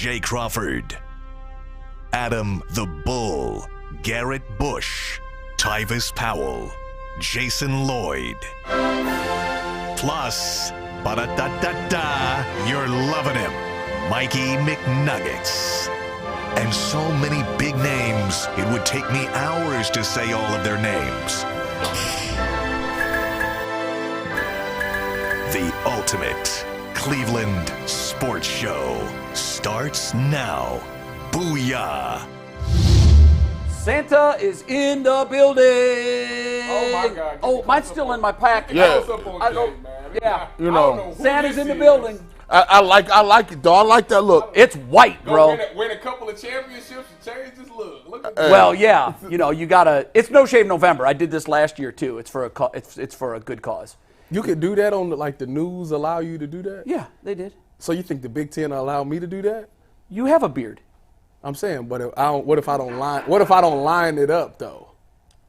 J. Crawford, Adam the Bull, Garrett Bush, Tyvis Powell, Jason Lloyd. Plus, ba-da-da-da-da, you're loving him, Mikey McNuggets. And so many big names, it would take me hours to say all of their names. The ultimate Cleveland sports show starts now. Booyah! Santa is in the building. Oh my God! Oh, mine's still in my pack. Yeah. Yeah. You know. Santa's in the building. I like it, though. I like that look. It's white, bro. Win a couple of championships and change his look. Look at Well, yeah. You know, you gotta. It's No Shave November. I did this last year too. It's for a good cause. You could do that on the news. Allow you to do that? Yeah, they did. So you think the Big Ten will allow me to do that? You have a beard. I'm saying, but what if I don't line it up though?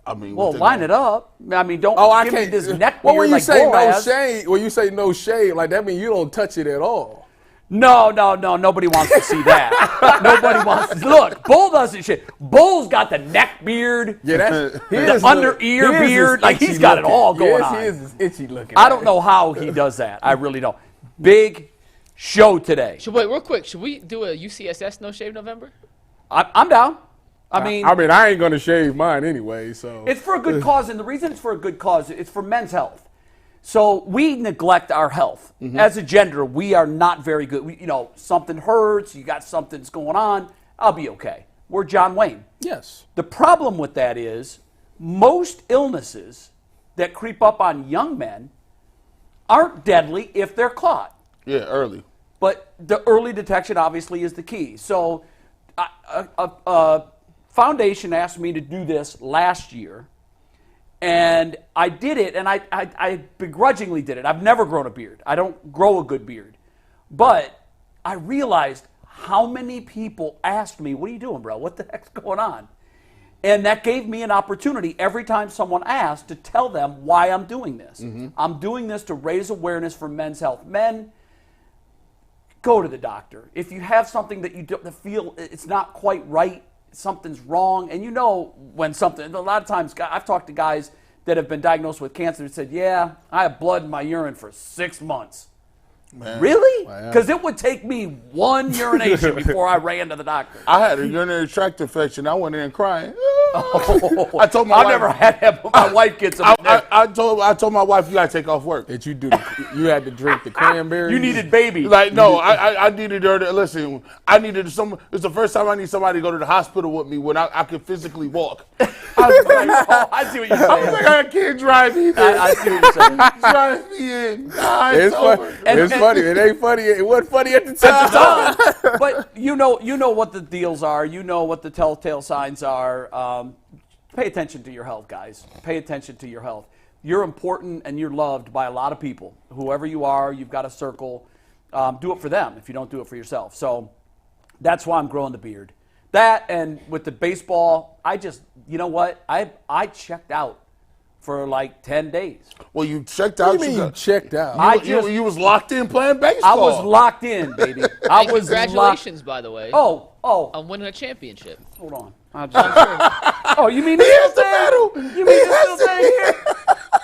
I mean, Well, line it up. I mean, don't give me this neck beard Well, when you like say Bull no has. shade, when you say no shade, like that means you don't touch it at all. No. Nobody wants to see that. Nobody wants to. Look, Bull doesn't shit. Bull's got the neck beard. Yeah, the under ear beard. Like, he's got it all going on. Yes, he is itchy looking. I don't know how he does that. I really don't. Big show today. Wait, real quick. Should we do a UCSS No Shave November? I'm down. I mean, I ain't gonna shave mine anyway. So it's for a good cause, and the reason it's for a good cause, it's for men's health. So we neglect our health. As a gender, we are not very good. Something hurts, you got something's going on, I'll be okay. We're John Wayne. yes, The problem with that is most illnesses that creep up on young men aren't deadly if they're caught. Yeah, early. But the early detection obviously is the key. So a foundation asked me to do this last year, and I did it, and I begrudgingly did it. I've never grown a beard. I don't grow a good beard. But I realized how many people asked me, what are you doing, bro? What the heck's going on? And that gave me an opportunity every time someone asked to tell them why I'm doing this. I'm doing this to raise awareness for men's health. Men, go to the doctor. If you have something that you don't feel it's not quite right, something's wrong, and you know when something, a lot of times I've talked to guys that have been diagnosed with cancer and said, yeah, I have blood in my urine for 6 months. Man. Really? Because it would take me one urination before I ran to the doctor. I had a urinary tract infection. I went in crying. I told my I've wife, never had that, but my wife gets them. I told my wife, you gotta take off work. Did you do? You had to drink the cranberry. You needed baby. Like, no, I needed her to listen. I needed someone. It's the first time I need somebody to go to the hospital with me when I can physically walk. I was like, I see what you're saying. I was like, I can't drive either. I see what you're saying. Drive me in. Nah, It's funny. It's funny. It ain't funny. It wasn't funny at the time. But you know what the deals are. You know what the telltale signs are. Pay attention to your health, guys. Pay attention to your health. You're important and you're loved by a lot of people. Whoever you are, you've got a circle. Do it for them if you don't do it for yourself. So that's why I'm growing the beard. That, and with the baseball, you know what? I checked out for like 10 days. Well, you checked out. What do you mean you checked out? You was locked in playing baseball. I was locked in, baby. Hey, congratulations, by the way. Oh. On winning a championship. Hold on. Oh, you mean he's still medal? You mean he's still staying here?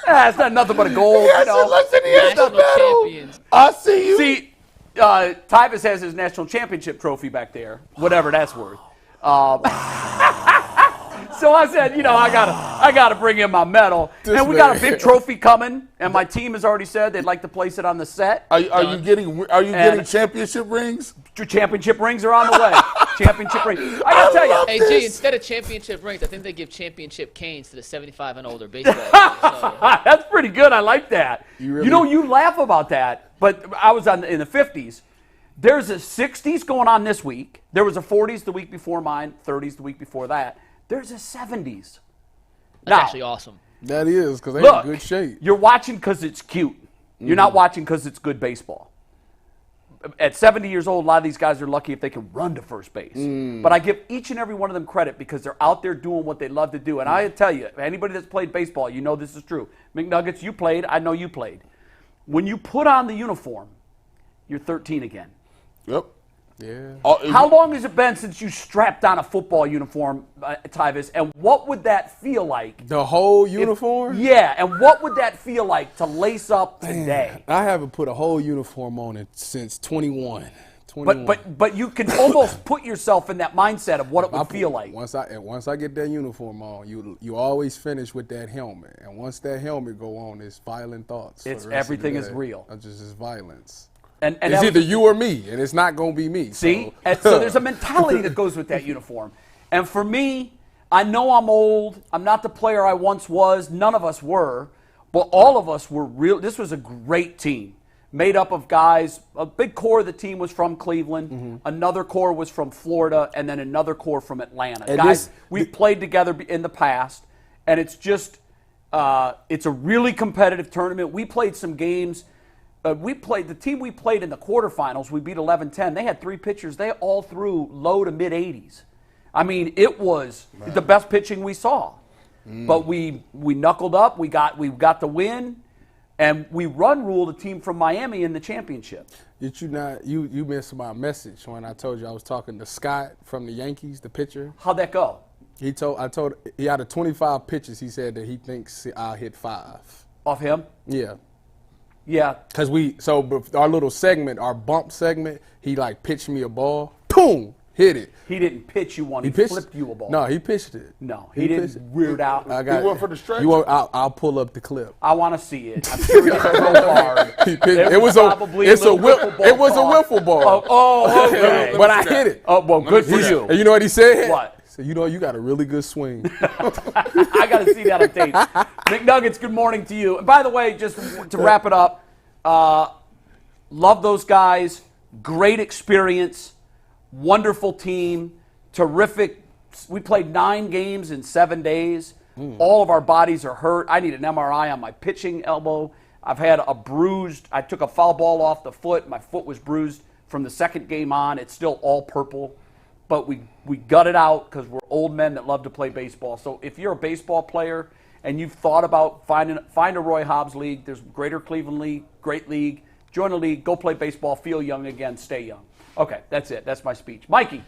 It's not nothing but a gold. Listen, he has the National medal. champions. I see you. See, Tyvis has his national championship trophy back there, whatever that's worth. So I said, I gotta bring in my medal, and we got a big trophy coming, and my team has already said they'd like to place it on the set. Are you getting championship rings? Championship rings are on the way. Championship rings. I gotta tell you. Hey, G, instead of championship rings, I think they give championship canes to the 75 and older baseball players. So. That's pretty good. I like that. You You laugh about that, but I was in the 50s. There's a 60s going on this week. There was a 40s the week before mine, 30s the week before that. There's a 70s. That's actually awesome. That is, because they're in good shape. You're watching because it's cute. You're not watching because it's good baseball. At 70 years old, a lot of these guys are lucky if they can run to first base. But I give each and every one of them credit because they're out there doing what they love to do. And I tell you, anybody that's played baseball, you know this is true. McNuggets, you played. I know you played. When you put on the uniform, you're 13 again. Yep. Yeah. How long has it been since you strapped on a football uniform, Tyvis? And what would that feel like? The whole uniform? Yeah, and what would that feel like to lace up today? I haven't put a whole uniform on it since 21. But you can almost put yourself in that mindset of what it would feel like. Once I get that uniform on, you always finish with that helmet, and once that helmet go on, it's violent thoughts. It's everything is real. It's just violence. And it's either you or me, and it's not gonna be me. See, so. and so there's a mentality that goes with that uniform. And for me, I know I'm old. I'm not the player I once was. None of us were, but all of us were real. This was a great team. Made up of guys. A big core of the team was from Cleveland. Another core was from Florida, and then another core from Atlanta. And guys, we've played together in the past, and it's just it's a really competitive tournament. We played some games. The team we played in the quarterfinals, we beat 11-10. They had 3 pitchers. They all threw low to mid 80s. I mean, it was the best pitching we saw. But we knuckled up. We got the win. And we ruled a team from Miami in the championship. Did you missed my message when I told you I was talking to Scott from the Yankees, the pitcher. How'd that go? He out of 25 pitches, he said that he thinks I'll hit 5. Off him? Yeah. Yeah. Because our little segment, our bump segment, he like pitched me a ball, boom, hit it. He didn't pitch you one. He pitched, flipped you a ball. No, he pitched it. No, he didn't rear it out. He went for the stretch. I'll pull up the clip. I want to see it. I'm sure he hit so hard. It was a wiffle ball. Oh, okay. But I hit it. Oh, well, good for you. And you know what he said? What? So you got a really good swing. I got to see that on tape. McNuggets, good morning to you. And by the way, just to wrap it up, love those guys. Great experience. Wonderful team. Terrific. We played 9 games in 7 days. All of our bodies are hurt. I need an MRI on my pitching elbow. I've had I took a foul ball off the foot. My foot was bruised from the second game on. It's still all purple. But we gut it out because we're old men that love to play baseball. So if you're a baseball player and you've thought about find a Roy Hobbs league, there's Greater Cleveland League, great league. Join a league, go play baseball, feel young again, stay young. Okay, that's it. That's my speech. Mikey.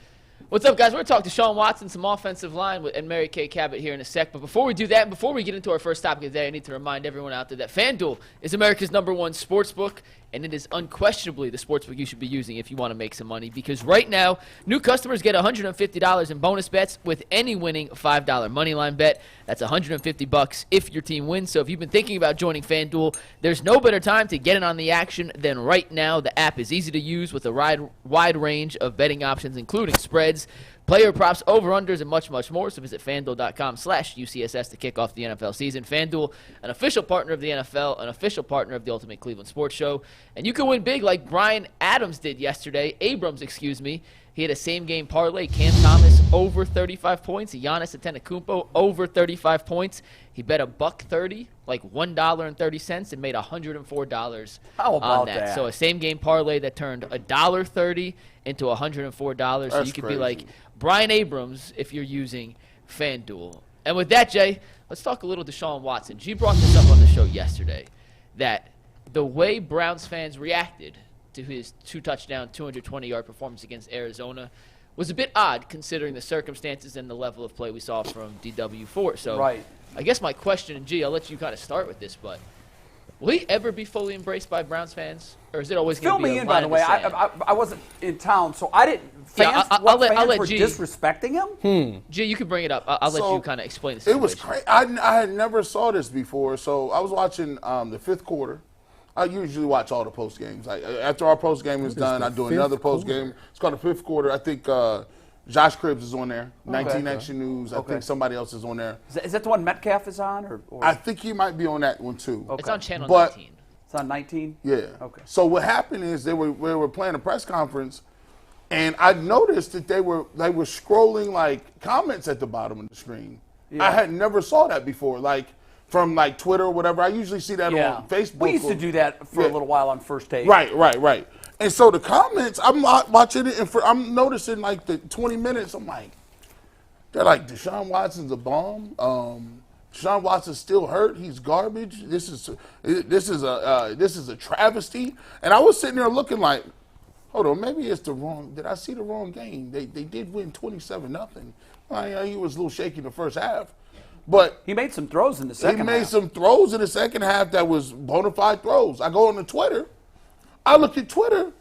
What's up, guys? We're going to talk to Deshaun Watson, some offensive line, and Mary Kay Cabot here in a sec. But before we do that, and before we get into our first topic of the day, I need to remind everyone out there that FanDuel is America's #1 sportsbook, and it is unquestionably the sportsbook you should be using if you want to make some money. Because right now, new customers get $150 in bonus bets with any winning $5 moneyline bet. That's $150 if your team wins. So if you've been thinking about joining FanDuel, there's no better time to get in on the action than right now. The app is easy to use with a wide range of betting options, including spreads, player props, over-unders, and much, much more. So visit FanDuel.com/UCSS to kick off the NFL season. FanDuel, an official partner of the NFL, an official partner of the Ultimate Cleveland Sports Show. And you can win big like Brian Abrams did yesterday. He had a same-game parlay. Cam Thomas over 35 points. Giannis Antetokounmpo over 35 points. He bet $1.30, like $1.30, and made $104 on that. So a same-game parlay that turned $1.30 into $104. So you could be like Brian Abrams if you're using FanDuel. And with that, Jay, let's talk a little Deshaun Watson. G brought this up on the show yesterday, that the way Browns fans reacted to his 2-touchdown, 220-yard performance against Arizona was a bit odd considering the circumstances and the level of play we saw from DW4. So I guess my question, and G, I'll let you kind of start with this, but will he ever be fully embraced by Browns fans? Or is it always going to be Fill me a in, line by the way. I wasn't in town, so I didn't. Fans, I'll let were G disrespecting him? G, you can bring it up. I'll let you kind of explain the situation. It was crazy. I had never saw this before, so I was watching the 5th quarter. I usually watch all the post games. Like after our post game is done, I do another post game. It's called the 5th quarter. I think Josh Cribbs is on there. 19 Action News. I think somebody else is on there. Is that the one Metcalf is on? Or? I think he might be on that one too. It's on channel 19. It's on 19? Yeah. Okay. So what happened is they were playing a press conference, and I noticed that they were scrolling like comments at the bottom of the screen. Yeah. I had never saw that before. Like from like Twitter or whatever. I usually see that on Facebook. We used to do that for a little while on First Take. Right. And so the comments, I'm watching it, and I'm noticing like the 20 minutes, I'm like, they're like, Deshaun Watson's a bomb. Deshaun Watson's still hurt. He's garbage. This is a travesty. And I was sitting there looking like, hold on, maybe it's the wrong. Did I see the wrong game? They did win 27-0. He was a little shaky in the first half, but He made some throws in the second half. he made some throws in the second half that was bona fide throws. I go on to Twitter. I look at Twitter.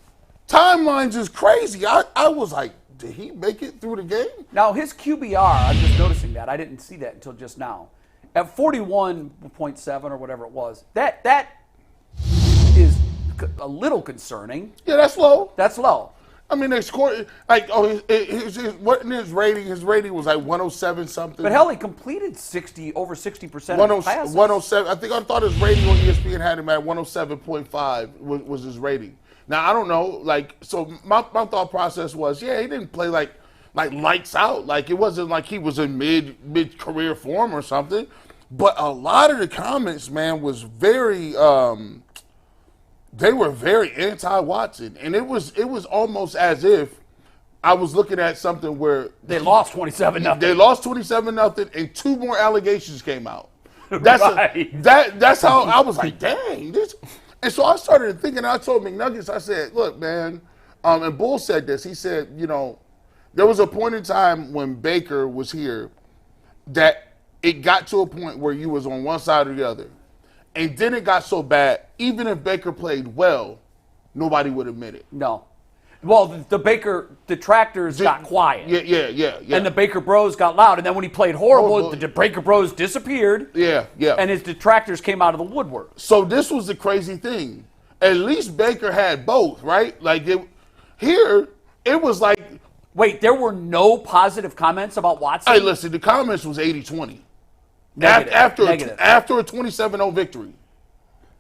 Timelines is crazy. I was like, did he make it through the game? Now, his QBR, I'm just noticing that. I didn't see that until just now. At 41.7 or whatever it was, that is a little concerning. Yeah, that's low. That's low. I mean, they scored like his rating. His rating was like 107 something. But hell, he completed over 60% of his passes. 107. I thought his rating on ESPN had him at 107.5 was his rating. Now I don't know. Like, so my thought process was, yeah, he didn't play like lights out. Like, it wasn't like he was in mid career form or something. But a lot of the comments, man, was very. They were very anti-Watson, and it was almost as if I was looking at something where They lost 27-0. They lost 27-0, and 2 more allegations came out. That's Right. that's how I was like, dang this. And so I started thinking. I told McNuggets, I said, look, man, and Bull said this. He said, there was a point in time when Baker was here that it got to a point where you was on one side or the other. And then it got so bad, even if Baker played well, nobody would admit it. No. Well, the Baker detractors got quiet. Yeah. And the Baker Bros got loud. And then when he played horrible, the Baker Bros disappeared. Yeah. And his detractors came out of the woodwork. So this was the crazy thing. At least Baker had both, right? Like, here, it was like... Wait, there were no positive comments about Watson? Hey, listen, the comments was 80-20. Negative. After a 27-0 victory.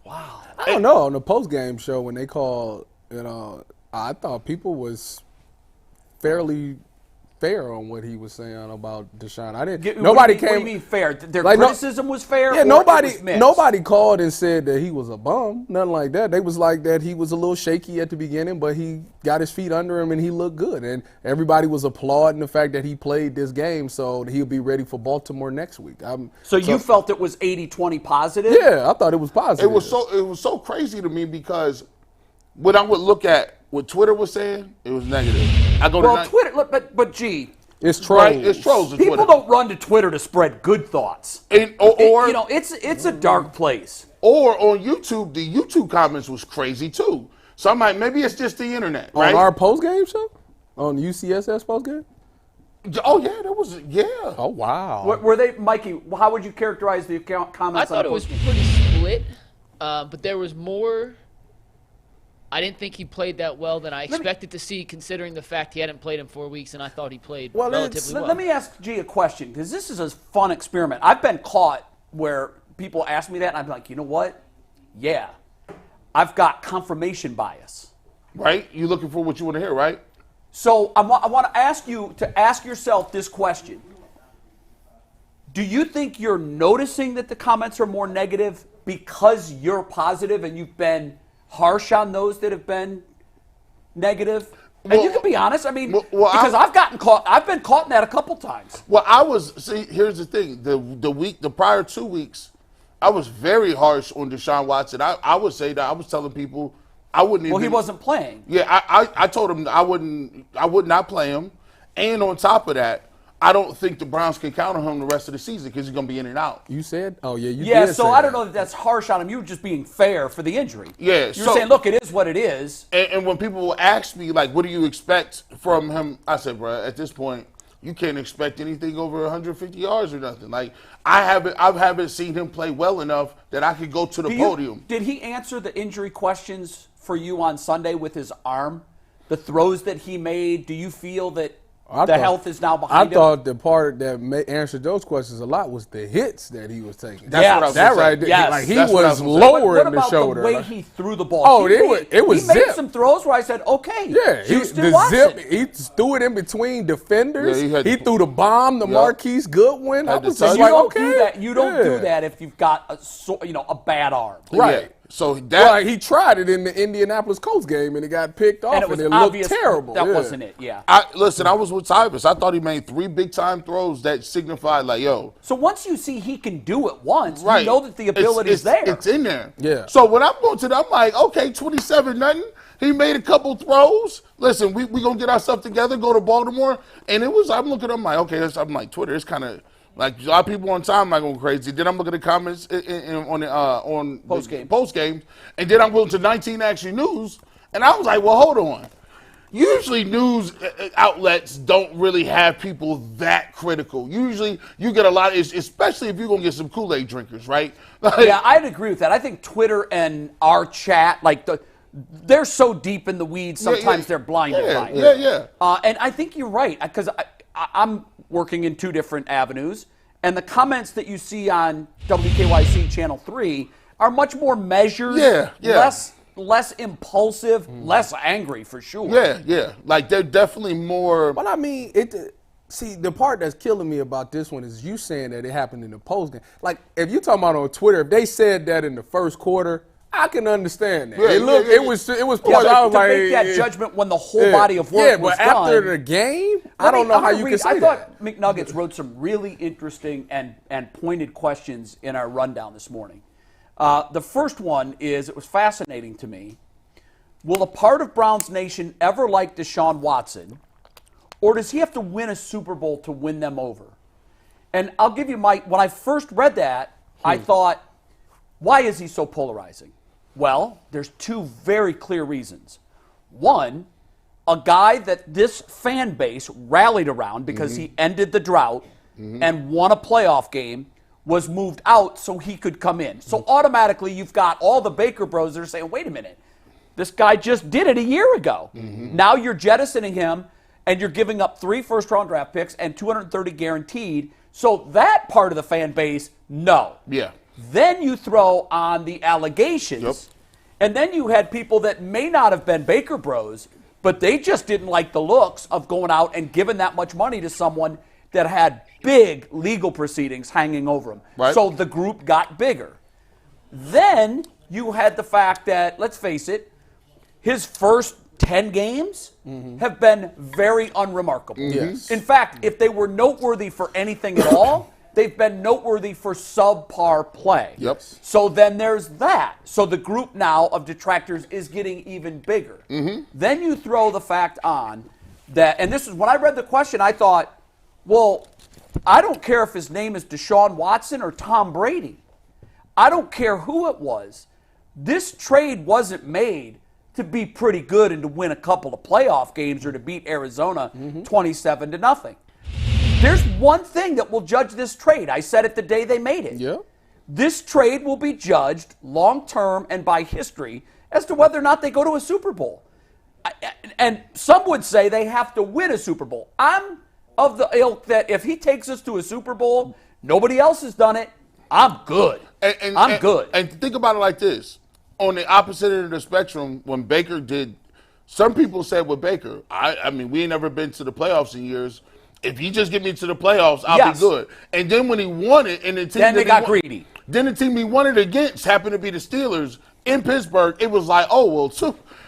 Wow. I don't know. On the post-game show, when they called, I thought people was fairly fair on what he was saying about Deshaun. I didn't. Nobody came. What do you mean fair? Their like, criticism was fair. Yeah, or nobody. it was mixed? Nobody called and said that he was a bum. Nothing like that. They was like that he was a little shaky at the beginning, but he got his feet under him and he looked good. And everybody was applauding the fact that he played this game, so he'll be ready for Baltimore next week. So you felt it was 80-20 positive? Yeah, I thought it was positive. It was so crazy to me because when I would look at what Twitter was saying, it was negative. I go Well, Twitter, look, but gee, it's trolls. right? It's trolls. On people Twitter. don't run to Twitter to spread good thoughts. Or It's a dark place. Or on YouTube, the YouTube comments was crazy too. So I'm like, maybe it's just the internet, right? On our post-game show? On UCSS post-game? Oh yeah, that was Oh, wow. Were they, Mikey? How would you characterize the comments? I thought on it was post-game? pretty split, but there was more. I didn't think he played that well than I expected to see, considering the fact he hadn't played in 4 weeks, and I thought he played relatively well. Let me ask G a question, because this is a fun experiment. I've been caught where people ask me that, and I'm like, you know what? Yeah, I've got confirmation bias. Right? You looking for what you want to hear, right? So I want to ask you to ask yourself this question. Do you think you're noticing that the comments are more negative because you're positive and you've been harsh on those that have been negative? And you can be honest. I mean, because I've been caught in that a couple times. Well, here's the thing. The prior 2 weeks, I was very harsh on Deshaun Watson. I would say that I was telling people I wouldn't even. Well, he wasn't playing. Yeah, I told him I would not play him. And on top of that, I don't think the Browns can count on him the rest of the season because he's going to be in and out. You said? Oh, yeah, you Yeah, did so say I don't that. know that that's harsh on him. You were just being fair for the injury. Yeah, You're saying, look, it is what it is. And when people will ask me, like, what do you expect from him? I said, bro, at this point, you can't expect anything over 150 yards or nothing. Like, I haven't seen him play well enough that I could go to the podium. Did he answer the injury questions for you on Sunday with his arm? The throws that he made, do you feel that health is now behind him? I thought the part that answered those questions a lot was the hits that he was taking. That's what I was that saying. right there. Yes. Like, he That's what I was was saying. lowering the shoulder. What about the way he threw the ball? Oh, He it was He made zip. some throws where I said, okay, Yeah, Houston Watson. he threw it in between defenders. Yeah, he threw the bomb, the Marquise Goodwin. I was just You like, don't okay. do that. You don't do Yeah. that if you've got a bad arm. Right. Yeah. So Well, he tried it in the Indianapolis Colts game, and it got picked off, And it was looked obvious terrible. that Yeah. wasn't it. Yeah. Listen, I was with Tybus. I thought he made 3 big-time throws that signified, like, yo. So once you see he can do it once, Right. you know that the ability is there. It's in there. Yeah. So when I'm going to I'm like, okay, 27-0. He made a couple throws. Listen, we going to get our stuff together, go to Baltimore. And I'm looking, I'm like, okay, I'm like, Twitter, it's kind of like a lot of people on time like going crazy. Then I'm looking at the comments on post game. And then I'm going to 19 Action News. And I was like, well, hold on. Usually news outlets don't really have people that critical. Usually you get a lot, especially if you're going to get some Kool-Aid drinkers, right? Yeah, I'd agree with that. I think Twitter and our chat, they're so deep in the weeds, sometimes they're blinded by it. Yeah. And I think you're right, because I'm working in two different avenues, and the comments that you see on WKYC Channel 3 are much more measured, less impulsive, less angry for sure. Yeah. Like they're definitely more. But I mean, see, the part that's killing me about this one is you saying that it happened in the postgame. Like, if you're talking about on Twitter, if they said that in the first quarter, I can understand that. It was points. I was to like, make that judgment when the whole body of work was but done. after the game, I don't know how you can say I that. thought McNuggets wrote some really interesting and pointed questions in our rundown this morning. The first one is, it was fascinating to me. Will a part of Browns Nation ever like Deshaun Watson, or does he have to win a Super Bowl to win them over? And I'll give you when I first read that, I thought, why is he so polarizing? Well, there's two very clear reasons. One, a guy that this fan base rallied around because he ended the drought and won a playoff game, was moved out so he could come in. So automatically you've got all the Baker bros that are saying, wait a minute, this guy just did it a year ago. Now you're jettisoning him, and you're giving up 3 first-round draft picks and $230 guaranteed. So that part of the fan base, no. Yeah. Then you throw on the allegations, and then you had people that may not have been Baker bros, but they just didn't like the looks of going out and giving that much money to someone that had big legal proceedings hanging over him. Right. So the group got bigger. Then you had the fact that, let's face it, his first 10 games have been very unremarkable. Yes. In fact, if they were noteworthy for anything at all, they've been noteworthy for subpar play. Yep. So then there's that. So the group now of detractors is getting even bigger. Then you throw the fact on that, and this is when I read the question, I thought, well, I don't care if his name is Deshaun Watson or Tom Brady. I don't care who it was. This trade wasn't made to be pretty good and to win a couple of playoff games or to beat Arizona 27-0. There's one thing that will judge this trade. I said it the day they made it. Yeah. This trade will be judged long-term and by history as to whether or not they go to a Super Bowl. And some would say they have to win a Super Bowl. I'm of the ilk that if he takes us to a Super Bowl, nobody else has done it, I'm good. I'm good. And think about it like this. On the opposite end of the spectrum, when Baker did, some people said with Baker, I mean, we ain't never been to the playoffs in years. If you just get me to the playoffs, I'll be good. And then when he won it, and the team then they got greedy. Then the team he won it against happened to be the Steelers in Pittsburgh. It was like, oh, well,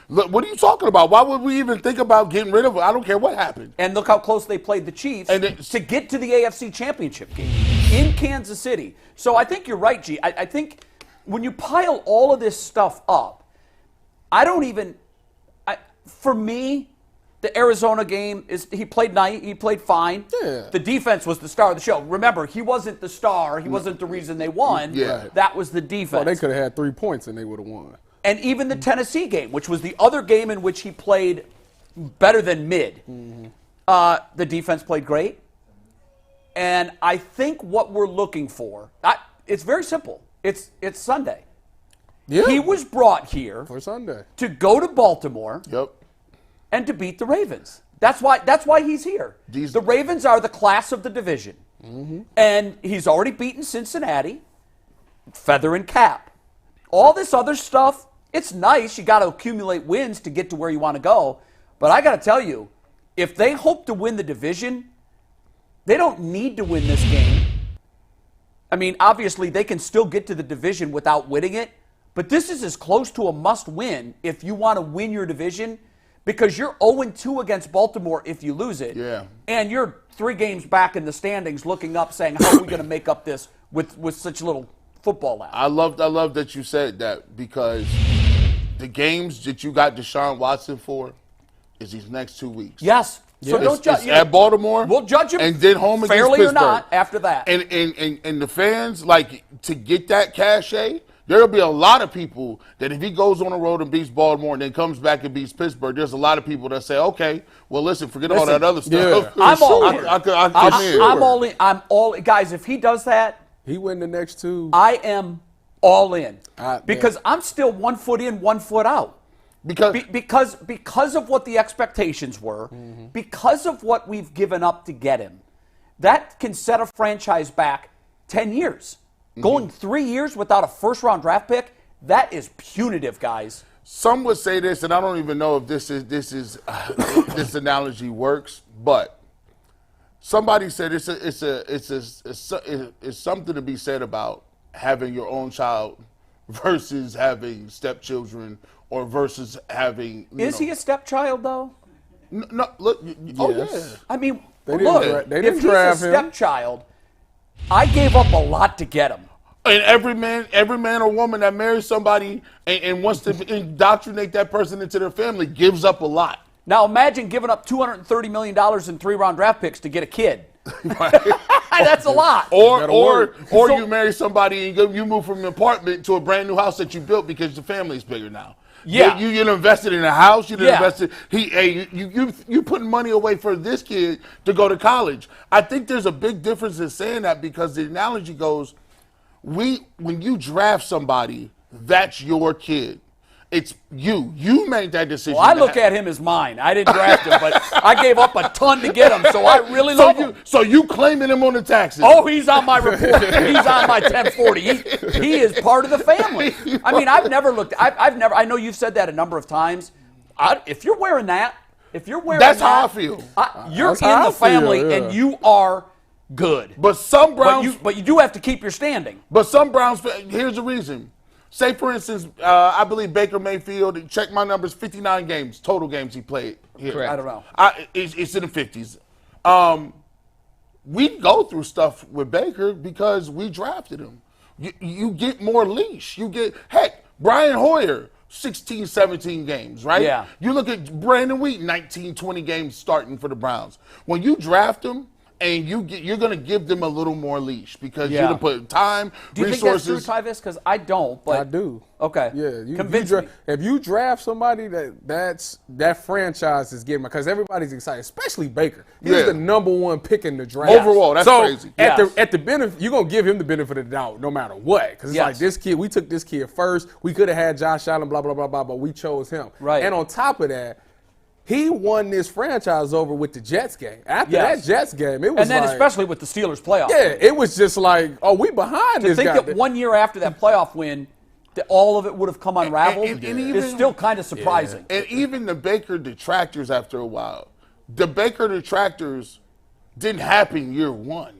look, what are you talking about? Why would we even think about getting rid of it? I don't care what happened. And look how close they played the Chiefs to get to the AFC Championship game in Kansas City. So I think you're right, G. I think when you pile all of this stuff up, for me, the Arizona game he played fine. Yeah. The defense was the star of the show. Remember, he wasn't the star. He wasn't the reason they won. Yeah. That was the defense. Well, they could have had 3 points and they would have won. And even the Tennessee game, which was the other game in which he played better than mid. The defense played great. And I think what we're looking for, it's very simple. It's Sunday. Yeah. He was brought here For Sunday. to go to Baltimore and to beat the Ravens. That's why he's here. The Ravens are the class of the division. And he's already beaten Cincinnati, feather and cap. All this other stuff, it's nice. You got to accumulate wins to get to where you want to go. But I got to tell you, if they hope to win the division, they don't need to win this game. I mean, obviously, they can still get to the division without winning it. But this is as close to a must-win if you want to win your division, because you're 0-2 against Baltimore if you lose it. Yeah. And you're 3 games back in the standings looking up saying, how are we going to make up this with such little football left? I love that you said that, because the games that you got Deshaun Watson for is these next 2 weeks. Yes. So don't judge. It's at Baltimore. We'll judge him and then home against fairly Pittsburgh. or not after that. And the fans, like, to get that cachet, there'll be a lot of people that if he goes on the road and beats Baltimore and then comes back and beats Pittsburgh, there's a lot of people that say, okay, well, listen, forget all that other stuff. Yeah. I'm all in. I'm all in. I'm all in. Guys, if he does that, He win the next 2. I am all in. Because Yeah. I'm still 1 foot in, 1 foot out. Because of what the expectations were, because of what we've given up to get him, that can set a franchise back 10 years. Going 3 years without a first-round draft pick, that is punitive, guys. Some would say this, and I don't even know if this analogy works, but somebody said it's something to be said about having your own child versus having stepchildren or versus having. Is he a stepchild, though? No, look. Oh yeah. I mean, They look, didn't if he's a draft him. stepchild, I gave up a lot to get him. And every man or woman that marries somebody and wants to indoctrinate that person into their family gives up a lot. Now imagine giving up $230 million in 3-round draft picks to get a kid. That's a lot. Or you marry somebody and you move from an apartment to a brand new house that you built because the family's bigger now. Yeah. You invested in a house. You Yeah. invested. You putting money away for this kid to go to college. I think there's a big difference in saying that because the analogy goes, when you draft somebody, that's your kid. It's you. You made that decision. Well, I look at him as mine. I didn't draft him, but I gave up a ton to get him, so I really love him. So you claiming him on the taxes? Oh, he's on my report. He's on my 1040. He is part of the family. I mean, I've never looked. I know you've said that a number of times. If you're wearing that, that's how I feel. You're That's how in I the family, feel, yeah. and you are good. But some Browns, But you do have to keep your standing. But some Browns, here's the reason. Say, for instance, I believe Baker Mayfield, check my numbers, 59 games, total games he played here. Correct. I don't know. It's in the 50s. We go through stuff with Baker because we drafted him. You get more leash. Heck, Brian Hoyer, 16, 17 games, right? Yeah. You look at Brandon Wheat, 19, 20 games starting for the Browns. When you draft them, and you're going to give them a little more leash because you're going to put time, Do you resources. think that's true, Tyvis? Because I don't. But I do. Okay. Yeah, Convince me. If you draft somebody that franchise is getting, because everybody's excited, especially Baker. He's Yeah. the number 1 pick in the draft. Overall, that's crazy. At the benefit, you're gonna give him the benefit of the doubt, no matter what. Because it's Yes. like this kid, we took this kid first. We could have had Josh Allen, blah blah blah blah, but we chose him. Right. And on top of that, he won this franchise over with the Jets game. After Yes. that Jets game, it was And then like, especially with the Steelers playoff. yeah, it was just like, oh, we behind To this think guy. that 1 year after that playoff win, that all of it would have come unraveled and is even- still kind of surprising. And even the Baker detractors after a while, the Baker detractors didn't happen year one.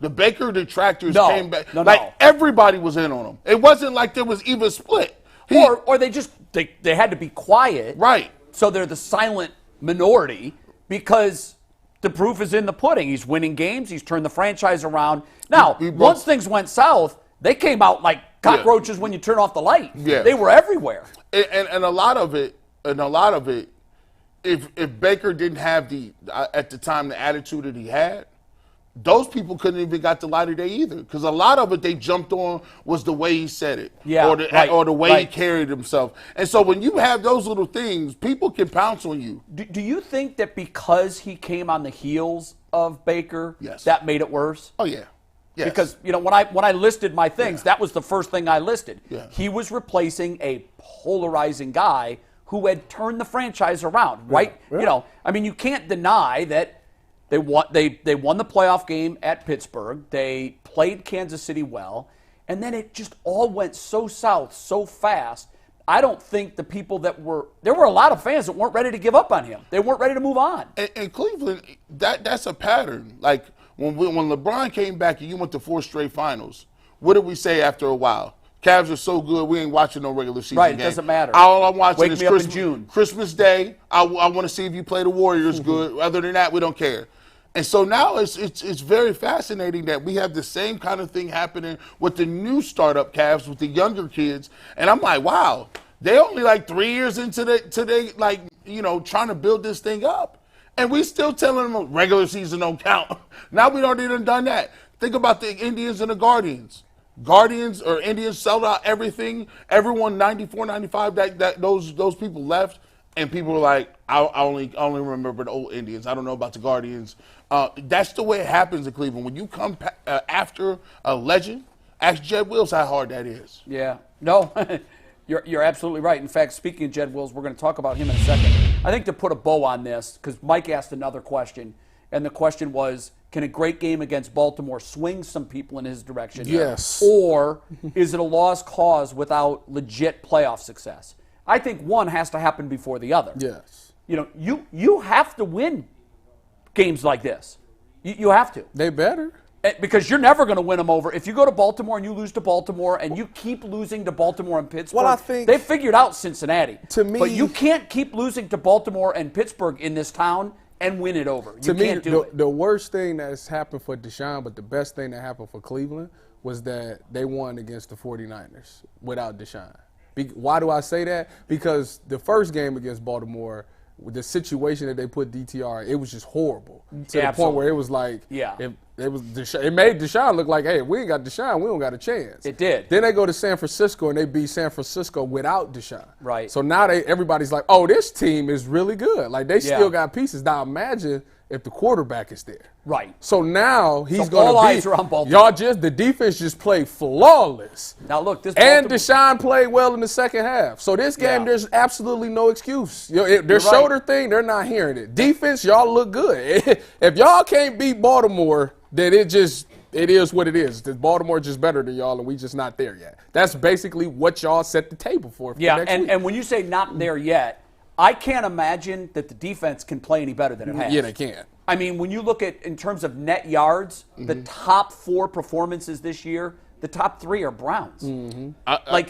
The Baker detractors came back. No. Everybody was in on him. It wasn't like there was even split. Or they just they had to be quiet. Right. So they're the silent minority because the proof is in the pudding. He's winning games. He's turned the franchise around. Now, once things went south, they came out like cockroaches when you turn off the light. Yeah. They were everywhere. And a lot of it, if Baker didn't have at the time the attitude that he had, those people couldn't even got the light of day either. Because a lot of it they jumped on was the way he said it. Yeah, or the way he right. carried himself. And so when you have those little things, people can pounce on you. Do you think that because he came on the heels of Baker, Yes. that made it worse? Oh yeah. Yes. Because when I listed my things, that was the first thing I listed. Yeah. He was replacing a polarizing guy who had turned the franchise around, right? Yeah. You can't deny that they won the playoff game at Pittsburgh. They played Kansas City well, and then it just all went so south so fast. I don't think the people there were a lot of fans that weren't ready to give up on him. They weren't ready to move on. And Cleveland, that's a pattern. Like when LeBron came back and you went to 4 straight finals, what did we say after a while? Cavs are so good, we ain't watching no regular season Right, it game. doesn't matter. All I'm watching Wake is me up in June. Christmas Day. I want to see if you play the Warriors good. Other than that, we don't care. And so now it's very fascinating that we have the same kind of thing happening with the new startup Cavs, with the younger kids. And I'm like, wow, They only like 3 years into they like, trying to build this thing up. And we still telling them regular season don't count. Now we already done that. Think about the Indians and the Guardians. Guardians or Indians sold out everything. Everyone 94, 95, those people left. And people were like, I only remember the old Indians. I don't know about the Guardians. That's the way it happens in Cleveland. When you come after a legend, ask Jed Wills how hard that is. Yeah. No, you're absolutely right. In fact, speaking of Jed Wills, we're going to talk about him in a second. I think to put a bow on this, because Mike asked another question, and the question was, can a great game against Baltimore swing some people in his direction? Yes. Or is it a lost cause without legit playoff success? I think one has to happen before the other. Yes. You have to win games like this. You have to. They better. Because you're never going to win them over. If you go to Baltimore and you lose to Baltimore and you keep losing to Baltimore and Pittsburgh, Well, I think- they figured out Cincinnati. To me- But you can't keep losing to Baltimore and Pittsburgh in this town and win it over. You can't do it. The worst thing that's happened for Deshaun, but the best thing that happened for Cleveland, was that they won against the 49ers without Deshaun. Why do I say that? Because the first game against Baltimore, with the situation that they put DTR, it was just horrible. To the point where it was like, Yeah. it made Deshaun look like, hey, if we ain't got Deshaun, we don't got a chance. It did. Then they go to San Francisco and they beat San Francisco without Deshaun. Right. So now everybody's like, oh, this team is really good. Like, they Yeah. still got pieces. Now imagine if the quarterback is there. Right. So now he's So going to all be. eyes are on Baltimore. The defense just played flawless. Now, look, this And Baltimore- Deshaun played well in the second half. So this game, Yeah. there's absolutely no excuse. Their right. shoulder thing, they're not hearing it. Defense, y'all look good. If y'all can't beat Baltimore, then it is what it is. Baltimore just better than y'all, and we just not there yet. That's basically what y'all set the table for Yeah, next week. and when you say not there yet, I can't imagine that the defense can play any better than it has. Yeah, they can. I mean, when you look at, in terms of net yards, the top 4 performances this year, the top 3 are Browns.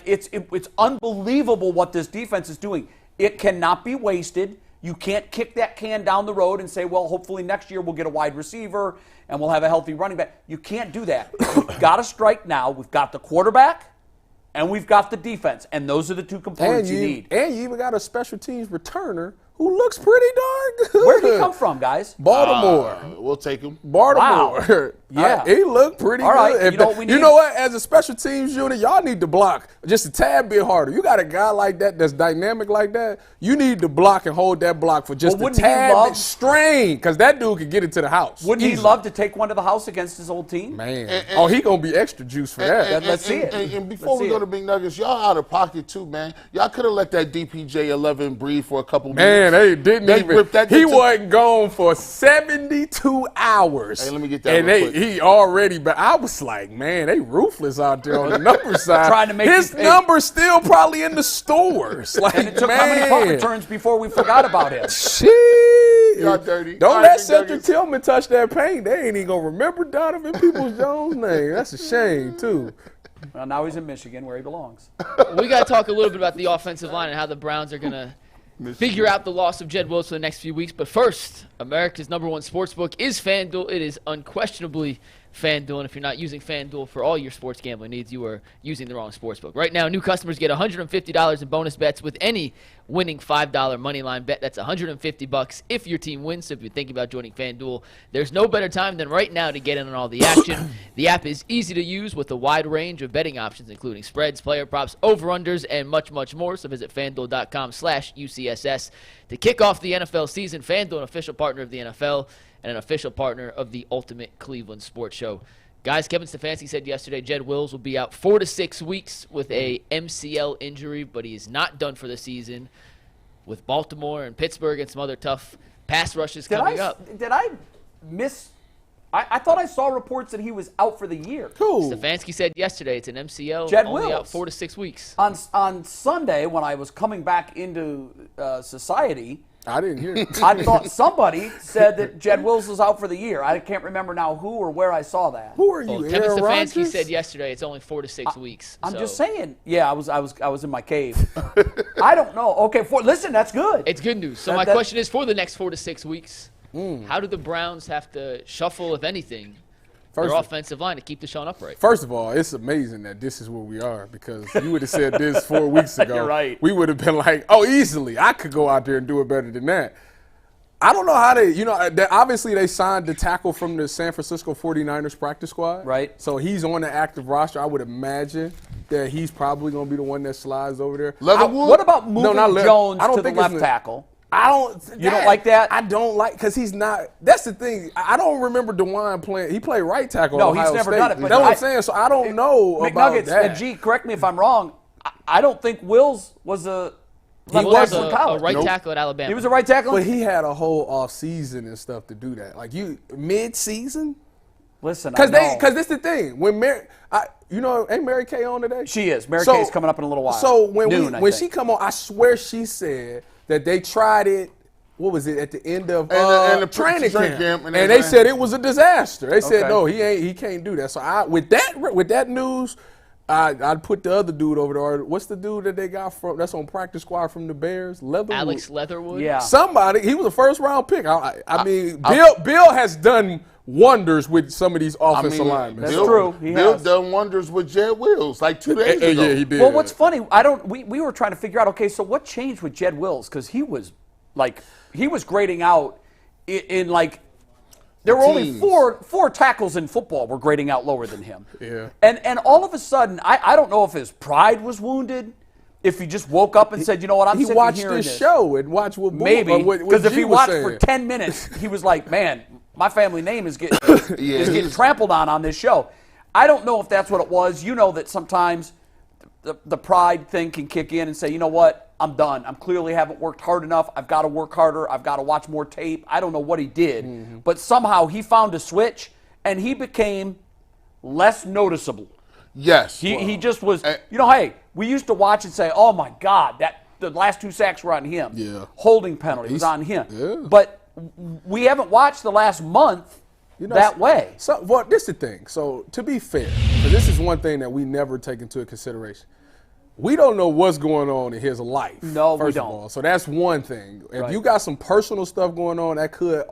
It's unbelievable what this defense is doing. It cannot be wasted. You can't kick that can down the road and say, well, hopefully next year we'll get a wide receiver and we'll have a healthy running back. You can't do that. We've got to strike now. We've got the quarterback and we've got the defense, and those are the 2 components you need. And you even got a special teams returner who looks pretty darn good. Where'd he come from, guys? Baltimore. We'll take him. Baltimore. Wow. Yeah. He looked pretty All right, good. you know what we need? You know what? As a special teams unit, y'all need to block just a tad bit harder. You got a guy like that that's dynamic like that, you need to block and hold that block for just a tad bit strain, because that dude could get it to the house. Wouldn't he easily. love to take one to the house against his old team? Man. He going to be extra juice for that. Let's see it. And before Let's we see go it. to Big Nuggets, y'all out of pocket too, man. Y'all could have let that DPJ 11 breathe for a couple Man, minutes. they didn't They even. ripped that He to- wasn't gone for 72 hours. Hey, let me get that And real quick. he already, but I was like, man, they ruthless out there on the number side. Trying to make his you pay. number's still probably in the stores. Like, And it took man. how many punt returns before we forgot about him? Shit. Y'all dirty. Don't All let right, Big Cedric Nuggets. Tillman touch that paint. They ain't even gonna remember Donovan Peoples-Jones' name. That's a shame too. Well, now he's in Michigan where he belongs. We got to talk a little bit about the offensive line and how the Browns are going to figure out the loss of Jed Wills for the next few weeks. But first, America's #1 sportsbook is FanDuel. It is unquestionably FanDuel. And if you're not using FanDuel for all your sports gambling needs, you are using the wrong sportsbook. Right now, new customers get $150 in bonus bets with any winning $5 moneyline bet. That's $150 if your team wins. So if you're thinking about joining FanDuel, there's no better time than right now to get in on all the action. The app is easy to use with a wide range of betting options, including spreads, player props, over-unders, and much, much more. So visit FanDuel.com/UCSS to kick off the NFL season. FanDuel, an official partner of the NFL and an official partner of the Ultimate Cleveland Sports Show. Guys, Kevin Stefanski said yesterday Jed Wills will be out 4 to 6 weeks with a MCL injury, but he is not done for the season with Baltimore and Pittsburgh and some other tough pass rushes coming up. Did I miss? I thought I saw reports that he was out for the year. Cool. Stefanski said yesterday it's an MCL, Jed only out Wills. 4 to 6 weeks. On Sunday, when I was coming back into society, I didn't hear it. I thought somebody said that Jed Wills was out for the year. I can't remember now who or where I saw that. Who are Well, you, Kevin Aaron Stefanski Rodgers? said yesterday it's only 4 to 6 weeks. I'm so just saying. Yeah, I was in my cave. I don't know. Okay, listen, that's good. It's good news. So That- my that- question is, for the next 4 to 6 weeks, how do the Browns have to shuffle, if anything, their offensive line to keep Deshaun upright. First of all, it's amazing that this is where we are because you would have said this 4 weeks ago. You're right. We would have been like, oh, easily. I could go out there and do it better than that. I don't know how obviously they signed the tackle from the San Francisco 49ers practice squad. Right. So he's on the active roster. I would imagine that he's probably going to be the one that slides over there. What about moving Jones to the left tackle? You don't like that? I don't like because he's not. That's the thing. I don't remember Dawand playing. He played right tackle. No, at Ohio he's never State. done it. But that's what I'm saying. So I don't know about McNuggets, that. and G, correct me if I'm wrong. I don't think Wills was a left was tackle in college. a right tackle at Alabama. He was a right tackle. But he had a whole off season and stuff to do that. Like mid-season. Listen, because this the thing when ain't Mary Kay on today? She is. Mary Kay's coming up in a little while. So when she come on, I swear she said that they tried it. What was it at the end of training camp? And they said it was a disaster. They said no, he can't do that. So with that news, I'd put the other dude over there. What's the dude that they got that's on practice squad from the Bears? Alex Leatherwood. Yeah, somebody. He was a first round pick. I mean, Bill has done wonders with some of these offensive linemen. That's true. Bill done wonders with Jed Wills like 2 days ago. Yeah, he did. Well, what's funny, we were trying to figure out, okay, so what changed with Jed Wills? Because he was grading out in there were only four tackles in football were grading out lower than him. Yeah. And all of a sudden, I don't know if his pride was wounded, if he just woke up and said, you know what, I'm sick of hearing this. He watched this show and watched what maybe, because if he watched for 10 minutes, he was like, man, my family name is getting trampled on this show. I don't know if that's what it was. You know that sometimes the pride thing can kick in and say, you know what, I'm done. I clearly haven't worked hard enough. I've got to work harder. I've got to watch more tape. I don't know what he did, but somehow he found a switch and he became less noticeable. Yes. He just was, hey, we used to watch and say, oh my God, the last 2 sacks were on him. Yeah. Holding penalty was on him. Yeah. But we haven't watched the last month that way. So, this is the thing. So, to be fair, because this is one thing that we never take into consideration. We don't know what's going on in his life. No, first we don't. of all. So that's one thing. If you got some personal stuff going on, that can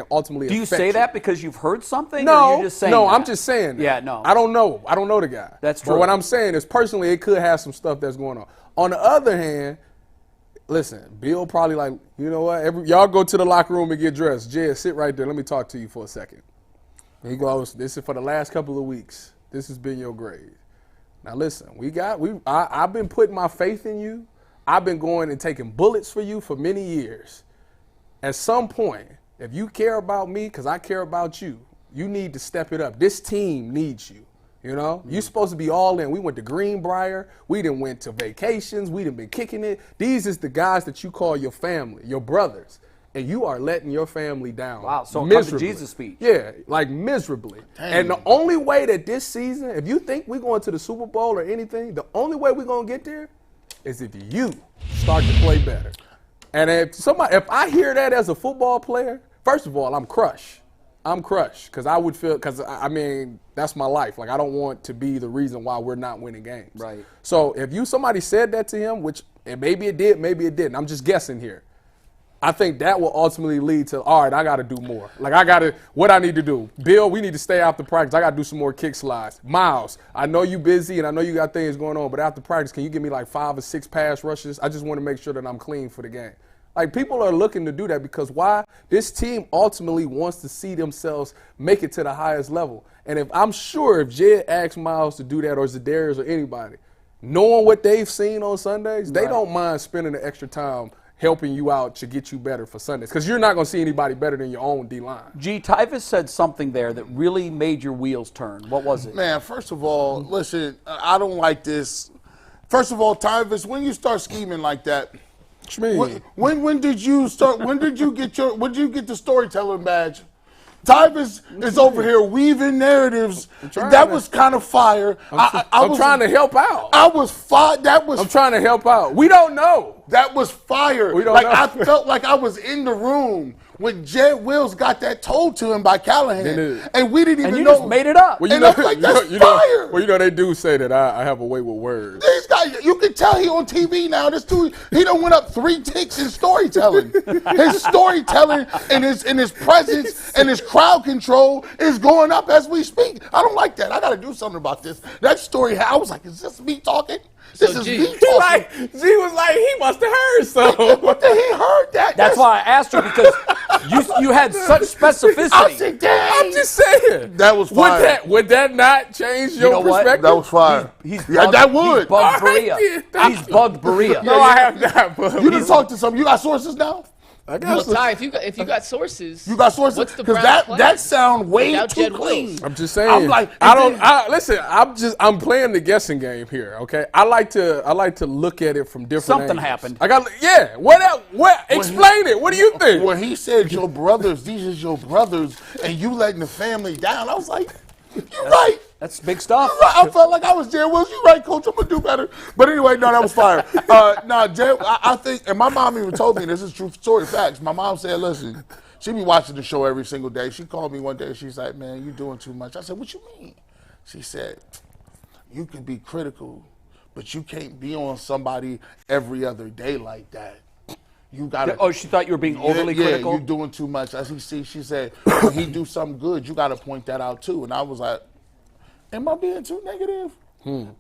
ultimately. Do you affect say that because you've heard something? No, or you're just saying no. that? I'm just saying that. Yeah, no. I don't know. I don't know the guy. That's true. But what I'm saying is, personally, it could have some stuff that's going on. On the other hand, listen, Bill probably like, you know what? Y'all go to the locker room and get dressed. Jed, sit right there. Let me talk to you for a second. And he goes, this is for the last couple of weeks. This has been your grade. Now listen, I've been putting my faith in you. I've been going and taking bullets for you for many years. At some point, if you care about me, because I care about you, you need to step it up. This team needs you. You know, you're supposed to be all in. We went to Greenbrier. We done went to vacations. We done been kicking it. These is the guys that you call your family, your brothers. And you are letting your family down. Wow, so miserably. come to Jesus speech. Yeah, like miserably. Dang. And the only way that this season, if you think we're going to the Super Bowl or anything, the only way we're going to get there is if you start to play better. And if I hear that as a football player, first of all, I'm crushed. Because I would feel, I mean, that's my life. Like, I don't want to be the reason why we're not winning games. Right. So if somebody said that to him, and maybe it did, maybe it didn't. I'm just guessing here. I think that will ultimately lead to, all right, I got to do more. Like, what I need to do. Bill, we need to stay after practice. I got to do some more kick slides. Miles, I know you busy and I know you got things going on, but after practice, can you give me like 5 or 6 pass rushes? I just want to make sure that I'm clean for the game. Like, people are looking to do that because why? This team ultimately wants to see themselves make it to the highest level. And I'm sure if Jed asks Miles to do that, or Zadarius or anybody, knowing what they've seen on Sundays, they don't mind spending the extra time helping you out to get you better for Sundays, because you're not going to see anybody better than your own D-line. G, Tyvis said something there that really made your wheels turn. What was it? Man, first of all, listen, I don't like this. First of all, Tyvis, when you start scheming like that, when did you start? When did you get the storytelling badge? Tyvis is over here weaving narratives. That was kind of fire. I'm trying to help out. I was fire. I'm trying to help out. We don't know. That was fire. We don't know. I felt like I was in the room when Jed Wills got that told to him by Callahan, and we didn't even And you know. just made it up. Well, And I'm like, that's fire. Well, they do say that I have a way with words. These guys, you can tell he on TV now. This dude, he done went up 3 ticks in storytelling. His storytelling and his presence and his crowd control is going up as we speak. I don't like that. I got to do something about this. That story, I was like, is this me talking? This is G, me talking. G was like, he must have heard something. What the he heard that? That's why I asked you, because you had such I specificity. said, dang. I'm just saying. That was fire. Would that not change your know what? perspective? That was fire. He's Yeah, bugged, that would. He's bugged All right, Berea. then. He's bugged Berea. No, I have not. But You done talked to some. You got sources now? I Well, got some. Ty, if you got sources, You got sources? What's the Because Browns plan that sound way without too Jed clean. Wills? I'm just saying. I'm like, listen. I'm playing the guessing game here. Okay. I like to look at it from different. Something angles. happened. What else? Explain it. What do you think? When he said your brothers, these is your brothers, and you letting the family down, I was like, you're right. That's big stuff. You're right. I felt like I was Jed Wills. You're right, coach. I'm going to do better. But anyway, no, that was fire. Jed, I think, and my mom even told me, this is true story facts. My mom said, listen, she be watching the show every single day. She called me one day. She's like, man, you doing too much. I said, what you mean? She said, you can be critical, but you can't be on somebody every other day like that. You gotta. Oh, she thought you were being overly critical? Yeah, you doing too much. As he see, she said, when he do something good, you got to point that out too. And I was like, am I being too negative?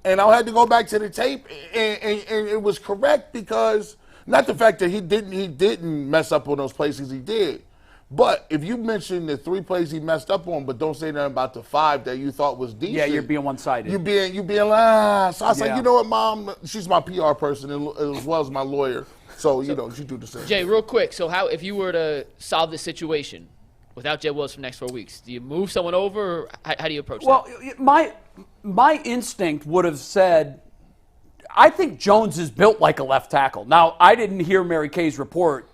And I had to go back to the tape, and it was correct, because not the fact that he didn't mess up on those places, he did. But if you mention the 3 plays he messed up on, but don't say nothing about the 5 that you thought was decent, Yeah, you're being one-sided. You being like, so I was Yeah. like, you know what, Mom? She's my PR person as well as my lawyer. So you know, she do the same. Jay, real quick. So how, if you were to solve this situation without Jed Wills for the next 4 weeks, do you move someone over, or how do you approach Well, that? my instinct would have said, I think Jones is built like a left tackle. Now, I didn't hear Mary Kay's report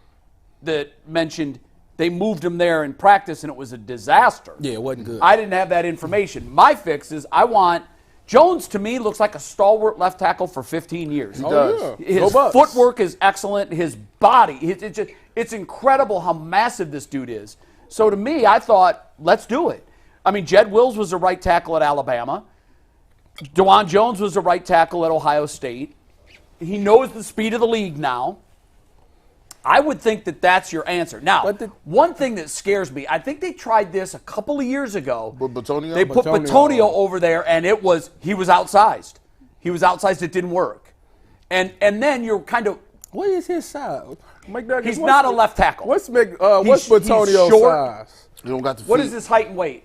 that mentioned they moved him there in practice and it was a disaster. Yeah, it wasn't good. I didn't have that information. My fix is I want Jones, to me, looks like a stalwart left tackle for 15 years. Oh, yeah. His Go Bucks. footwork is excellent. His body, it's incredible how massive this dude is. So to me, I thought, let's do it. I mean, Jed Wills was a right tackle at Alabama. Dawand Jones was a right tackle at Ohio State. He knows the speed of the league now. I would think that that's your answer. Now, one thing that scares me, I think they tried this a couple of years ago. With Bitonio? They put Bitonio over there, and he was outsized. He was outsized. It didn't work. And then you're kind of. What is his size? He's not a left tackle. What's He's Bitonio's short. size? You don't got the feet. What is his height and weight?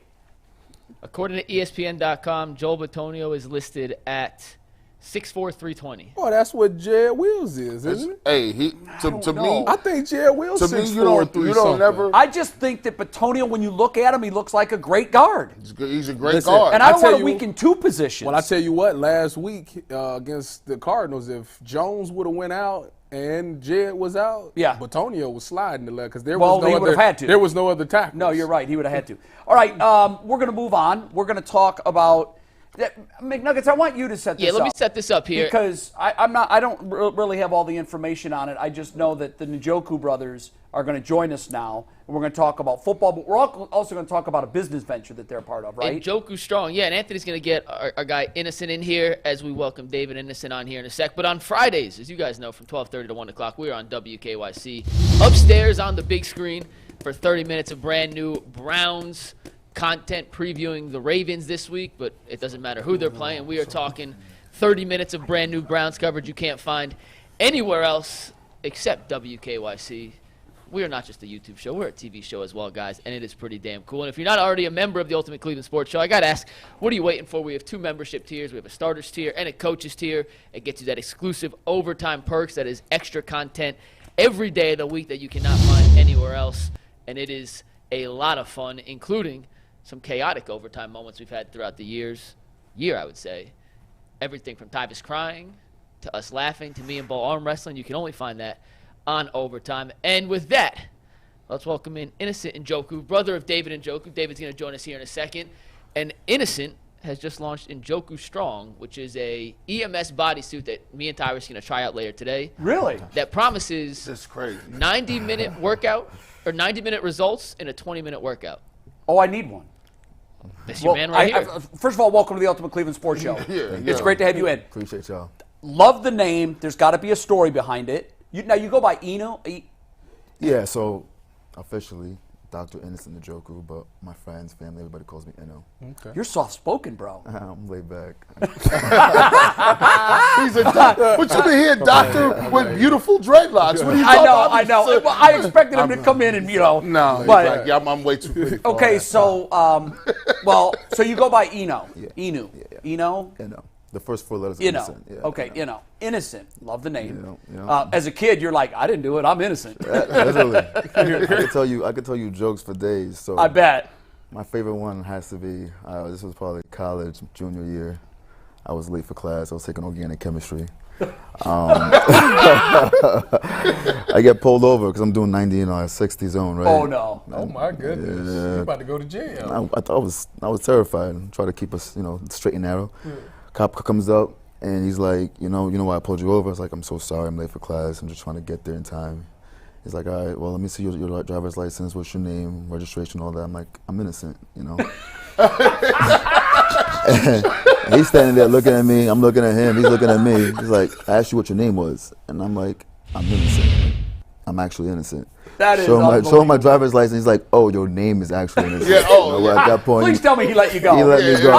According to ESPN.com, Joel Bitonio is listed at 6'4", 320. Oh, that's what Jed Wills is, isn't it? Hey, to me, I think Jed Wills to me, 6'4", you don't 3-something. never. I just think that Bitonio, when you look at him, he looks like a great guard. He's a great Listen, guard. And I don't tell want to you- weaken 2 positions. Well, I tell you what, last week against the Cardinals, if Jones would have went out and Jed was out, Yeah. Batonio was sliding the left because there Well, was no he other. would have had to. There was no other tackle. No, you're right. He would have had to. All right, we're going to move on. We're going to talk about McNuggets. I want you to set this up. Yeah, let me set this up here. Because I don't really have all the information on it. I just know that the Njoku brothers are going to join us now, and we're going to talk about football, but we're also going to talk about a business venture that they're part of, right? Njoku Strong. Yeah, and Anthony's going to get our guy Innocent in here as we welcome David Innocent on here in a sec. But on Fridays, as you guys know, from 12:30 to 1 o'clock, we are on WKYC. Upstairs on the big screen for 30 minutes of brand new Browns content previewing the Ravens this week, but it doesn't matter who they're playing. We are talking 30 minutes of brand new Browns coverage you can't find anywhere else except WKYC. We are not just a YouTube show. We're a TV show as well, guys, and it is pretty damn cool. And if you're not already a member of the Ultimate Cleveland Sports Show, I got to ask, what are you waiting for? We have 2 membership tiers. We have a starters tier and a coaches tier. It gets you that exclusive overtime perks that is extra content every day of the week that you cannot find anywhere else, and it is a lot of fun, including some chaotic overtime moments we've had throughout the year, I would say. Everything from Tyvus crying to us laughing to me and Bo arm wrestling. You can only find that on overtime. And with that, let's welcome in Innocent Njoku, brother of David Njoku. David's going to join us here in a second. And Innocent has just launched Njoku Strong, which is a EMS bodysuit that me and Tyrus are going to try out later today. Really? That promises That's crazy. 90-minute workout, or 90-minute results in a 20-minute workout? Oh, I need one. That's your man right here. First of all, welcome to the Ultimate Cleveland Sports Show. It's great to have you in. Appreciate y'all. Love the name. There's got to be a story behind it. Now, you go by Eno? Yeah, so officially, Dr. Innocent Njoku, but my friends, family, everybody calls me Eno. Okay. You're soft-spoken, bro. I'm laid back. He's a doctor. But you been here, doctor, with beautiful dreadlocks. What are you talking about? I know. Well, I expected him to come in and, No, but yeah, I'm way too pretty. for okay, that. so so you go by Eno. Yeah. Enu. Yeah. Eno. Eno. The first 4 letters of Eno. Innocent. Yeah, Okay, Eno. Innocent. Love the name. Eno. As a kid, you're like, I didn't do it. I'm innocent. Literally. I could tell you jokes for days. So I bet. my favorite one has to be, this was probably college, junior year. I was late for class. I was taking organic chemistry. I get pulled over because I'm doing 90 in our 60 zone, right? Oh, no. Oh my goodness. Yeah. You about to go to jail. I thought I was terrified. Try to keep us, straight and narrow. Cop comes up and he's like, you know why I pulled you over? I was like, I'm so sorry, I'm late for class. I'm just trying to get there in time. He's like, all right, well, let me see your driver's license. What's your name, registration, all that. I'm like, I'm innocent, And he's standing there looking at me. I'm looking at him. He's looking at me. He's like, I asked you what your name was. And I'm like, I'm innocent. I'm actually innocent. That is show him my unbelievable. driver's license. He's like, oh, your name is actually innocent. Yeah, At that point, Please tell me he let you go. he let me go.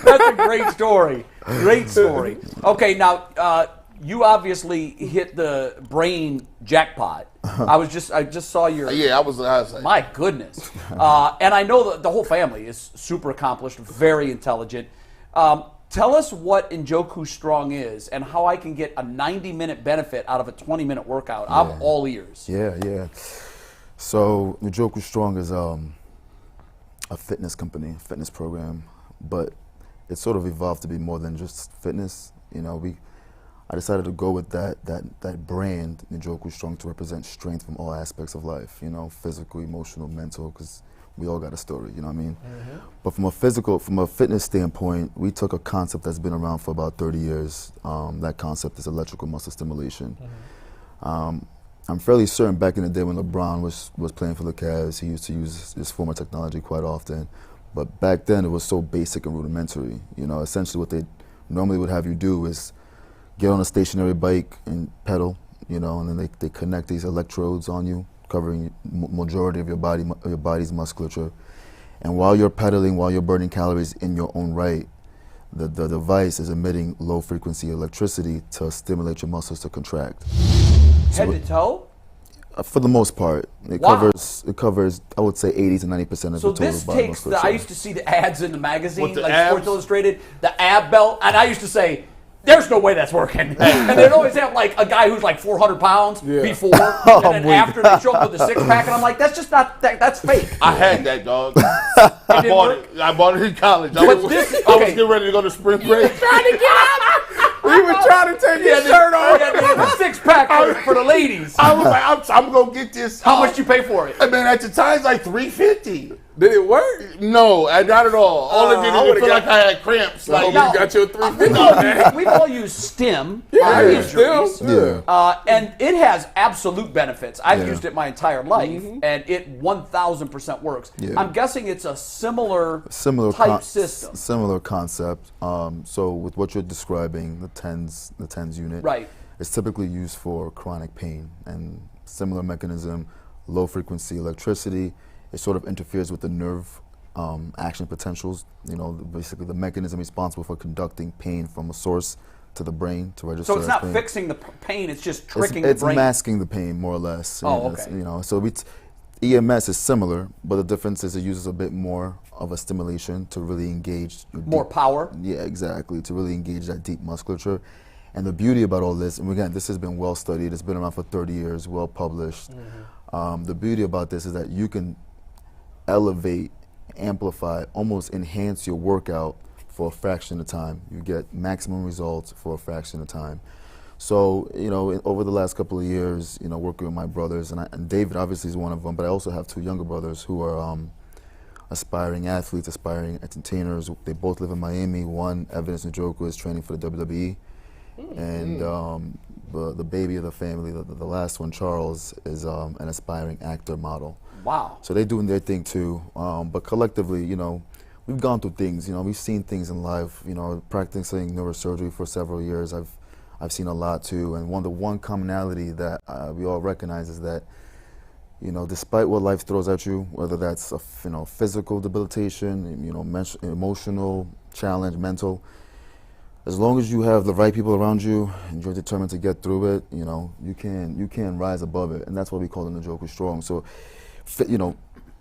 That's a great story. Great story. Okay, now you obviously hit the brain jackpot. I just saw your. Yeah, I was like, My goodness. And I know that the whole family is super accomplished, very intelligent. Tell us what Njoku Strong is and how I can get a 90-minute benefit out of a 20-minute workout. I'm all ears. Yeah. So Njoku Strong is a fitness company, fitness program, but it sort of evolved to be more than just fitness. I decided to go with that brand, Njoku Strong, to represent strength from all aspects of life. Physical, emotional, mental, because we all got a story. You know what I mean? Mm-hmm. But from a fitness standpoint, we took a concept that's been around for about 30 years. That concept is electrical muscle stimulation. Mm-hmm. I'm fairly certain back in the day when LeBron was playing for the Cavs, he used to use this form of technology quite often. But back then, it was so basic and rudimentary. Essentially what they normally would have you do is get on a stationary bike and pedal, and then they connect these electrodes on you, covering majority of your body's musculature. And while you're pedaling, while you're burning calories in your own right, the device is emitting low frequency electricity to stimulate your muscles to contract. Head to toe? For the most part, it covers I would say 80 to 90% of the total this body takes musculature. I used to see the ads in the magazine, With the like abs? Sports Illustrated, the ab belt, and I used to say, there's no way that's working. And they'd always have like a guy who's like 400 pounds before, and then after they show up with a six-pack, and I'm like, that's just not, that's fake. I had that, dog. I bought it in college. I was getting ready to go to spring break. He was trying to take his shirt off. A six-pack for the ladies. I was like, I'm going to get this. How much you pay for it? Man, at the time, it's like $350. Did it work? No, not at all. All it did I is would've feel got- like I had cramps. Like, You got your 350. We've all used stim for injuries. Still. And it has absolute benefits. I've Yeah. used it my entire life, and it 1,000% works. Yeah. I'm guessing it's a similar Similar type system. Similar concept. So with what you're describing, the TENS unit, Right. it's typically used for chronic pain, and similar mechanism, low frequency electricity. It sort of interferes with the nerve action potentials. Basically the mechanism responsible for conducting pain from a source to the brain to register. So it's as not pain. fixing the pain; it's just It's tricking the brain. masking the pain more or less. Oh, It's, okay. So EMS is similar, but the difference is it uses a bit more of a stimulation to really engage your More deep- power. Yeah, exactly, to really engage that deep musculature. And the beauty about all this, and again, this has been well studied, it's been around for 30 years, well published. The beauty about this is that you can elevate, amplify, almost enhance your workout for a fraction of time. You get maximum results for a fraction of time. So, over the last couple of years, working with my brothers, and David obviously is one of them, but I also have 2 younger brothers who are aspiring athletes, aspiring entertainers. They both live in Miami. One, Evidence Njoku, is training for the WWE. And the baby of the family, the last one, Charles, is an aspiring actor model. Wow. So they're doing their thing too. But collectively, we've gone through things. We've seen things in life. Practicing neurosurgery for several years, I've seen a lot too. And the one commonality that we all recognize is that, despite what life throws at you, whether that's physical debilitation, emotional challenge, mental, as long as you have the right people around you and you're determined to get through it, you can rise above it, and that's what we call the Njoku Strong. So,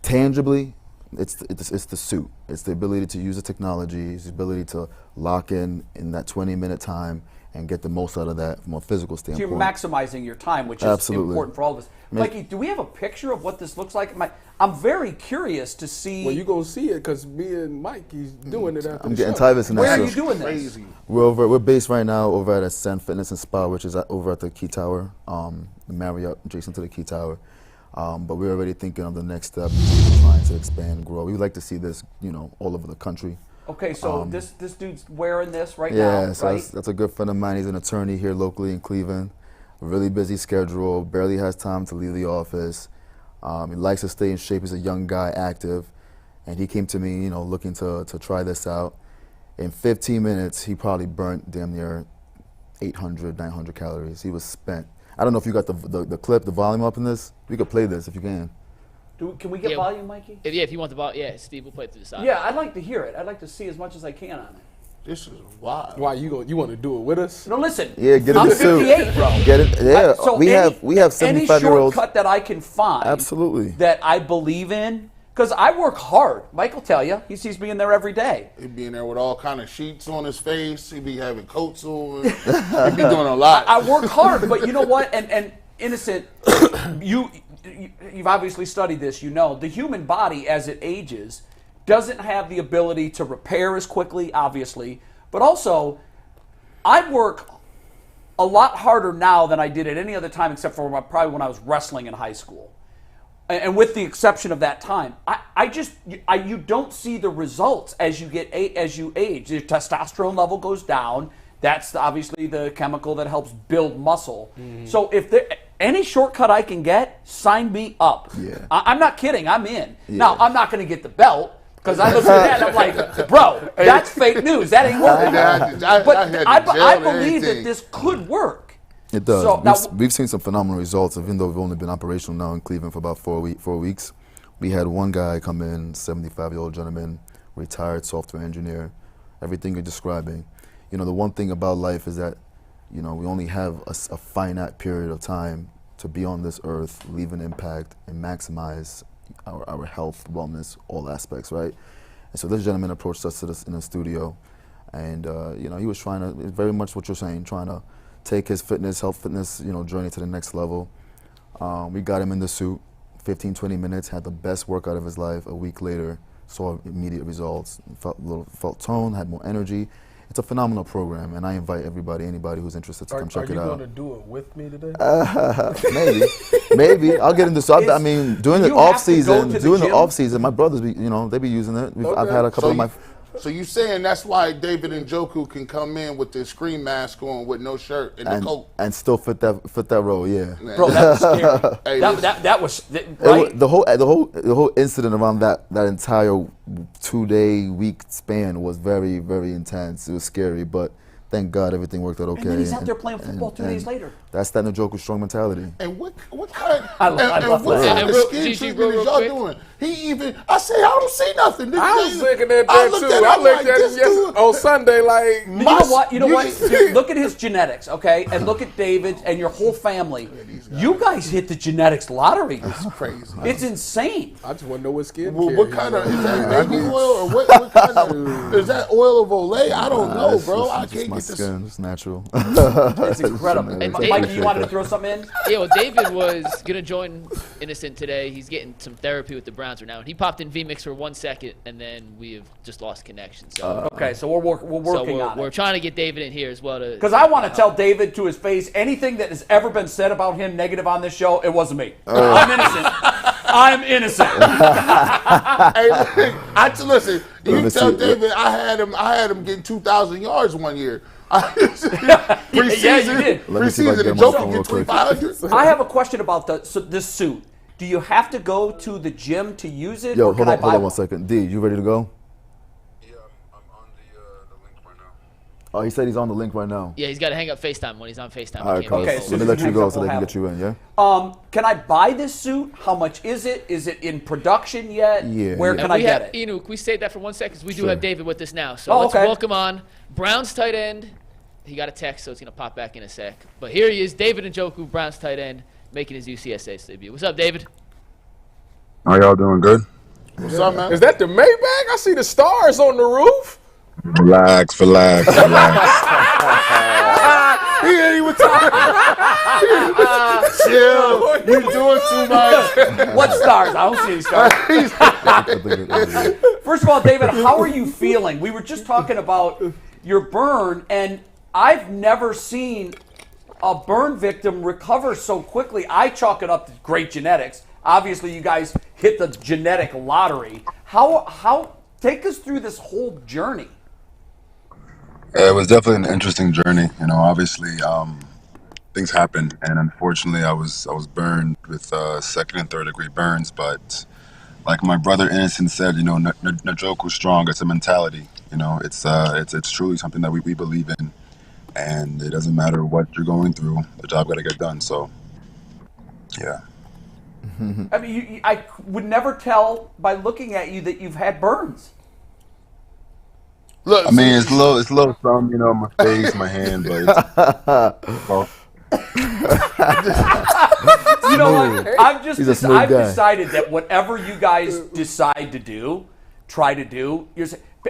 tangibly, it's the suit. It's the ability to use the technology. It's the ability to lock in that 20-minute time and get the most out of that from a physical So standpoint. you're maximizing your time, which is Absolutely. important for all of us. Mikey, do we have a picture of what this looks like? I'm very curious to see. Well, you're going to see it because me and Mike, he's doing it after I'm the getting show. Tyvis in that Where are show. you doing this? Crazy. We're based right now over at Ascend Fitness and Spa, which is over at the Key Tower, the Marriott adjacent to the Key Tower. But we're already thinking of the next step, trying to expand, grow. We would like to see this, all over the country. Okay, so this dude's wearing this right now, Yeah, so right? that's a good friend of mine. He's an attorney here locally in Cleveland. A really busy schedule, barely has time to leave the office. He likes to stay in shape. He's a young guy, active. And he came to me, looking to try this out. In 15 minutes, he probably burnt damn near 800, 900 calories. He was spent. I don't know if you got the clip, the volume up in this. We could play this if you can. Can we get Yeah. volume, Mikey? If you want the ball, Steve will play it to the side. Yeah, I'd like to hear it. I'd like to see as much as I can on it. This is wild. Why, you want to do it with us? No, listen. Yeah, get in I'm the suit. 58, bro. Get it. Yeah, So we have 75-year-olds. Any shortcut that I can find Absolutely. that I believe in, because I work hard. Mike will tell you. He sees me in there every day. He'd be in there with all kind of sheets on his face. He'd be having coats on. He'd be doing a lot. I work hard, but you know what? And Innocent, you've obviously studied this. The human body as it ages doesn't have the ability to repair as quickly, obviously, but also I work a lot harder now than I did at any other time except for probably when I was wrestling in high school. And with the exception of that time, you don't see the results as you age. Your testosterone level goes down. That's obviously the chemical that helps build muscle. Mm-hmm. So if there any shortcut I can get, sign me up. Yeah. I'm not kidding. I'm in. Yeah. Now I'm not going to get the belt because I look at that. I'm like, bro, that's fake news. That ain't working. But I believe that this could work. It does. So we've seen some phenomenal results, even though we've only been operational now in Cleveland for about 4 weeks. We had one guy come in, 75-year-old gentleman, retired software engineer, everything you're describing. The one thing about life is that, we only have a finite period of time to be on this earth, leave an impact, and maximize our health, wellness, all aspects, right? And so this gentleman approached us in the studio, and, he was trying to, very much what you're saying, trying to take his health fitness, journey to the next level. We got him in the suit, 15, 20 minutes, had the best workout of his life. A week later, saw immediate results, felt toned, had more energy. It's a phenomenal program, and I invite anybody who's interested to come check it out. Are you going to do it with me today? Maybe. I'll get into so. I mean, during the off season, my brothers, they be using it. I've had a couple of my. So you saying that's why David Njoku can come in with the screen mask on with no shirt and the coat and still fit that role, yeah. Bro, that was scary. Hey, that was right. The whole incident around that entire 2-day week span was very, very intense. It was scary, but thank God everything worked out okay. And then he's out there playing football 2 days later. That's that Njoku Strong mentality. And what kind? I love what that. kind of skin treatment is y'all doing? I don't see nothing. I was looking at that too. I looked at him on Sunday like. You know what? Dude, look at his genetics, okay, and look at David's and your whole family. You guys hit the genetics lottery. That's crazy. It's insane. I just want to know what skin. What kind of is that baby oil or what kind of is that oil of Olay? I don't know, bro. I can't my get this. skin. It's natural. It's incredible. And Mike, you wanted to throw something in? Yeah, well, David was gonna join Innocent today. He's getting some therapy with the Browns right now, and he popped in VMix for 1 second, and then we have just lost connection. So, Okay, so we're working on it. We're trying to get David in here as well to. Because I want to tell David to his face anything that has ever been said about him negative on this show. It wasn't me. I'm innocent. I'm innocent. Hey, listen. You tell David I had him getting 2,000 yards one year. Preseason, Yeah, you did. Let me see if I preseason, can the get my Joker phone real get quick. 2,500. I have a question about this suit. Do you have to go to the gym to use it? Yo, or can hold I on, buy hold on 1 second. D, you ready to go? Yeah, I'm on the link right now. Oh, he said he's on the link right now. Yeah, he's got to hang up FaceTime when he's on FaceTime. All right, He can't Carlos. be Okay, on so hold. Let me let you hangs go up, so we'll they can have get you in, yeah? Can I buy this suit? How much is it? Is it in production yet? Yeah, Where yeah. can And I we get have, it? can we save that for 1 second? 'Cause we do Sure. have David with us now. So Oh, let's okay. welcome on Browns tight end. He got a text, so it's going to pop back in a sec. But here he is, David Njoku, Browns tight end, making his UCSA debut. What's up, David? How y'all doing? Good? What's up, man? Is that the Maybach? I see the stars on the roof. Relax. He ain't even talking. Chill. You doing too much. What stars? I don't see any stars. I think it is. First of all, David, how are you feeling? We were just talking about your burn, and I've never seen a burn victim recover so quickly. I chalk it up to great genetics. Obviously, you guys hit the genetic lottery. How take us through this whole journey? It was definitely an interesting journey. You know, obviously, things happen, and unfortunately, I was burned with second and third degree burns. But like my brother Innocent said, you know, Njoku Strong. It's a mentality. You know, it's truly something that we believe in, and it doesn't matter what you're going through. The job got to get done. So, yeah. I mean, I would never tell by looking at you that you've had burns. Look, I mean, it's a little some, you know, my face, my hand, but it's, well, You know what? He's a smooth I've guy. decided that whatever you guys decide to do, try to do.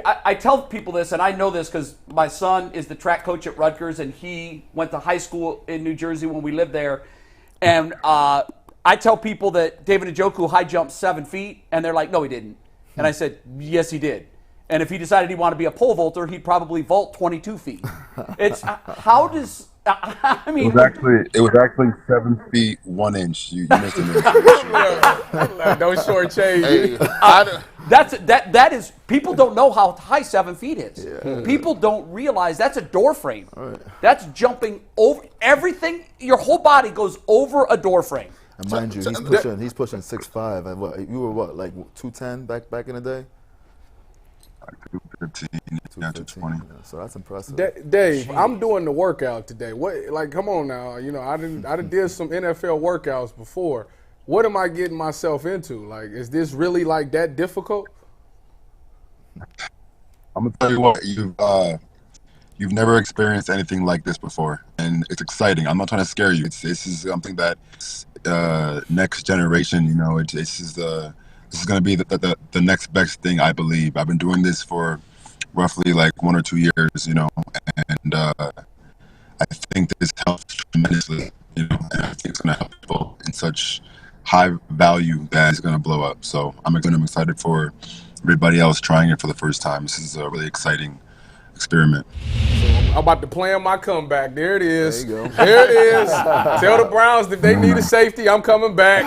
I tell people this, and I know this because my son is the track coach at Rutgers, and he went to high school in New Jersey when we lived there. And I tell people that David Njoku high jumped 7 feet, and they're like, no, he didn't. And I said, yes, he did. And if he decided he wanted to be a pole vaulter, he'd probably vault 22 feet. It's how does I mean? it was actually 7 feet 1 inch. You missed an inch. Don't shortchange. hey, That is people don't know how high 7 feet is. People don't realize that's a door frame. That's jumping over everything. Your whole body goes over a door frame. And mind you, he's pushing 6'5". And what, you were what, like 210 back in the day? 215, yeah, 220. Yeah, so that's impressive. Dave, I'm doing the workout today. What? Like, come on now. You know, I did some NFL workouts before. What am I getting myself into? Like, is this really like that difficult? I'm gonna tell you what, you've never experienced anything like this before, and it's exciting. I'm not trying to scare you. This is something that next generation. You know, this is going to be the next best thing, I believe. I've been doing this for roughly like 1 or 2 years, you know, and I think this helps tremendously, you know, and I think it's going to help people in such high value that it's going to blow up. So I'm excited for everybody else trying it for the first time. This is a really exciting experiment. I'm about to plan my comeback. There it is. There you go. There it is. Tell the Browns if they need a safety, I'm coming back.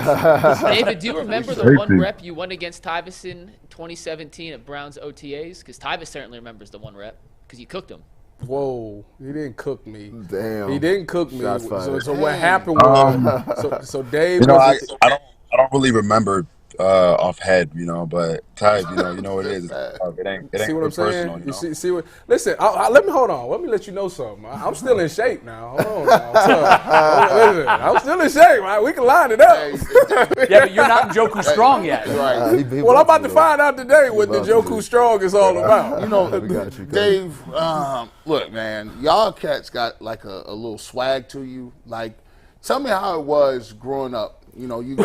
David, do you remember the one rep you won against Tyvis in 2017 at Browns OTAs? Because Tyvis certainly remembers the one rep because you cooked him. Whoa, he didn't cook me. Damn. He didn't cook me. Shots fired. So what happened was, so Dave You know, I was don't really remember off head, you know, but Ty, you know what it is. It ain't see what I'm personal, saying? you know? See what? Listen, let me hold on. Let me let you know something. I'm still in shape now. Hold on now. Listen, I'm still in shape. Right? We can line it up. Yeah, but you're not Njoku Strong yet. right. Well, I'm about to find out today what the Njoku Strong is all about. You know, We got you, Dave, look, man, y'all cats got like a little swag to you. Like, tell me how it was growing up. You know, you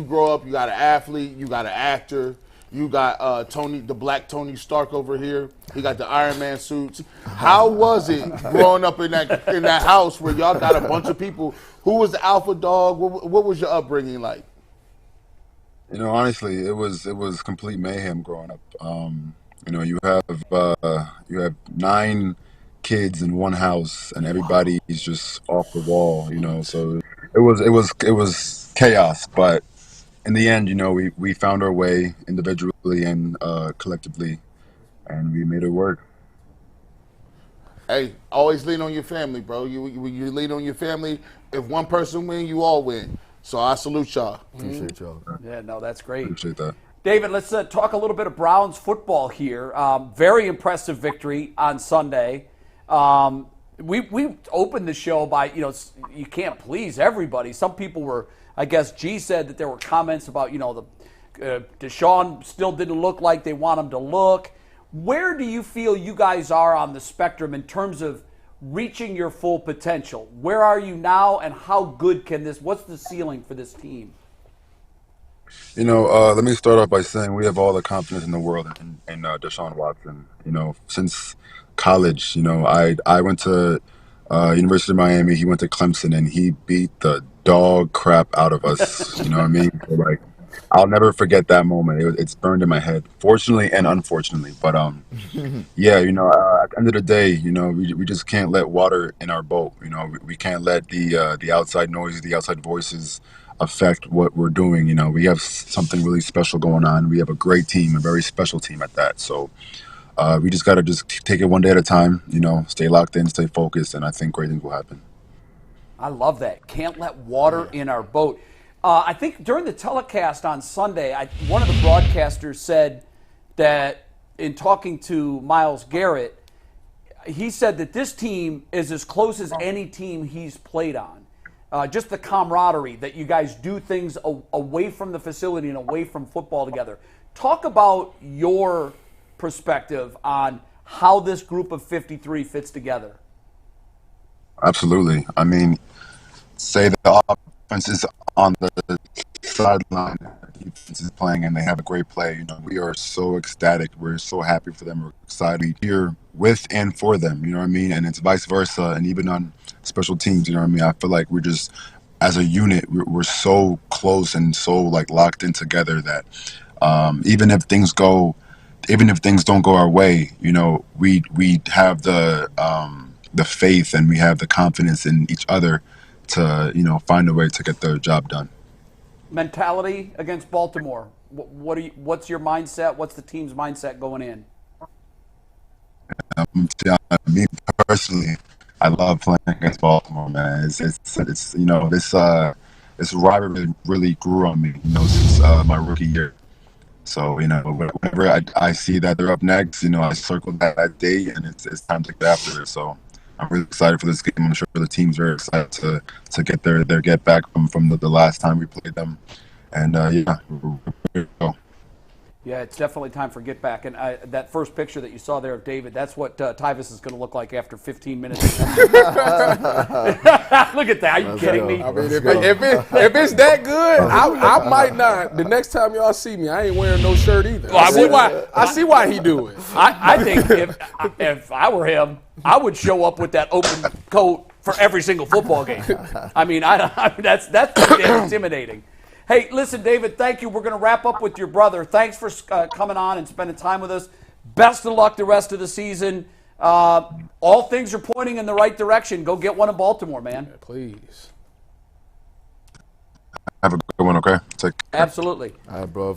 grow up, you got an athlete, you got an actor, you got Tony, the black Tony Stark over here. He got the Iron Man suits. How was it growing up in that house where y'all got a bunch of people? Who was the alpha dog? What was your upbringing like? You know, honestly, it was complete mayhem growing up. You know, you have 9 kids in one house, and everybody is just off the wall. You know, so it was chaos. But in the end, you know, we found our way individually and collectively, and we made it work. Hey, always lean on your family, bro. You lean on your family. If one person win, you all win. So I salute y'all. Appreciate y'all. Yeah, no, that's great. Appreciate that. David, let's talk a little bit of Browns football here. Very impressive victory on Sunday. We opened the show by, you can't please everybody. Some people were, I guess G said that there were comments about, Deshaun still didn't look like they want him to look. Where do you feel you guys are on the spectrum in terms of reaching your full potential? Where are you now, and how good what's the ceiling for this team? Let me start off by saying we have all the confidence in the world in Deshaun Watson. Since college, I went to University of Miami. He went to Clemson, and he beat the dog crap out of us. You know what I mean? So, I'll never forget that moment. It's burned in my head, fortunately and unfortunately. But yeah, at the end of the day, we just can't let water in our boat. We can't let the outside noises, the outside voices affect what we're doing. We have something really special going on. We have a great team, a very special team at that. So we just got to just take it one day at a time, stay locked in, stay focused, and I think great things will happen. I love that. Can't let water in our boat. I think during the telecast on Sunday, one of the broadcasters said that in talking to Myles Garrett, he said that this team is as close as any team he's played on. Just the camaraderie, that you guys do things away from the facility and away from football together. Talk about your perspective on how this group of 53 fits together. Absolutely. I mean, say the offense is on the sideline, the defense is playing, and they have a great play. We are so ecstatic. We're so happy for them. We're excited here with and for them. You know what I mean? And it's vice versa. And even on special teams, you know what I mean? I feel like we're just, as a unit, we're so close and so locked in together that even if things don't go our way, we have the faith and we have the confidence in each other to find a way to get the job done. Mentality against Baltimore. What's your mindset? What's the team's mindset going in? Me personally, I love playing against Baltimore, man. It's this rivalry really grew on me, since my rookie year. So, whenever I see that they're up next, I circle that day, and it's time to get after it. So I'm really excited for this game. I'm sure the team's very excited to get their get back from the last time we played them. And, we're ready to go. Yeah, it's definitely time for get back. And that first picture that you saw there of David, that's what Tyvus is going to look like after 15 minutes. Look at that. Are you kidding me? I mean, if it's that good, I might not. The next time y'all see me, I ain't wearing no shirt either. Well, I see why he do it. I think if I were him, I would show up with that open coat for every single football game. I mean, that's damn intimidating. Hey, listen, David, thank you. We're going to wrap up with your brother. Thanks for coming on and spending time with us. Best of luck the rest of the season. All things are pointing in the right direction. Go get one in Baltimore, man. Yeah, please. Have a good one, okay? Absolutely. All right, bro.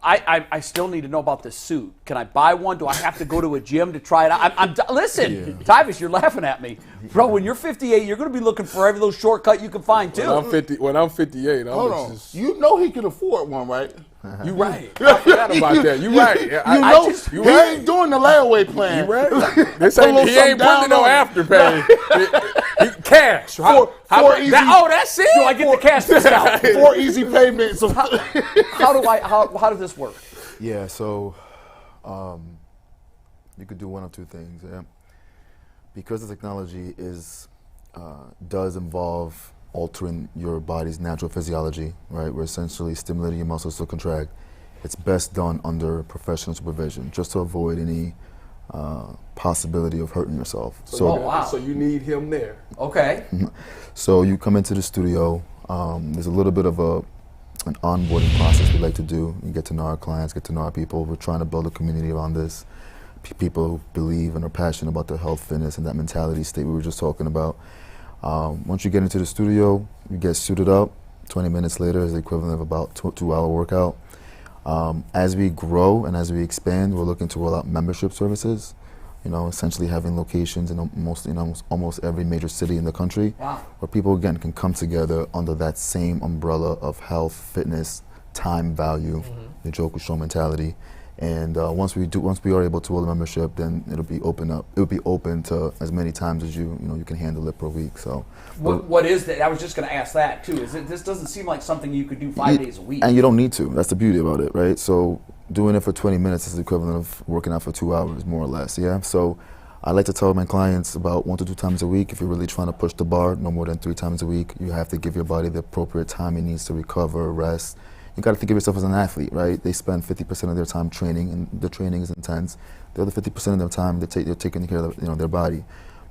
I still need to know about this suit. Can I buy one? Do I have to go to a gym to try it? Listen, Tyvus, you're laughing at me. Bro, when you're 58, you're going to be looking for every little shortcut you can find, too. When I'm 58, Hold on. You know he can afford one, right? You right. I forgot about that. You right. He ain't doing the layaway plan. You right. This ain't, he ain't putting no afterpay. Cash. That's it? Do I get the cash discount? 4 easy payments. How does this work? Yeah, so you could do one of two things. Yeah? Because the technology does involve altering your body's natural physiology, right? We're essentially stimulating your muscles to contract. It's best done under professional supervision, just to avoid any possibility of hurting yourself. So you need him there. Okay. So you come into the studio. There's a little bit of an onboarding process we like to do. You get to know our clients, get to know our people. We're trying to build a community around this. People who believe and are passionate about their health, fitness, and that mentality state we were just talking about. Once you get into the studio, you get suited up. 20 minutes later is the equivalent of about 2-hour workout. As we grow and as we expand, we're looking to roll out membership services. essentially having locations in almost every major city in the country. Wow. Where people again can come together under that same umbrella of health, fitness, time value, the Njoku Strong mentality. And once we are able to roll the membership, then it'll be open to as many times as you can handle it per week. So, what is that? I was just going to ask that too. This doesn't seem like something you could do 5 days a week? And you don't need to. That's the beauty about it, right? So doing it for 20 minutes is the equivalent of working out for 2 hours, more or less. Yeah. So I like to tell my clients about 1 to 2 times a week. If you're really trying to push the bar, no more than 3 times a week. You have to give your body the appropriate time it needs to recover, rest. You got to think of yourself as an athlete, right? They spend 50% of their time training, and the training is intense. The other 50% of their time, they're taking care of their body.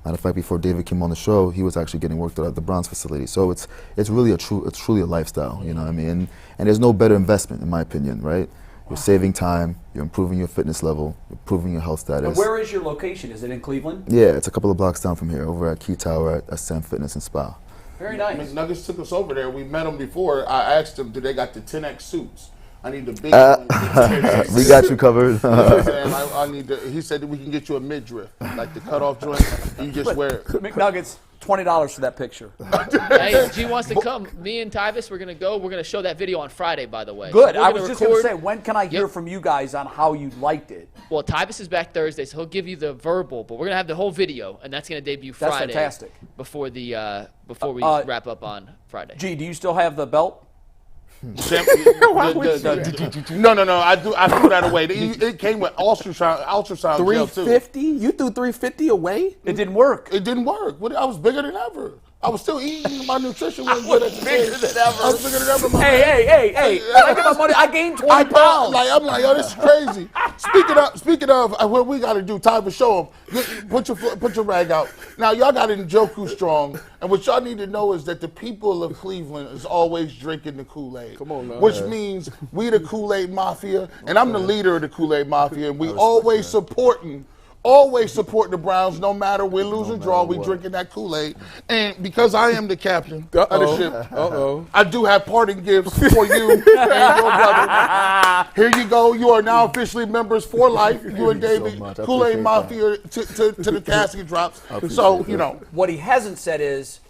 Matter of fact, before David came on the show, he was actually getting worked out at the Browns facility. So it's truly a lifestyle, you know what I mean? And there's no better investment, in my opinion, right? You're saving time, you're improving your fitness level, you're improving your health status. And where is your location? Is it in Cleveland? Yeah, it's a couple of blocks down from here, over at Key Tower at Ascend Fitness and Spa. Very nice. McNuggets took us over there. We met them before. I asked them, do they got the 10X suits? I need the big one. We got you covered. I need he said that we can get you a midriff, like the cutoff joint. You just wear it. McNuggets, $20 for that picture. Hey, G wants to come. Me and Tyvis, we're going to go. We're going to show that video on Friday, by the way. Good. So I was just going to say, record- when can I hear from you guys on how you liked it? Well, Tyvis is back Thursday, so he'll give you the verbal, but we're going to have the whole video, and that's going to debut That's Friday. fantastic. Before we wrap up on Friday. Gee, do you still have the belt? No. I threw that away. It came with ultrasound gel too. 350? You threw 350 away? It didn't work. It didn't work. I was bigger than ever. I was still eating. My nutrition wasn't good at the bigger time. than ever. I was bigger than ever. Hey! When I get my money, I gained 20 pounds. I'm like, yo, this is crazy. Speaking of, what we got to do, time to show them. Put your rag out. Now, y'all got Njoku Strong, and what y'all need to know is that the people of Cleveland is always drinking the Kool-Aid. Come on, man. Which means we the Kool-Aid Mafia, and I'm the leader of the Kool-Aid Mafia, and we always supporting the Browns, no matter win, lose, or draw. We drinking that Kool-Aid. And because I am the captain of the ship, I do have parting gifts for you and your brother. Here you go. You are now officially members for life. You and David, so Kool-Aid Mafia to the casket drops. So, What he hasn't said is,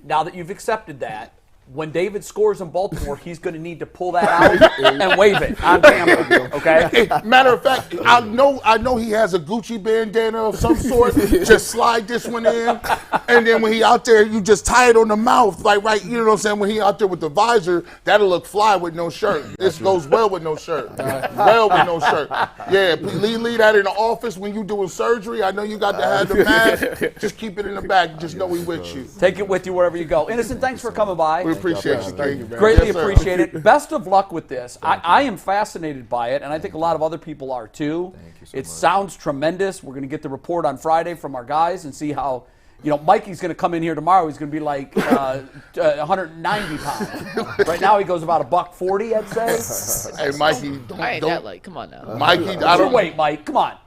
now that you've accepted that, when David scores in Baltimore, he's going to need to pull that out and wave it on camera. Okay. Matter of fact, I know he has a Gucci bandana of some sort. Just slide this one in, and then when he out there, you just tie it on the mouth, like right. You know what I'm saying? When he out there with the visor, that'll look fly with no shirt. This goes well with no shirt. Well with no shirt. Yeah, leave that in the office when you doing surgery. I know you got to have the mask. Just keep it in the back. Just know we with you. Take it with you wherever you go. Innocent, thanks for coming by. We appreciate you. Thank you, man. Greatly Yes, sir. appreciate it. Best of luck with this. I am fascinated by it, and I think a lot of other people are too. It sounds tremendous. We're going to get the report on Friday from our guys and see how, Mikey's going to come in here tomorrow. He's going to be like 190 pounds. Right now he goes about $140, I'd say. Hey, Mikey, I ain't that light. Come on now. Mikey, I What's your don't weight, Mike? Come on.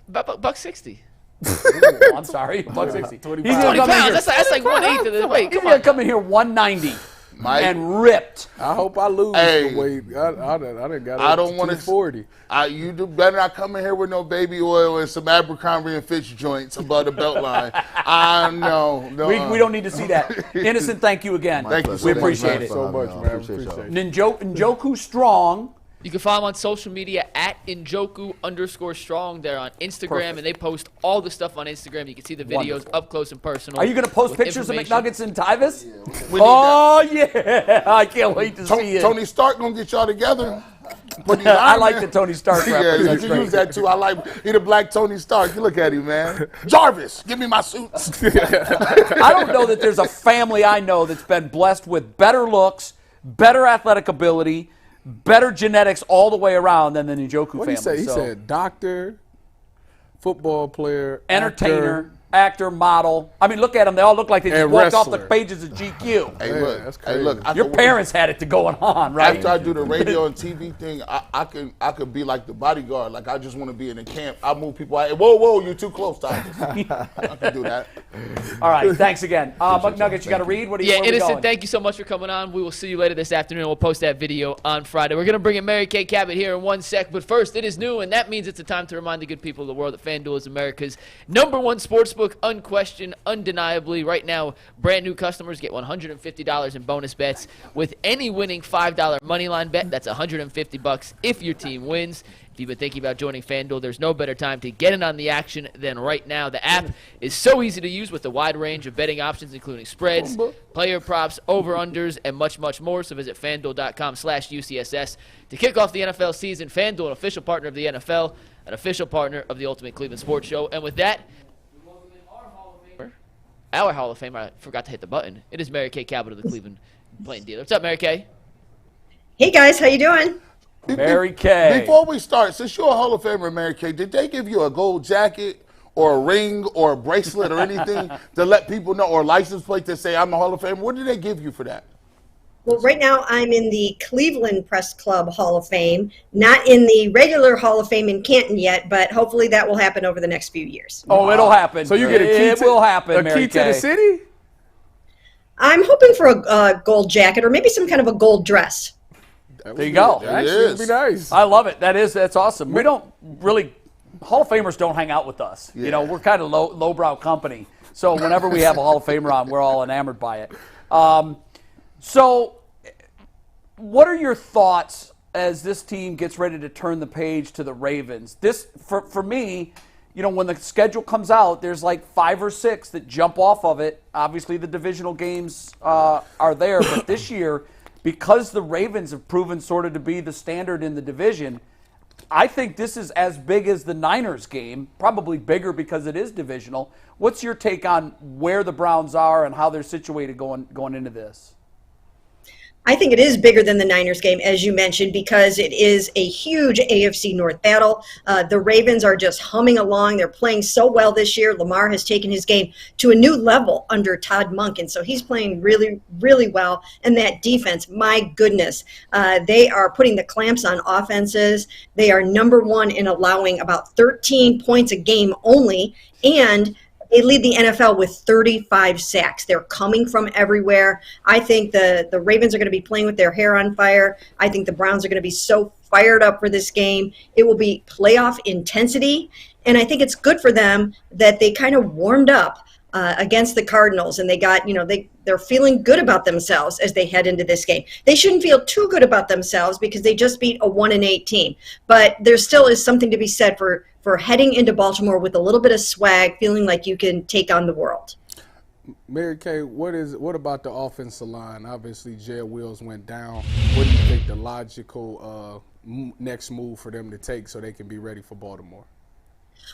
About $160. Ooh, I'm sorry, $160. He's 20 gonna come in pounds. here. That's like 1/8 of the weight. He's Come gonna on. come in here 190 Mike. and ripped. I hope I lose Hey. the weight. I done got I don't want to 240. You do better not come in here with no baby oil and some Abercrombie and Fitch joints above the belt line. I know. No. We don't need to see that. Innocent, thank you again. Thank you so We much, appreciate man. it. So much, man. Appreciate y'all. Appreciate it. Njoku Strong. You can follow him on social media at Njoku_strong. They're on Instagram, Perfect. and they post all the stuff on Instagram. You can see the videos Wonderful. up close and personal. Are you going to post with pictures of information. McNuggets and Tyvis? We need Oh, yeah. I can't wait to see it. Tony Stark gonna get y'all together. I like the Tony Stark Yeah, reference. you That's can great. use that too. I like he the black Tony Stark. You look at him, man. Jarvis, give me my suits. I don't know that there's a family I know that's been blessed with better looks, better athletic ability, better genetics all the way around than the Njoku What family. did he say? He So, said doctor, football player, entertainer, actor, actor, model. I mean, look at them. They all look like they just And walked off the wrestler. pages of GQ. Hey, Man, look. that's Hey, crazy. look. Your parents had it going on, right? After I do the radio and TV thing, I could be like the bodyguard. Like, I just want to be in the camp. I move people out. Whoa, you're too close, Titus. I can do that. All right, thanks again. McNuggets, you got to read? What are you Yeah, where we Innocent, going? thank you so much for coming on. We will see you later this afternoon. We'll post that video on Friday. We're going to bring in Mary Kay Cabot here in 1 sec. But first, it is new, and that means it's a time to remind the good people of the world that FanDuel is America's #1 sportsbook, unquestioned, undeniably. Right now, brand new customers get $150 in bonus bets with any winning $5 moneyline bet. That's $150 if your team wins. If you've been thinking about joining FanDuel, there's no better time to get in on the action than right now. The app is so easy to use with a wide range of betting options, including spreads, player props, over-unders, and much, much more. So visit FanDuel.com/UCSS to kick off the NFL season. FanDuel, an official partner of the NFL, an official partner of the Ultimate Cleveland Sports Show. And with that, our Hall of Famer, I forgot to hit the button. It is Mary Kay Cabot of the Cleveland Plain Dealer. What's up, Mary Kay? Hey guys, how you doing? Mary Kay. Before we start, since you're a Hall of Famer, Mary Kay, did they give you a gold jacket or a ring or a bracelet or anything to let people know, or a license plate to say I'm a Hall of Famer? What did they give you for that? Well, right now I'm in the Cleveland Press Club Hall of Fame, not in the regular Hall of Fame in Canton yet, but hopefully that will happen over the next few years. Oh, it'll happen. So you get a key It will happen, Mary key to Kay. the city? I'm hoping for a gold jacket or maybe some kind of a gold dress. There you go. Actually, is. it'd be nice. I love it. That's awesome. We don't really, Hall of Famers don't hang out with us. You know, we're kind of lowbrow company. So whenever we have a Hall of Famer on, we're all enamored by it. So what are your thoughts as this team gets ready to turn the page to the Ravens? This, for me, you know, when the schedule comes out, there's like 5 or 6 that jump off of it. Obviously, the divisional games are there, but this year, because the Ravens have proven sort of to be the standard in the division, I think this is as big as the Niners game, probably bigger because it is divisional. What's your take on where the Browns are and how they're situated going into this? I think it is bigger than the Niners game, as you mentioned, because it is a huge AFC North battle. The Ravens are just humming along. They're playing so well this year. Lamar has taken his game to a new level under Todd Monken, so he's playing really, really well. And that defense, my goodness, they are putting the clamps on offenses. They are #1 in allowing about 13 points a game only, and they lead the NFL with 35 sacks. They're coming from everywhere. I think the Ravens are going to be playing with their hair on fire. I think the Browns are going to be so fired up for this game. It will be playoff intensity, and I think it's good for them that they kind of warmed up against the Cardinals, and they got, you know, they're feeling good about themselves as they head into this game. They shouldn't feel too good about themselves because they just beat a 1-8 team, but there still is something to be said for heading into Baltimore with a little bit of swag, feeling like you can take on the world. Mary Kay, what about the offensive line? Obviously, Jed Wills went down. What do you think the logical next move for them to take so they can be ready for Baltimore?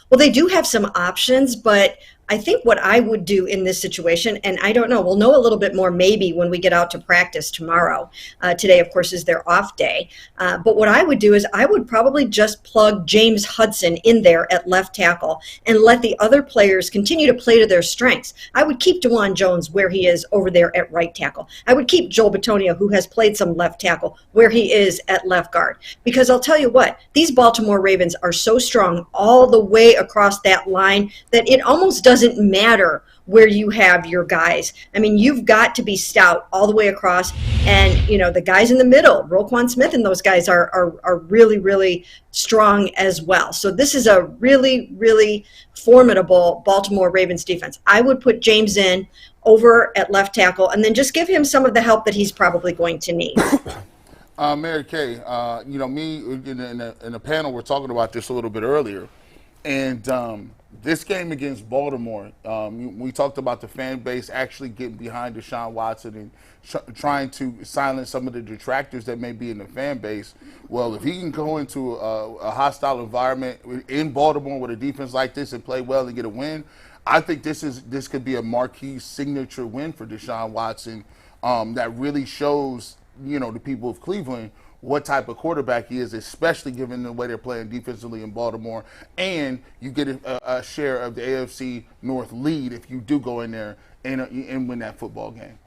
Well, they do have some options, but I think what I would do in this situation, and I don't know, we'll know a little bit more maybe when we get out to practice tomorrow. Today, of course, is their off day. But what I would do is I would probably just plug James Hudson in there at left tackle and let the other players continue to play to their strengths. I would keep Dawand Jones where he is over there at right tackle. I would keep Joel Bitonio, who has played some left tackle, where he is at left guard. Because I'll tell you what, these Baltimore Ravens are so strong all the way across that line that it almost doesn't matter where you have your guys. I mean, you've got to be stout all the way across, and you know the guys in the middle, Roquan Smith and those guys are really, really strong as well. So this is a really, really formidable Baltimore Ravens defense. I would put James in over at left tackle and then just give him some of the help that he's probably going to need. Mary Kay, you know, me in the panel, we're talking about this a little bit earlier. And this game against Baltimore, we talked about the fan base actually getting behind Deshaun Watson and trying to silence some of the detractors that may be in the fan base. Well, if he can go into a hostile environment in Baltimore with a defense like this and play well and get a win, I think this could be a marquee signature win for Deshaun Watson that really shows the people of Cleveland what type of quarterback he is, especially given the way they're playing defensively in Baltimore. And you get a share of the AFC North lead if you do go in there and win that football game.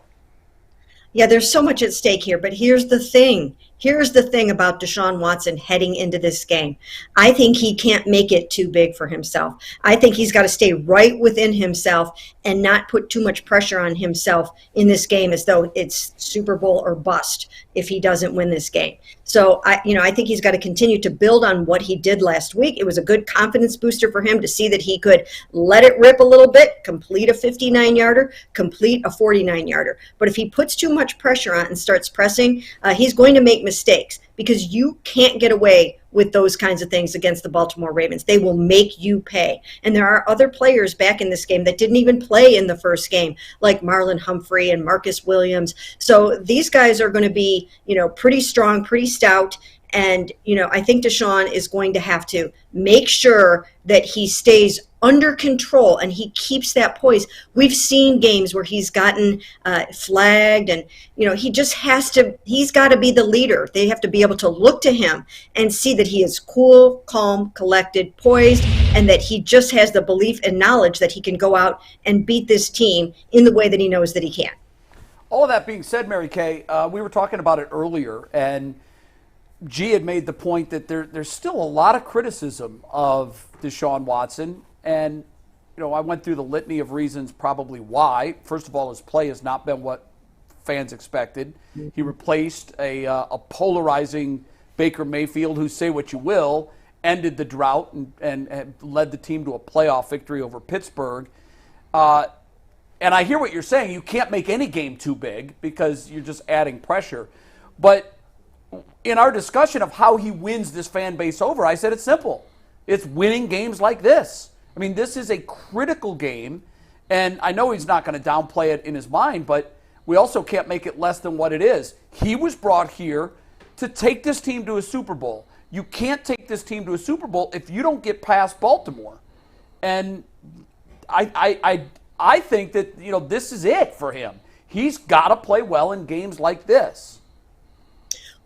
Yeah, there's so much at stake here, but here's the thing. Here's the thing about Deshaun Watson heading into this game. I think he can't make it too big for himself. I think he's got to stay right within himself and not put too much pressure on himself in this game as though it's Super Bowl or bust if he doesn't win this game. So I think he's got to continue to build on what he did last week. It was a good confidence booster for him to see that he could let it rip a little bit, complete a 59-yarder, complete a 49-yarder. But if he puts too much pressure on and starts pressing, he's going to make mistakes, because you can't get away with those kinds of things against the Baltimore Ravens. They will make you pay. And there are other players back in this game that didn't even play in the first game, like Marlon Humphrey and Marcus Williams. So these guys are going to be, pretty strong, pretty stout. And, I think Deshaun is going to have to make sure that he stays under control and he keeps that poise. We've seen games where he's gotten flagged, and, he's got to be the leader. They have to be able to look to him and see that he is cool, calm, collected, poised, and that he just has the belief and knowledge that he can go out and beat this team in the way that he knows that he can. All of that being said, Mary Kay, we were talking about it earlier, and G had made the point that there's still a lot of criticism of Deshaun Watson. And, I went through the litany of reasons probably why. First of all, his play has not been what fans expected. He replaced a polarizing Baker Mayfield, who, say what you will, ended the drought and led the team to a playoff victory over Pittsburgh. And I hear what you're saying. You can't make any game too big because you're just adding pressure. But in our discussion of how he wins this fan base over, I said it's simple. It's winning games like this. I mean, this is a critical game, and I know he's not going to downplay it in his mind, but we also can't make it less than what it is. He was brought here to take this team to a Super Bowl. You can't take this team to a Super Bowl if you don't get past Baltimore. And I think that, this is it for him. He's got to play well in games like this.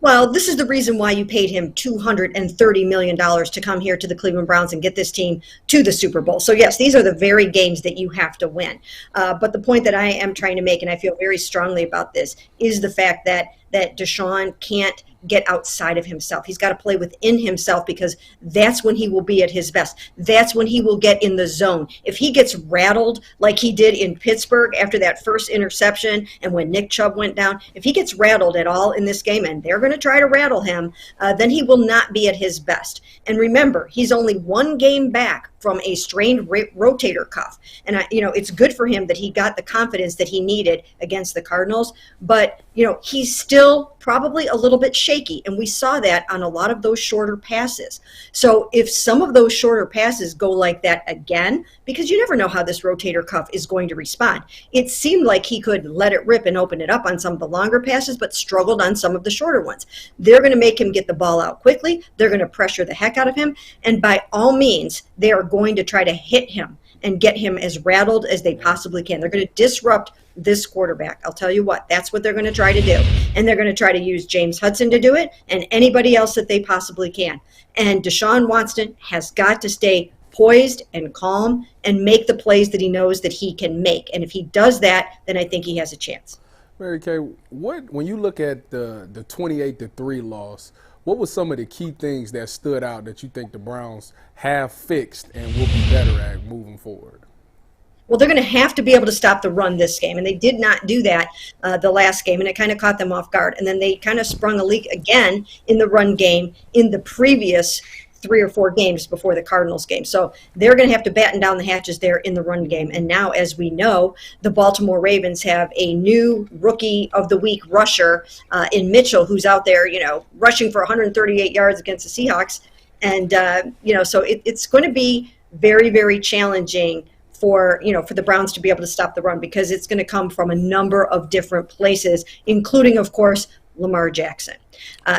Well, this is the reason why you paid him $230 million to come here to the Cleveland Browns and get this team to the Super Bowl. So, yes, these are the very games that you have to win. But the point that I am trying to make, and I feel very strongly about this, is the fact that Deshaun can't get outside of himself. He's got to play within himself, because that's when he will be at his best. That's when he will get in the zone. If he gets rattled like he did in Pittsburgh after that first interception and when Nick Chubb went down, if he gets rattled at all in this game, and they're going to try to rattle him, then he will not be at his best. And remember, he's only one game back from a strained rotator cuff. And, it's good for him that he got the confidence that he needed against the Cardinals. But, he's still probably a little bit shaky. And we saw that on a lot of those shorter passes. So if some of those shorter passes go like that again, because you never know how this rotator cuff is going to respond. It seemed like he could let it rip and open it up on some of the longer passes, but struggled on some of the shorter ones. They're going to make him get the ball out quickly. They're going to pressure the heck out of him. And by all means, they are going to try to hit him and get him as rattled as they possibly can. They're going to disrupt this quarterback. I'll tell you what, that's what they're going to try to do. And they're going to try to use James Hudson to do it, and anybody else that they possibly can. And Deshaun Watson has got to stay poised and calm and make the plays that he knows that he can make. And if he does that, then I think he has a chance. Mary Kay, when you look at the 28-3 loss, what were some of the key things that stood out that you think the Browns have fixed and will be better at moving forward? Well, they're going to have to be able to stop the run this game, and they did not do that the last game, and it kind of caught them off guard. And then they kind of sprung a leak again in the run game in the previous 3 or 4 games before the Cardinals game. So they're going to have to batten down the hatches there in the run game. And now, as we know, the Baltimore Ravens have a new Rookie of the Week rusher in Mitchell, who's out there, rushing for 138 yards against the Seahawks. And, so it's going to be very, very challenging for the Browns to be able to stop the run, because it's going to come from a number of different places, including, of course, Lamar Jackson.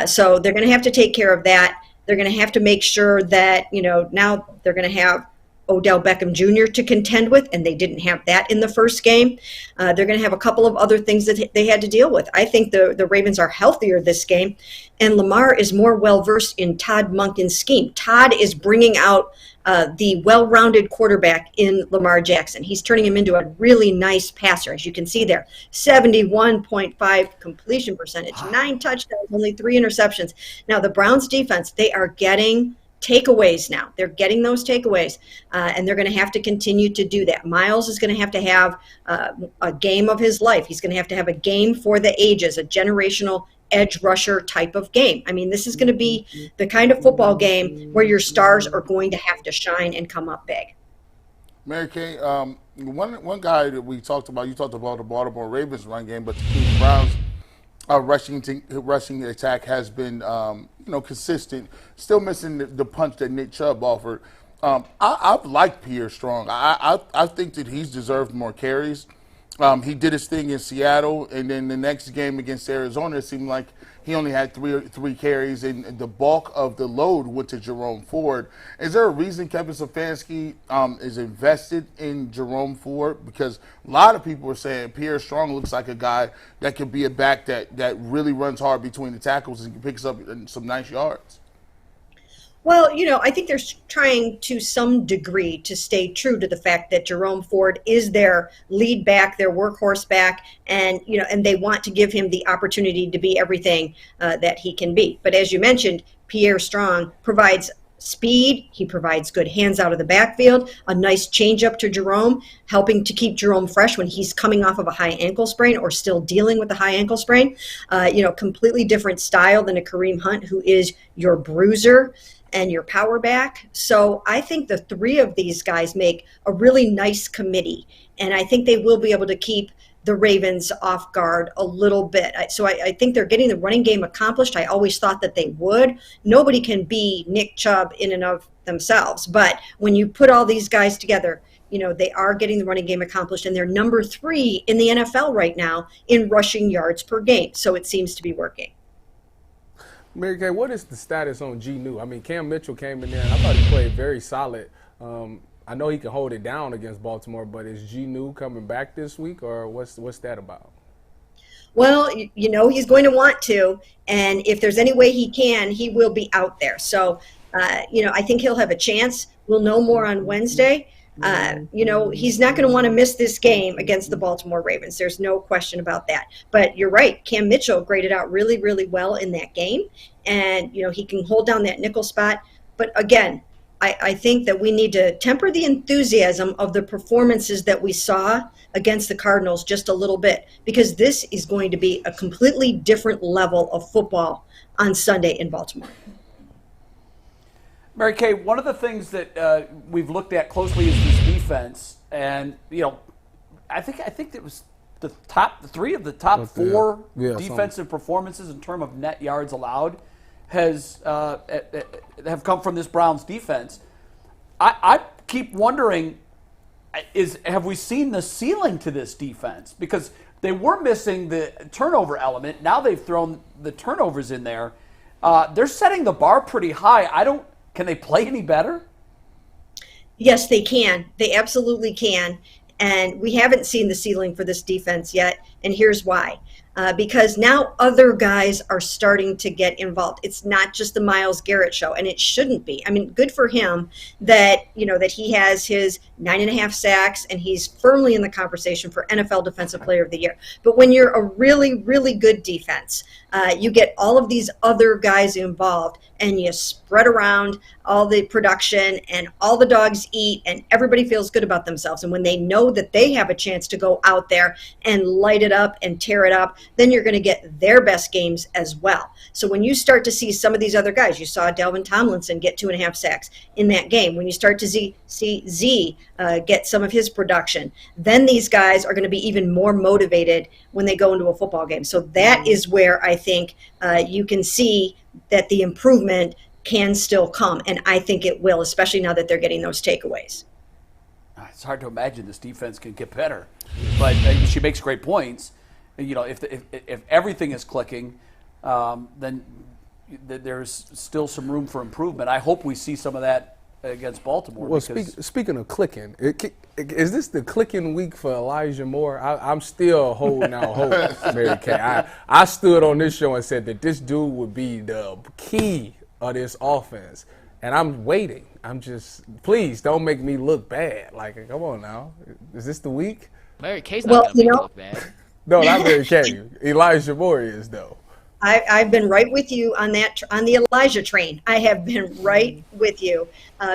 So they're going to have to take care of that. They're going to have to make sure that, now they're going to have Odell Beckham Jr. to contend with, and they didn't have that in the first game. They're going to have a couple of other things that they had to deal with. I think the Ravens are healthier this game, and Lamar is more well-versed in Todd Monken's scheme. Todd is bringing out the well-rounded quarterback in Lamar Jackson. He's turning him into a really nice passer, as you can see there. 71.5 completion percentage, 9 touchdowns, only 3 interceptions. Now, the Browns defense, they are getting takeaways now. They're getting those takeaways, and they're going to have to continue to do that. Miles is going to have a game of his life. He's going to have a game for the ages, a generational edge rusher type of game. I mean, this is going to be the kind of football game where your stars are going to have to shine and come up big. Mary Kay, one guy that we talked about, you talked about the Baltimore Ravens run game, but the Cleveland Browns rushing attack has been consistent. Still missing the punch that Nick Chubb offered. I've liked Pierre Strong. I think that he's deserved more carries. He did his thing in Seattle, and then the next game against Arizona, it seemed like he only had three carries, and the bulk of the load went to Jerome Ford. Is there a reason Kevin Stefanski is invested in Jerome Ford? Because a lot of people are saying Pierre Strong looks like a guy that could be a back that really runs hard between the tackles and picks up some nice yards. Well, I think they're trying to some degree to stay true to the fact that Jerome Ford is their lead back, their workhorse back, and they want to give him the opportunity to be everything that he can be. But as you mentioned, Pierre Strong provides speed. He provides good hands out of the backfield, a nice changeup to Jerome, helping to keep Jerome fresh when he's coming off of a high ankle sprain or still dealing with a high ankle sprain. Completely different style than a Kareem Hunt, who is your bruiser and your power back. So I think the three of these guys make a really nice committee, and I think they will be able to keep the Ravens off guard a little bit. So I think they're getting the running game accomplished. I always thought that they would. Nobody can be Nick Chubb in and of themselves, but when you put all these guys together, they are getting the running game accomplished, and they're number 3 in the NFL right now in rushing yards per game. So it seems to be working. Mary Kay, what is the status on G. New? I mean, Cam Mitchell came in there, and I thought he played very solid. I know he can hold it down against Baltimore, but is G. New coming back this week, or what's that about? Well, he's going to want to, and if there's any way he can, he will be out there. So, I think he'll have a chance. We'll know more on Wednesday. He's not going to want to miss this game against the Baltimore Ravens. There's no question about that. But you're right. Cam Mitchell graded out really, really well in that game. And, he can hold down that nickel spot. But again, I think that we need to temper the enthusiasm of the performances that we saw against the Cardinals just a little bit, because this is going to be a completely different level of football on Sunday in Baltimore. Mary Kay, one of the things that we've looked at closely is this defense, and I think it was the top 3 of the top 4 defensive performances in terms of net yards allowed have come from this Browns defense. I keep wondering, have we seen the ceiling to this defense? Because they were missing the turnover element. Now they've thrown the turnovers in there. They're setting the bar pretty high. Can they play any better? Yes, they can. They absolutely can. And we haven't seen the ceiling for this defense yet. And here's why. Because now other guys are starting to get involved. It's not just the Myles Garrett show, and it shouldn't be. I mean, good for him that that he has his 9.5 sacks and he's firmly in the conversation for NFL Defensive Player of the Year. But when you're a really, really good defense, you get all of these other guys involved, and you spread around all the production, and all the dogs eat, and everybody feels good about themselves. And when they know that they have a chance to go out there and light it up and tear it up, then you're going to get their best games as well. So when you start to see some of these other guys, you saw Dalvin Tomlinson get 2.5 sacks in that game. When you start to see Z get some of his production, then these guys are going to be even more motivated when they go into a football game. So that is where I think you can see that the improvement can still come, and I think it will, especially now that they're getting those takeaways. It's hard to imagine this defense can get better, but she makes great points. If everything is clicking, then there's still some room for improvement. I hope we see some of that against Baltimore. Well, speaking of clicking, is this the clicking week for Elijah Moore? I'm still holding out hope, Mary Kay. I stood on this show and said that this dude would be the key of this offense, and I'm waiting. I'm just, please don't make me look bad. Like, come on now. Is this the week? Mary Kay's not going to make you look bad. No, not Mary Kay. Elijah Moore is, though. I've been right with you on that, on the Elijah train. I have been right with you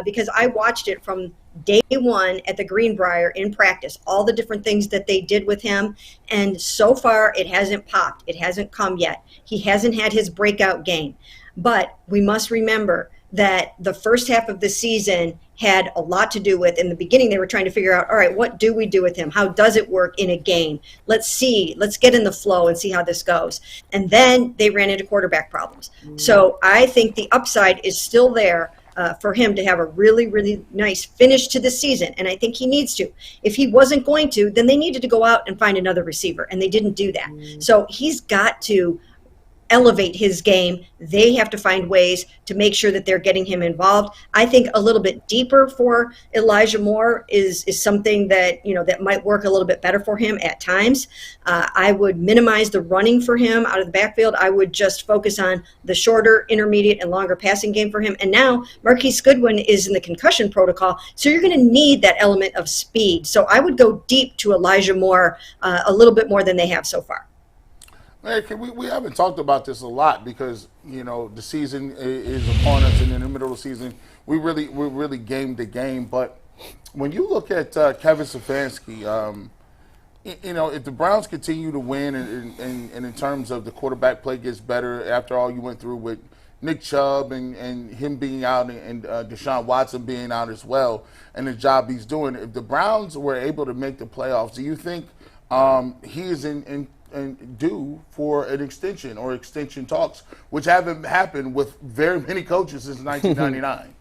because I watched it from day one at the Greenbrier in practice, all the different things that they did with him. And so far, it hasn't popped. It hasn't come yet. He hasn't had his breakout game. But we must remember that the first half of the season had a lot to do with, in the beginning, they were trying to figure out, all right, what do we do with him? How does it work in a game? Let's get in the flow and see how this goes. And then they ran into quarterback problems. So I think the upside is still there for him to have a really, really nice finish to the season. And I think he needs to. If he wasn't going to, then they needed to go out and find another receiver, and they didn't do that. So he's got to elevate his game. They have to find ways to make sure that they're getting him involved. I think a little bit deeper for Elijah Moore is something that, that might work a little bit better for him at times. I would minimize the running for him out of the backfield. I would just focus on the shorter, intermediate, and longer passing game for him. And now Marquise Goodwin is in the concussion protocol, so you're going to need that element of speed. So I would go deep to Elijah Moore a little bit more than they have so far. Hey, we haven't talked about this a lot because the season is upon us, and in the middle of the season we're really game to game. But when you look at Kevin Stefanski, if the Browns continue to win, and in terms of the quarterback play gets better after all you went through with Nick Chubb and him being out and Deshaun Watson being out as well, and the job he's doing, if the Browns were able to make the playoffs, do you think he is in due for an extension or extension talks, which haven't happened with very many coaches since 1999?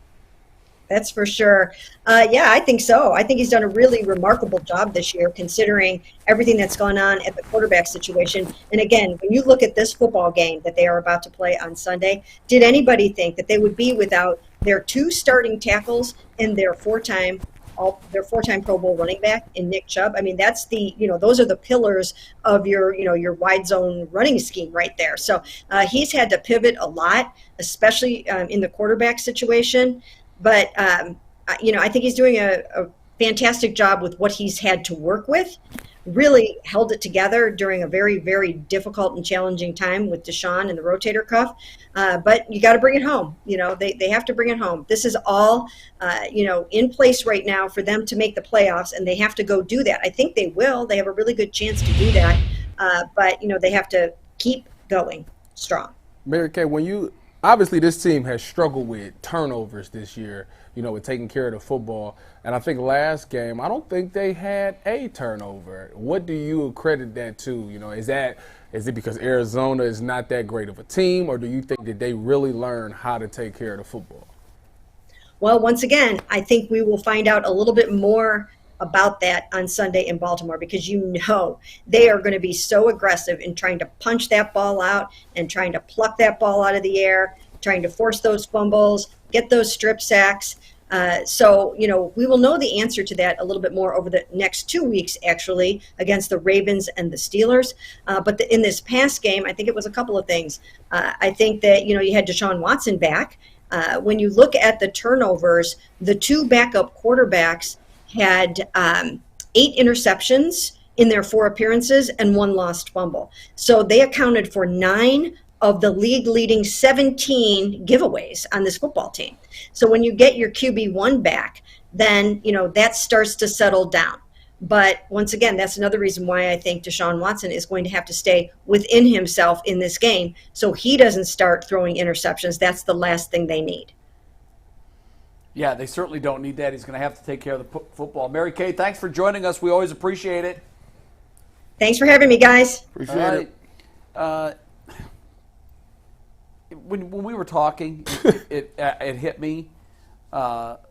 That's for sure. Yeah, I think so. I think he's done a really remarkable job this year, considering everything that's gone on at the quarterback situation. And again, when you look at this football game that they are about to play on Sunday, did anybody think that they would be without their two starting tackles and their four-time Pro Bowl running back in Nick Chubb? I mean, that's those are the pillars of your wide zone running scheme right there. So he's had to pivot a lot, especially in the quarterback situation. But I think he's doing a fantastic job with what he's had to work with. Really held it together during a very, very difficult and challenging time with Deshaun and the rotator cuff. But you got to bring it home. They have to bring it home. This is all, in place right now for them to make the playoffs, and they have to go do that. I think they will. They have a really good chance to do that. But they have to keep going strong. Mary Kay, obviously this team has struggled with turnovers this year, with taking care of the football. And I think last game, I don't think they had a turnover. What do you credit that to? Is it because Arizona is not that great of a team, or do you think that they really learned how to take care of the football? Well, once again, I think we will find out a little bit more about that on Sunday in Baltimore, because they are going to be so aggressive in trying to punch that ball out and trying to pluck that ball out of the air, trying to force those fumbles, get those strip sacks. So we will know the answer to that a little bit more over the next 2 weeks, actually, against the Ravens and the Steelers. But in this past game, I think it was a couple of things. I think that, you had Deshaun Watson back. When you look at the turnovers, the two backup quarterbacks had 8 interceptions in their 4 appearances and 1 lost fumble. So they accounted for 9 of the league-leading 17 giveaways on this football team. So when you get your QB1 back, then, that starts to settle down. But once again, that's another reason why I think Deshaun Watson is going to have to stay within himself in this game so he doesn't start throwing interceptions. That's the last thing they need. Yeah, they certainly don't need that. He's going to have to take care of the football. Mary Kay, thanks for joining us. We always appreciate it. Thanks for having me, guys. Appreciate it. When we were talking, it hit me about,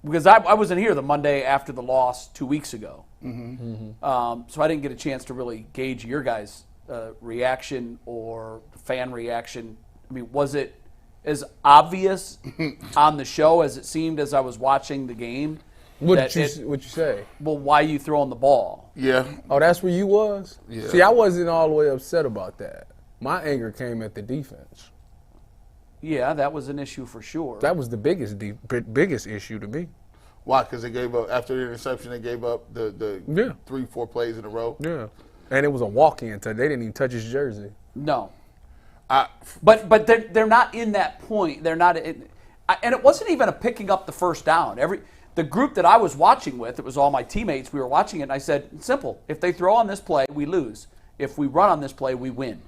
because I wasn't here the Monday after the loss 2 weeks ago. So I didn't get a chance to really gauge your guys' reaction or fan reaction. I mean, was it as obvious on the show as it seemed as I was watching the game. What you say? Well, why are you throwing the ball? Yeah. Oh, that's where you was? Yeah. See, I wasn't all the way upset about that. My anger came at the defense. Yeah, that was an issue for sure. That was the biggest issue to me. Why? Because they gave up, after the interception, they gave up the 3-4 plays in a row. Yeah. And it was a walk-in. They didn't even touch his jersey. No. But they're not in that point. They're not in, and it wasn't even a picking up the first down. The group that I was watching with, it was all my teammates, we were watching it, and I said, simple. If they throw on this play, we lose. If we run on this play, we win.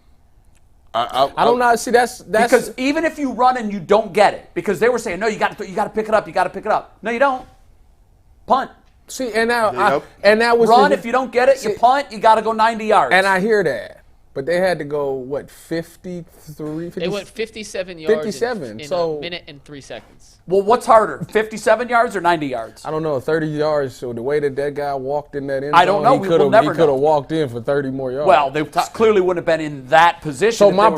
I don't know. See, that's because even if you run and you don't get it, because they were saying, no, you got to pick it up. You got to pick it up. No, you don't. Punt. See, and that was run. If you don't get it, you punt. You got to go 90 yards. And I hear that. But they had to go, 53? They went 57 yards 57, in so a minute and 3 seconds. Well, what's harder, 57 yards or 90 yards? I don't know, 30 yards. So the way that guy walked in that end zone, I don't know. he could have walked in for 30 more yards. Well, they clearly wouldn't have been in that position. So my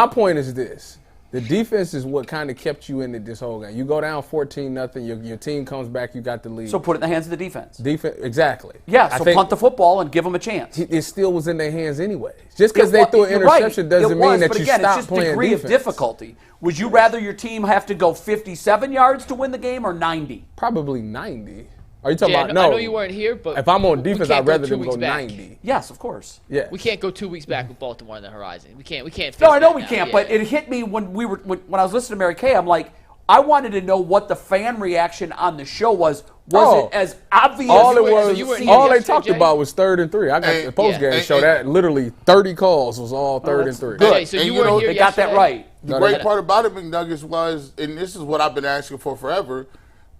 point is this. The defense is what kind of kept you into this whole game. You go down 14-0, your team comes back, you got the lead. So put it in the hands of the defense. Defense, exactly. Yeah, so punt the football and give them a chance. It still was in their hands anyway. Just because they threw an interception doesn't mean that you stop playing defense. But again, it's just degree of difficulty. Would you rather your team have to go 57 yards to win the game or 90? Probably 90. Are you talking about? No. I know you weren't here, but if I'm on defense, I'd rather them go 90. Yes, of course. Yeah. We can't go 2 weeks back with Baltimore on the horizon. We can't. No, I know we can't. But it hit me when I was listening to Mary Kay. I'm like, I wanted to know what the fan reaction on the show was. Was it as obvious? All they talked about was 3rd and 3. I got the post game show that literally 30 calls was all 3rd and 3. Good. So you weren't here. They got that right. The great part about it, McNuggets, was, and this is what I've been asking for forever.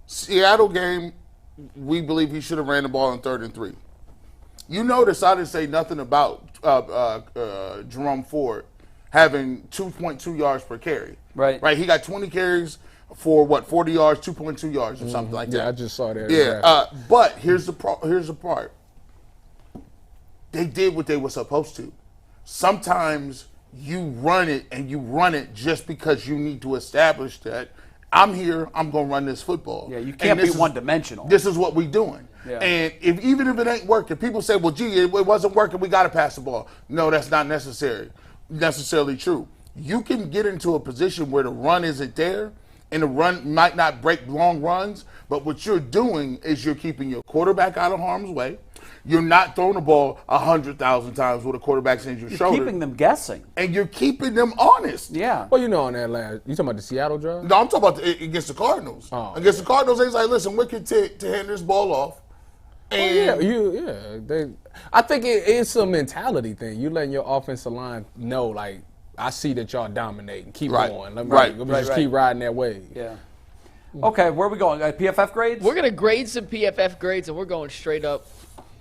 Seattle game. We believe he should have ran the ball in 3rd and 3. You notice I didn't say nothing about Jerome Ford having 2.2 yards per carry. Right. Right. He got 20 carries for 40 yards, 2.2 yards or something like that. Yeah, I just saw that. Yeah. Exactly. But here's the part. They did what they were supposed to. Sometimes you run it and you run it just because you need to establish that I'm here, I'm going to run this football. Yeah, you can't be one-dimensional. This is what we're doing. Yeah. And even if it ain't working, people say, well, gee, it wasn't working, we got to pass the ball. No, that's not necessarily true. You can get into a position where the run isn't there, and the run might not break long runs, but what you're doing is you're keeping your quarterback out of harm's way. You're not throwing the ball 100,000 times with a quarterback's in your shoulder. You're keeping them guessing. And you're keeping them honest. Yeah. Well, on that last, you talking about the Seattle drive? No, I'm talking about against the Cardinals. Oh, against the Cardinals, they's like, listen, we're content to hand this ball off. And I think it's a mentality thing. You letting your offensive line know, like, I see that y'all dominating. Keep going. Let me just keep riding that wave. Yeah. Okay, where are we going? PFF grades? We're going to grade some PFF grades, and we're going straight up.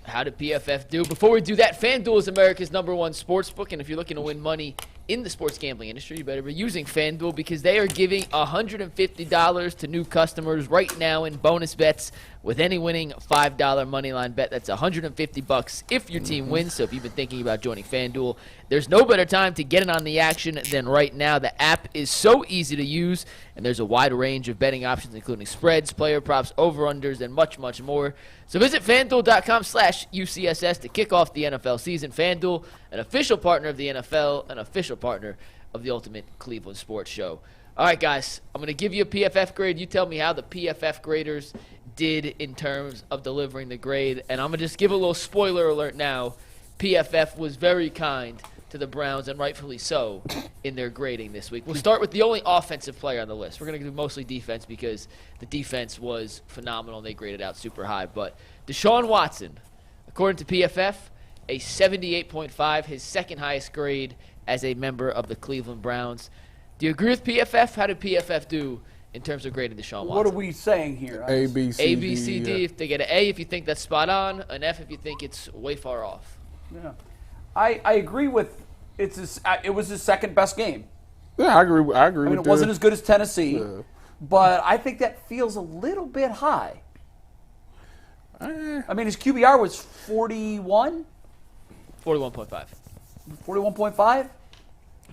How did PFF do? Before we do that, FanDuel is America's #1 sports book, and if you're looking to win money in the sports gambling industry, you better be using FanDuel because they are giving $150 to new customers right now in bonus bets with any winning $5 moneyline bet. That's $150 if your team wins. So if you've been thinking about joining FanDuel, there's no better time to get in on the action than right now. The app is so easy to use, and there's a wide range of betting options, including spreads, player props, over-unders, and much, much more. So visit FanDuel.com/UCSS to kick off the NFL season. FanDuel, an official partner of the NFL, an official partner of the Ultimate Cleveland Sports Show. All right, guys, I'm going to give you a PFF grade. You tell me how the PFF graders did in terms of delivering the grade. And I'm going to just give a little spoiler alert now. PFF was very kind to the Browns, and rightfully so, in their grading this week. We'll start with the only offensive player on the list. We're going to do mostly defense because the defense was phenomenal. They graded out super high. But Deshaun Watson, according to PFF, a 78.5, his second highest grade as a member of the Cleveland Browns. Do you agree with PFF? How did PFF do in terms of grading Deshaun Watson? What are we saying here? A, B, C, D. A, B, C, D. If they get an A if you think that's spot on, an F if you think it's way far off. Yeah. I agree with it was his second best game. Yeah, I agree. I mean, it wasn't as good as Tennessee, but I think that feels a little bit high. I mean, his QBR was 41? 41.5. 41.5?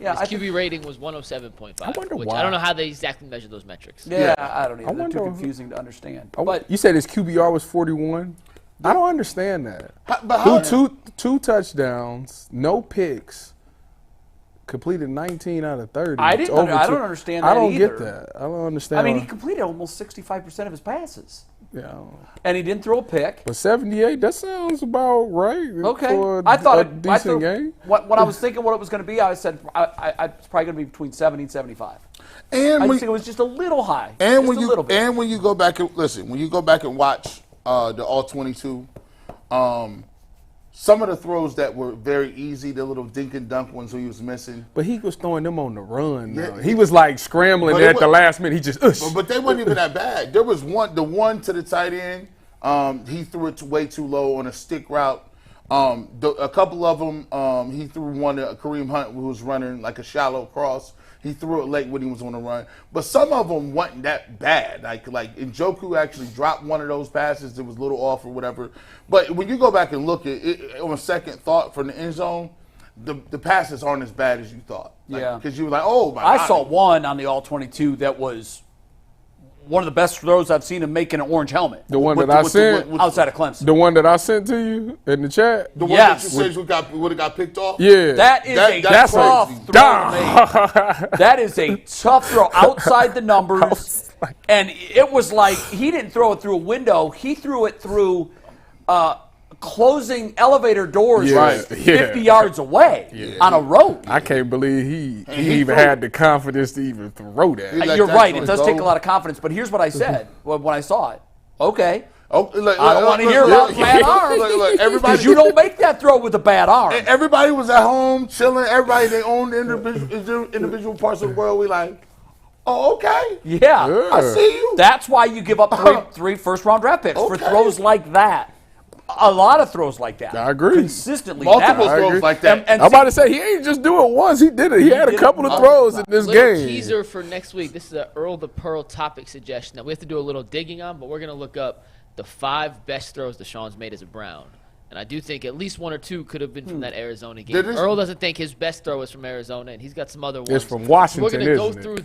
Yeah, His QB rating was 107.5. I wonder which why. I don't know how they exactly measure those metrics. Yeah, I don't either. I They're too wonder- confusing to understand. Oh, But you said his QBR was 41. I don't understand that. But Two touchdowns, no picks, completed 19 out of 30. I It's don't over two- understand that I don't either. get that. I don't understand. I mean, why- he completed almost 65% of his passes, yeah. and he didn't throw a pick. But 78, that sounds about right. Okay, For I thought a it. decent game. When I was thinking what it was going to be, I said it's probably going to be between 70 and 75. and I when, think it was just a little high. and just when a you little bit. and when you go back and listen, when you go back and watch the all 22, some of the throws that were very easy, the little dink and dunk ones he was missing. But he was throwing them on the run. Yeah. Though. He was like scrambling But it at the wa- last minute. He just, But they weren't even that bad. There was the one to the tight end. He threw it way too low on a stick route. A couple of them, he threw one to Kareem Hunt who was running like a shallow cross. He threw it late when he was on the run. But some of them wasn't that bad. Like Njoku actually dropped one of those passes that was a little off or whatever. But when you go back and look at it on second thought from the end zone, the passes aren't as bad as you thought. Yeah. Because you were like, oh, my God. I saw one on the All-22 that was one of the best throws I've seen him make in an orange helmet. the one that I sent, outside of Clemson. the one that I sent to you in the chat. The one Yes. that you said would have got picked off? Yeah. That is a that's tough crazy. throw to make. That is a tough throw outside the numbers. And it was like he didn't throw it through a window. He threw it through closing elevator doors Yeah. right 50 yards away on a road. I can't believe he he even threw- had the confidence to even throw that. He let You're that right. It joint does go. take a lot of confidence. But here's what I said when I saw it. Okay. Oh, look, I don't want to hear about bad arm. Look, everybody, Because you don't make that throw with a bad arm. everybody was at home chilling. Everybody, they own individual parts of the world. We like, oh, okay. Yeah. I see you. That's why you give up three first-round draft picks for Okay. throws like that. A lot of throws like that. I agree. Consistently. Multiple That- throws like that. And I'm about to say, he ain't just do it once. He did it. He had a did it couple of multiple throws in times. this Little game. teaser for next week. This is a Earl the Pearl topic suggestion that we have to do a little digging on, but we're going to look up the 5 best throws Deshaun's made as a Brown. And I do think at least 1 or 2 could have been from that Arizona game. Did this- Earl doesn't think his best throw is from Arizona, and he's got some other ones. It's from Washington, We're going to go isn't it? through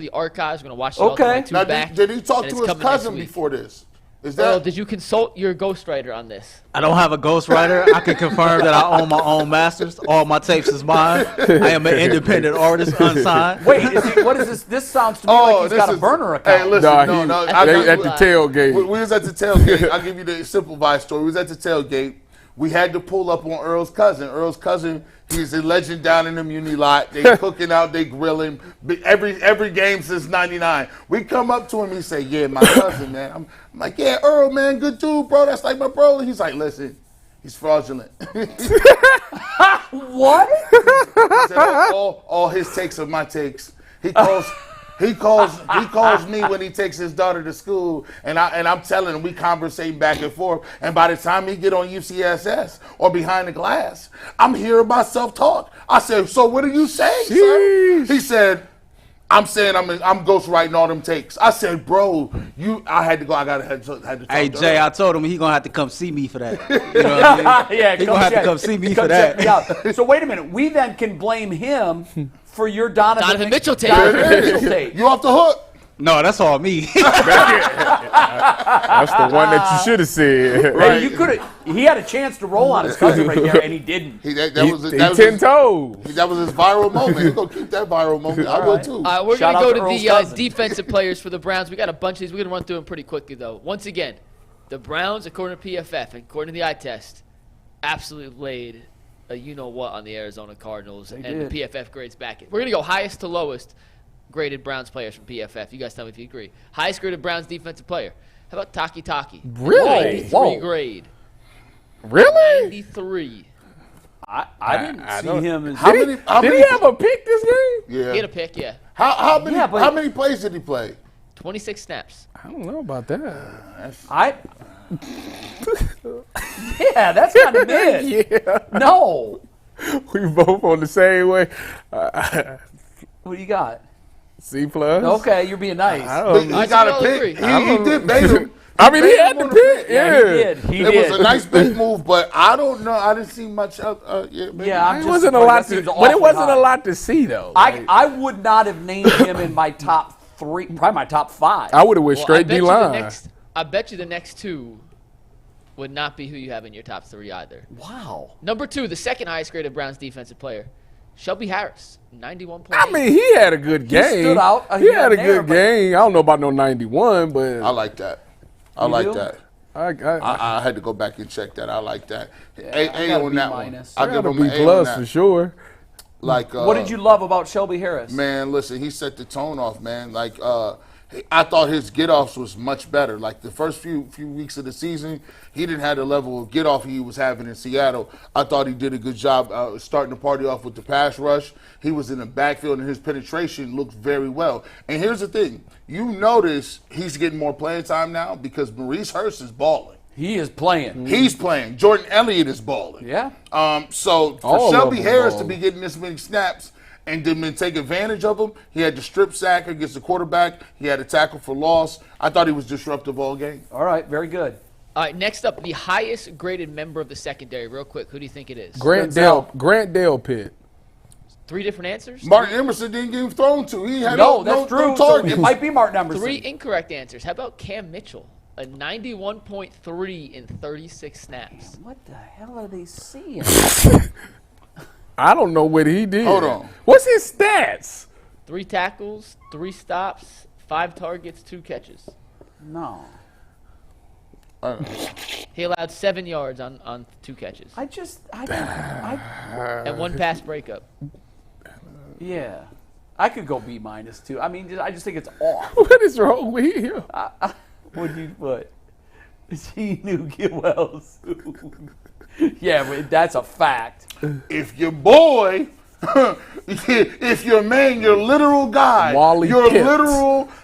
the archives. We're going to watch it all Okay. the Now, way back. did he talk and to it's his coming next cousin week. before this? Is Earl, that? did you consult your ghostwriter on this? I don't have a ghostwriter. I can confirm that I own my own masters. All my tapes is mine. I am an independent artist, unsigned. Wait, what is this? This sounds to me like he's this got a is- burner account. Hey, listen, Nah, no. they at the tailgate. We was at the tailgate. I'll give you the simplified story. We was at the tailgate. We had to pull up on Earl's cousin. Earl's cousin, he's a legend down in the Muni lot. They cooking out, they grilling. Every game since '99. We come up to him, he say, "Yeah, my cousin, man." I'm like, "Yeah, Earl, man, good dude, bro. That's like my bro." He's like, "Listen, he's fraudulent." What? He said, all his takes are my takes. He calls me when he takes his daughter to school, and I'm telling him, we conversating back and forth. And by the time he get on UCSS or behind the glass, I'm hearing myself talk. I said, "So what are you saying, sir?" Sheesh. He said, "I'm saying I'm ghostwriting all them takes." I said, "Bro, I had to go. I had to talk Hey, to Jay, Earl." I told him he going to have to come see me for that. You know what I mean? Yeah, He going to have to come see me for check that. me out. So wait a minute. We then can blame him for your Donovan Mitchell tape. Donovan Mitchell tape. You off the hook? No, that's all me. That's the one that you should have said. Hey, you could have. He had a chance to roll on his cousin right there, and he didn't. That was He that was 10 his, toes. that was his viral moment. He's gonna keep that viral moment. I will too. We're Shout going to out go to to Earl's the cousin. defensive players for the Browns. We got a bunch of these. We're going to run through them pretty quickly, though. Once again, the Browns, according to PFF and according to the eye test, absolutely laid a you-know-what on the Arizona Cardinals. And did. the PFF grades back it. We're going to go highest to lowest graded Browns players from PFF. You guys tell me if you agree. Highest graded Browns defensive player. How about Taki? Really? 93 Whoa. grade. Really? 93. I didn't see don't- him as. How Did many? he, How did many? he have a pick this game? Yeah. He had a pick, yeah. How many? Yeah, but- how many plays did he play? 26 snaps. I don't know about that. Yeah, that's kind of mid. Yeah. No. We both on the same way. What do you got? C plus. Okay, you're being nice. I He don't, got we a all pick. agree. He did bait him. I mean, he had the pick. Yeah, he did. He It did. was a nice big move, but I don't know. I didn't see much. Maybe. Yeah, I'm It just wasn't a surprised. lot, That seems but it awfully wasn't high. a lot to see though. I would not have named him in my top 3, probably my top 5. I would have went straight I bet you D-line. I bet you the next 2 would not be who you have in your top 3 either. Wow. Number 2, the second highest graded Browns defensive player, Shelby Harris, 91.8. I mean, he had a good game. stood out. He had a there, good but- game. I don't know about no 91, but I like that. I You like do? that. I I had to go back and check that. I like that. I A got a on B that minus. one. I'll give got a him B an A on plus that. for sure. Like, What did you love about Shelby Harris? Man, listen, he set the tone off, man. Like, I thought his get-offs was much better. Like, the first few weeks of the season, he didn't have the level of get-off he was having in Seattle. I thought he did a good job starting the party off with the pass rush. He was in the backfield, and his penetration looked very well. And here's the thing. You notice he's getting more playing time now because Maurice Hurst is balling. He is playing. He's playing. Jordan Elliott is balling. Yeah. So for All of Shelby them Harris to balling. be getting this many snaps and then take advantage of them, he had the strip sack against the quarterback. He had a tackle for loss. I thought he was disruptive all game. All right, very good. All right, next up, the highest graded member of the secondary. Real quick, who do you think it is? Grant Delpit. 3 different answers? Martin Emerson didn't get thrown to. He had No, that's true. No So targets. it might be Martin Emerson. 3 incorrect answers. How about Cam Mitchell? A 91.3 in 36 snaps. What the hell are they seeing? I don't know what he did. Hold on. What's his stats? 3 tackles, 3 stops, 5 targets, 2 catches. No. He allowed 7 yards on 2 catches. And 1 pass breakup. Yeah. I could go B minus too. I mean, I just think it's off. What is wrong with him? What? She knew get Wells. Yeah, but that's a fact. If your boy, if your man, your literal guy, Wally your Pitts.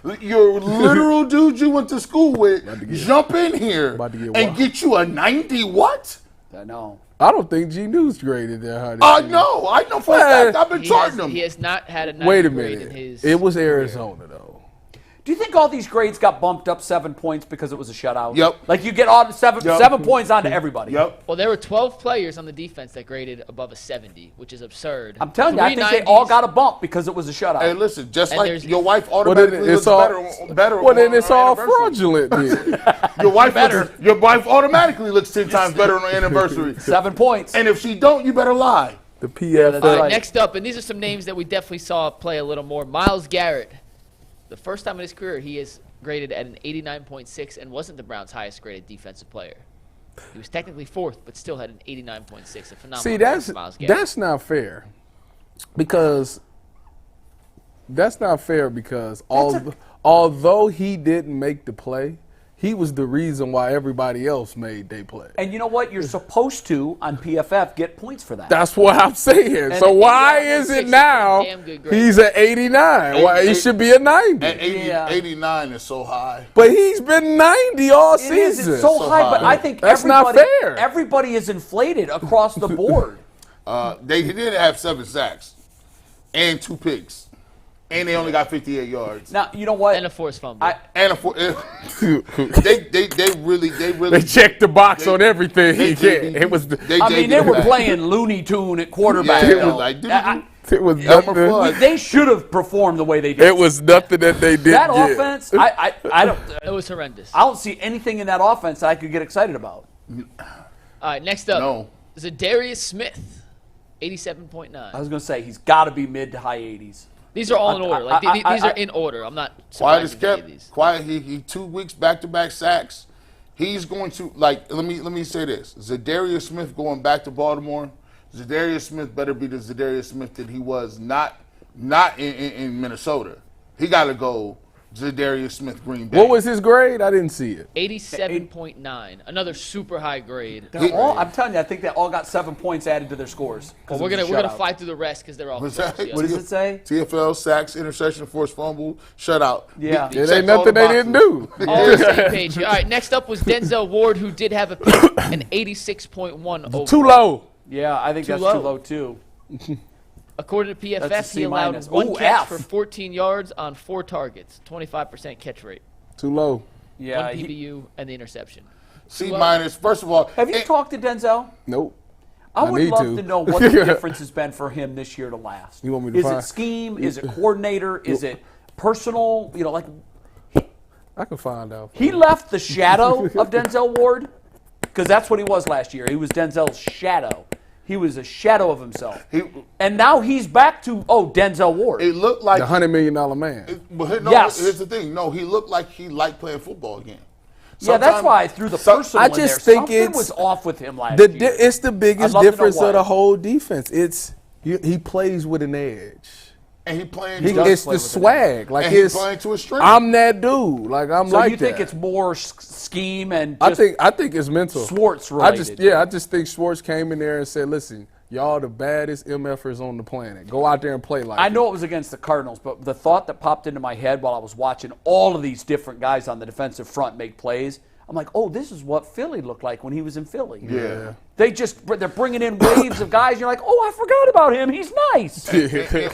literal dude you went to school with, jump in here About to get and wild. get you a 90 what? I know. I don't think G News graded that high. I know for a fact. I've been charting him. He has not had a 90 Wait a grade minute. in his It was Arizona though. Do you think all these grades got bumped up 7 points because it was a shutout? Yep. Like you get all 7 Yep. points onto everybody. Yep. Well, there were 12 players on the defense that graded above a 70, which is absurd. I'm telling you, I think they all got a bump because it was a shutout. Hey, listen, just And like there's- your wife Well, then automatically it's looks all better. Well, then it's on all her anniversary. fraudulent. Then. Your wife automatically looks 10 times better on her anniversary. 7 points. And if she don't, you better lie. The PFL. That's right. Next up, and these are some names that we definitely saw play a little more. Myles Garrett. The first time in his career, he is graded at an 89.6 and wasn't the Browns' highest graded defensive player. He was technically 4th, but still had an 89.6. A phenomenal See, grade for Myles Garrett. that's not fair because although he didn't make the play, he was the reason why everybody else made their play. And you know what? You're supposed to, on PFF, get points for that. That's what I'm saying. And So why yeah, is it 86 now damn good grade. he's at 89? Why he should be a 90? And 80, Yeah. 89 is so high. But he's been 90 all It is. season. It's so high, but I think That's not fair. Everybody is inflated across the board. He did have 7 sacks and 2 picks. And they only got 58 yards. Now, you know what? And a forced fumble. And they really They checked the box on everything he did. It was they were playing Looney Tune at quarterback. Yeah, it though. was like, it was Elmer nothing. Fudd. They should have performed the way they did. It was nothing that they did. That offense, I don't. It was horrendous. I don't see anything in that offense that I could get excited about. All right, next up. No. Zadarius Smith, 87.9. I was going to say he's got to be mid to high 80s. These are all in order. Like these are in order. I'm not Quiet as surprised by any of kept. these. Quiet. He 2 weeks back-to-back sacks. He's going to let me say this. Zadarius Smith going back to Baltimore. Zadarius Smith better be the Zadarius Smith that he was not in Minnesota. He got to go Zadarius Smith Green Bay. What was his grade? I didn't see it. 87.9. Another super high grade. I'm telling you, I think they all got 7 points added to their scores. Well, we're gonna fly through the rest because they're all. What's close, that? yeah. What does it say? TFL, sacks, interception, forced fumble, shutout. Yeah. He It checked ain't all the nothing they didn't boxes. do. All on the same page. All right, next up was Denzel Ward, who did have a pick, an 86.1 overall. Too low. Yeah, I think Too that's low. too low, too. According to That's a PFF, C he allowed minus. one Ooh, catch F. for 14 yards on 4 targets, 25% catch rate. Too low. Yeah, one PBU, and the interception. C minus. First of all, Have you talked to Denzel? Nope. I would need love to. to know what the difference has been for him this year to last. You want me to Is find- it scheme? Is it coordinator? Is it personal? You know, like I can find out. he left the shadow of Denzel Ward because that's what he was last year. He was Denzel's shadow. He was a shadow of himself. And now he's back to, Denzel Ward. it looked like The $100 million man. Yes. Here's the thing. No, he looked like he liked playing football again. Yeah, that's why I threw the personal I in just there. think Something it's- was off with him last The year. it's the biggest I'd love to know difference why. of the whole defense. It's he plays with an edge. And he playing. He, does it's play the with an swag. Like and he his, playing to a strength. I'm that dude. Like I'm So like you think that. it's more scheme and I just think it's mental. Schwartz I related? just think Schwartz came in there and said, "Listen, y'all the baddest MFers on the planet. Go out there and play like." I know it was against the Cardinals, but the thought that popped into my head while I was watching all of these different guys on the defensive front make plays, I'm like, oh, this is what Philly looked like when he was in Philly. Yeah. They're bringing in waves of guys. You're like, oh, I forgot about him. He's nice.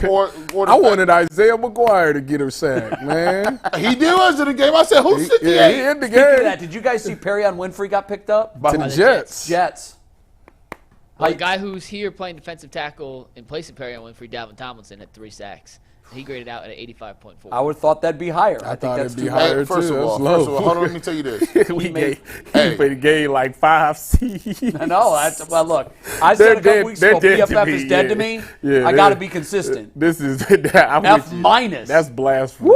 or I wanted Isaiah McGuire to get him sacked, man. he did was in the game. I said, who's 58? Yeah, he in the Speaking of game that, did you guys see Perry on Winfrey got picked up? to the Jets. Jets. Well, the guy who's here playing defensive tackle in place of Perry on Winfrey, Dalvin Tomlinson, had 3 sacks. He graded out at an 85.4. I would have thought that'd be higher. I think thought that's it'd be too higher. high. First too. of all, That's low. hold on, let me tell you this. we made- gave like 5 C's. No, well, look. I said a couple weeks ago, They're dead to PFF me, is dead yeah. to me. Yeah, I got to they're- be consistent. This is I'm F with you. minus. That's blasphemy. Woo!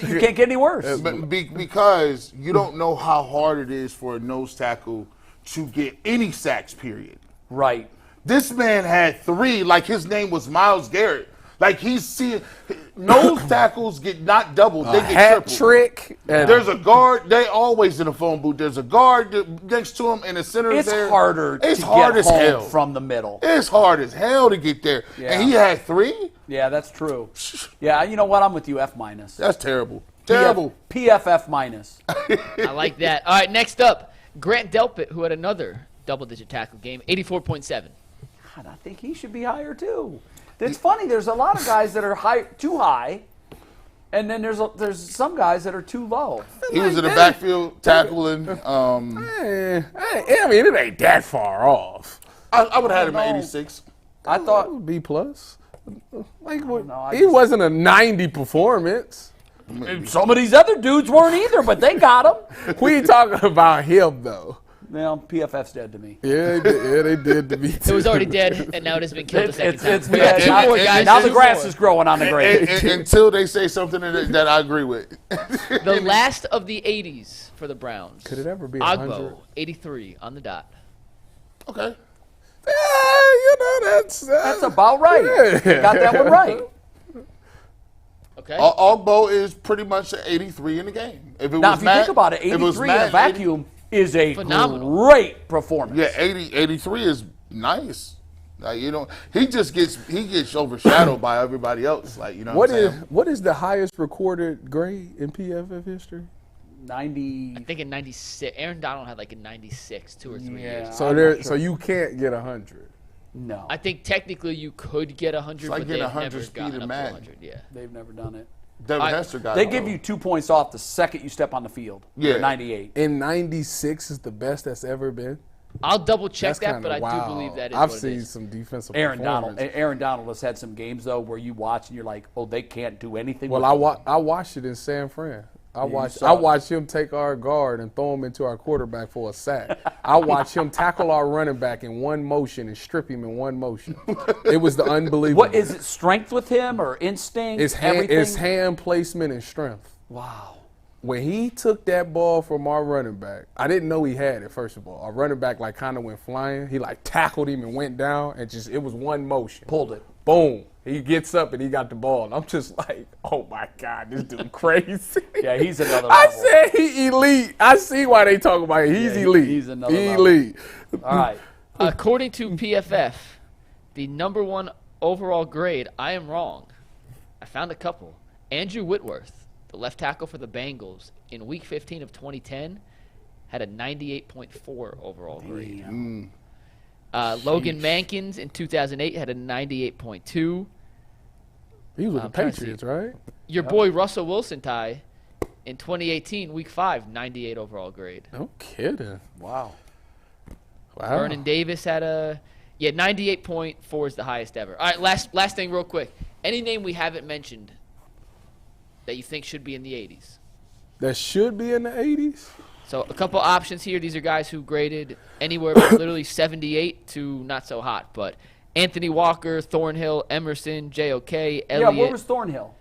You can't get any worse. Because you don't know how hard it is for a nose tackle to get any sacks, period. Right. This man had 3, like his name was Myles Garrett. Like he's seeing nose tackles get not doubled, they get Hat tripled. trick. And There's a guard. They always in a phone booth. There's a guard next to him, and the center It's there. harder It's to hard get as home hell. from the middle. It's hard as hell to get there. Yeah. And he had 3. Yeah, that's true. Yeah, you know what? I'm with you. F minus. That's terrible. Terrible. PFF minus. I like that. All right, next up, Grant Delpit, who had another double-digit tackle game, 84.7. God, I think he should be higher too. It's funny. There's a lot of guys that are too high, and then there's some guys that are too low. He was in the backfield tackling. I mean, it ain't that far off. I would have had him at 86. I thought B plus. Like what? know, I It just- wasn't a 90 performance. some of these other dudes weren't either, but they got him. We ain't talking about him though. Well, PFF's dead to me. Yeah, they did to me It too. was already dead, and now it has been killed a second time. It's We got dead. two Now- more guys. Now the Two grass more. is growing on the grave. Until they say something that I agree with. The last of the 80s for the Browns. Could it ever be 100? Ogbo, 83 on the dot. Okay. That's about right. You got that one right. Okay. Ogbo is pretty much an 83 in the game. If it Now, was if you Matt- think about it, if was 83 in a Matt, vacuum is a Phenomenal. great performance. Yeah, 83 is nice. Like, he gets overshadowed by everybody else. Like, you know what I'm saying? What is the highest recorded grade in PFF history? 90. I think in 96. Aaron Donald had like a 96 2 or 3 years. So I'm there, not so sure. you can't get 100. No, I think technically you could get 100, like but getting they've 100 never speed gotten in up to Madden. 100. Yeah. they've never done it. Devin Hester got They it. give you 2 points off the second you step on the field. Yeah. You're 98. And 96 is the best that's ever been. I'll double check That's that, kinda but I wild. do believe that is I've what it seen is. some defensive Aaron Donald. performance. Aaron Donald has had some games though where you watch and you're like, oh, they can't do anything. Well, with I watched it in San Fran. I saw it. watched him take our guard and throw him into our quarterback for a sack. I watched him tackle our running back in one motion and strip him in one motion. It was the unbelievable. What is it? Strength with him or instinct? Everything? It's hand placement and strength. Wow. When he took that ball from our running back, I didn't know he had it, first of all. Our running back like kind of went flying. He like tackled him and went down and it was one motion. Pulled it. Boom. He gets up and he got the ball. And I'm just like, oh my God, this dude crazy. Yeah, he's another I level. said he elite. I see why they talk about it. He's Yeah, elite. he's another elite. All right. According to PFF, the #1 overall grade, I am wrong. I found a couple. Andrew Whitworth, the left tackle for the Bengals, in Week 15 of 2010, had a 98.4 overall grade. Logan Mankins in 2008 had a 98.2. He was with the I'm trying to Patriots, see. right? Your boy Russell Wilson, Ty, in 2018, Week 5, 98 overall grade. No kidding. Wow. Vernon Davis had 98.4 is the highest ever. All right, last thing real quick. Any name we haven't mentioned that you think should be in the 80s? That should be in the 80s? So a couple options here. These are guys who graded anywhere from literally 78 to not so hot. But Anthony Walker, Thornhill, Emerson, JOK, Elliott. Yeah, where was Thornhill?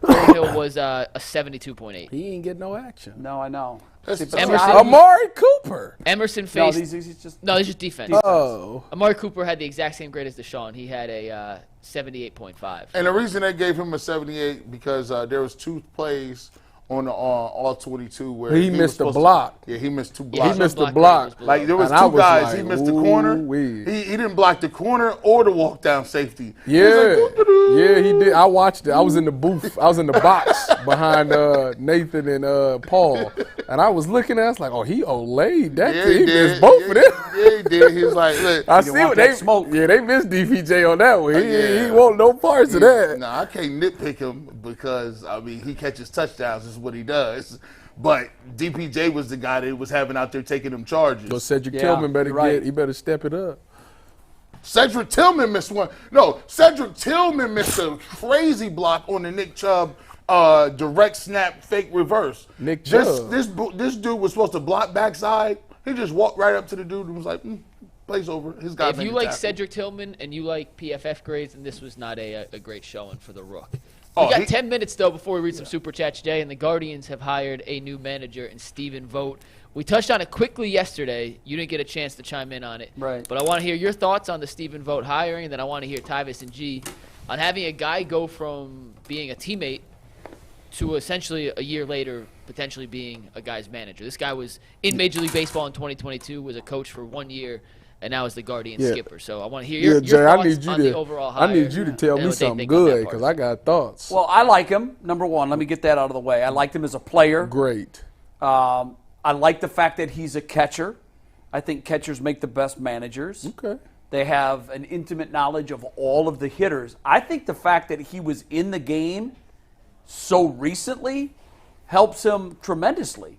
Thornhill was a 72.8. He ain't get no action. No, I know. Amari Cooper. Emerson No, faced. he's just. No, he's just defense. Oh. Amari Cooper had the exact same grade as Deshaun. He had a 78.5. And the reason they gave him a 78 because there was 2 plays on the all 22 where He missed was the supposed to- block. Yeah, he missed 2 Yeah, blocks. He missed the block block. grade was Like there was And I 2 was guys. like, He missed the corner. ooh-wee. He didn't block the corner or the walk down safety. He Yeah. was like, doo-doo-doo. Yeah, he did. I watched it. I was in the booth. I was in the box behind Nathan and Paul. And I was looking at it. I was like, oh, he Olayed that Yeah, kid. He did. missed both of them. Yeah, he did. He was like, look. I didn't see want what that they smoke. Yeah, they missed DPJ on that one. He Yeah. won't no parts of that. No, I can't nitpick him because I mean he catches touchdowns. Is what he does. But DPJ was the guy that was having out there taking them charges. So Cedric Yeah, Tillman better you're right. he better step it up. Cedric Tillman missed one. No, Cedric Tillman missed a crazy block on the Nick Chubb direct snap fake reverse. Nick Chubb. This dude was supposed to block backside. He just walked right up to the dude and was like, plays over. His guy If made you the like tackle. Cedric Tillman and you like PFF grades, then this was not a great showing for the Rook. Oh, We got he- 10 minutes, though, before we read some Super Chats today, and the Guardians have hired a new manager in Stephen Vogt. We touched on it quickly yesterday. You didn't get a chance to chime in on it. Right. But I want to hear your thoughts on the Stephen Vogt hiring, and then I want to hear Tyvis and G on having a guy go from being a teammate to essentially a year later potentially being a guy's manager. This guy was in Major League Baseball in 2022, was a coach for 1 year, and now is the Guardian Yeah. skipper. So I want to hear your Jay, thoughts on the overall hire. I need you to tell and me what they something think on that good part. because I got thoughts. Well, I like him. Number one, let me get that out of the way. I liked him as a player. Great. I like the fact that he's a catcher. I think catchers make the best managers. Okay. They have an intimate knowledge of all of the hitters. I think the fact that he was in the game so recently helps him tremendously.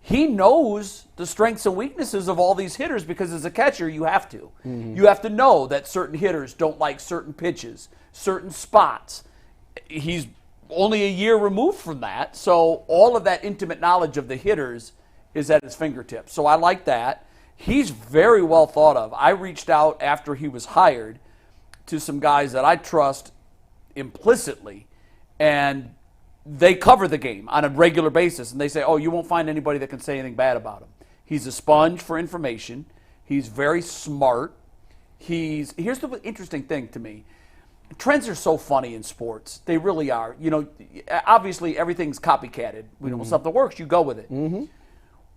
He knows the strengths and weaknesses of all these hitters because as a catcher, you have to. You have to know that certain hitters don't like certain pitches, certain spots. He's only a year removed from that, so all of that intimate knowledge of the hitters is at his fingertips. So I like that. He's very well thought of. I reached out after he was hired to some guys that I trust implicitly, and they cover the game on a regular basis, and they say, oh, you won't find anybody that can say anything bad about him. He's a sponge for information. He's very smart. Here's the interesting thing to me. Trends are so funny in sports. They really are. You know, obviously everything's copycatted. You know, when something works, you go with it.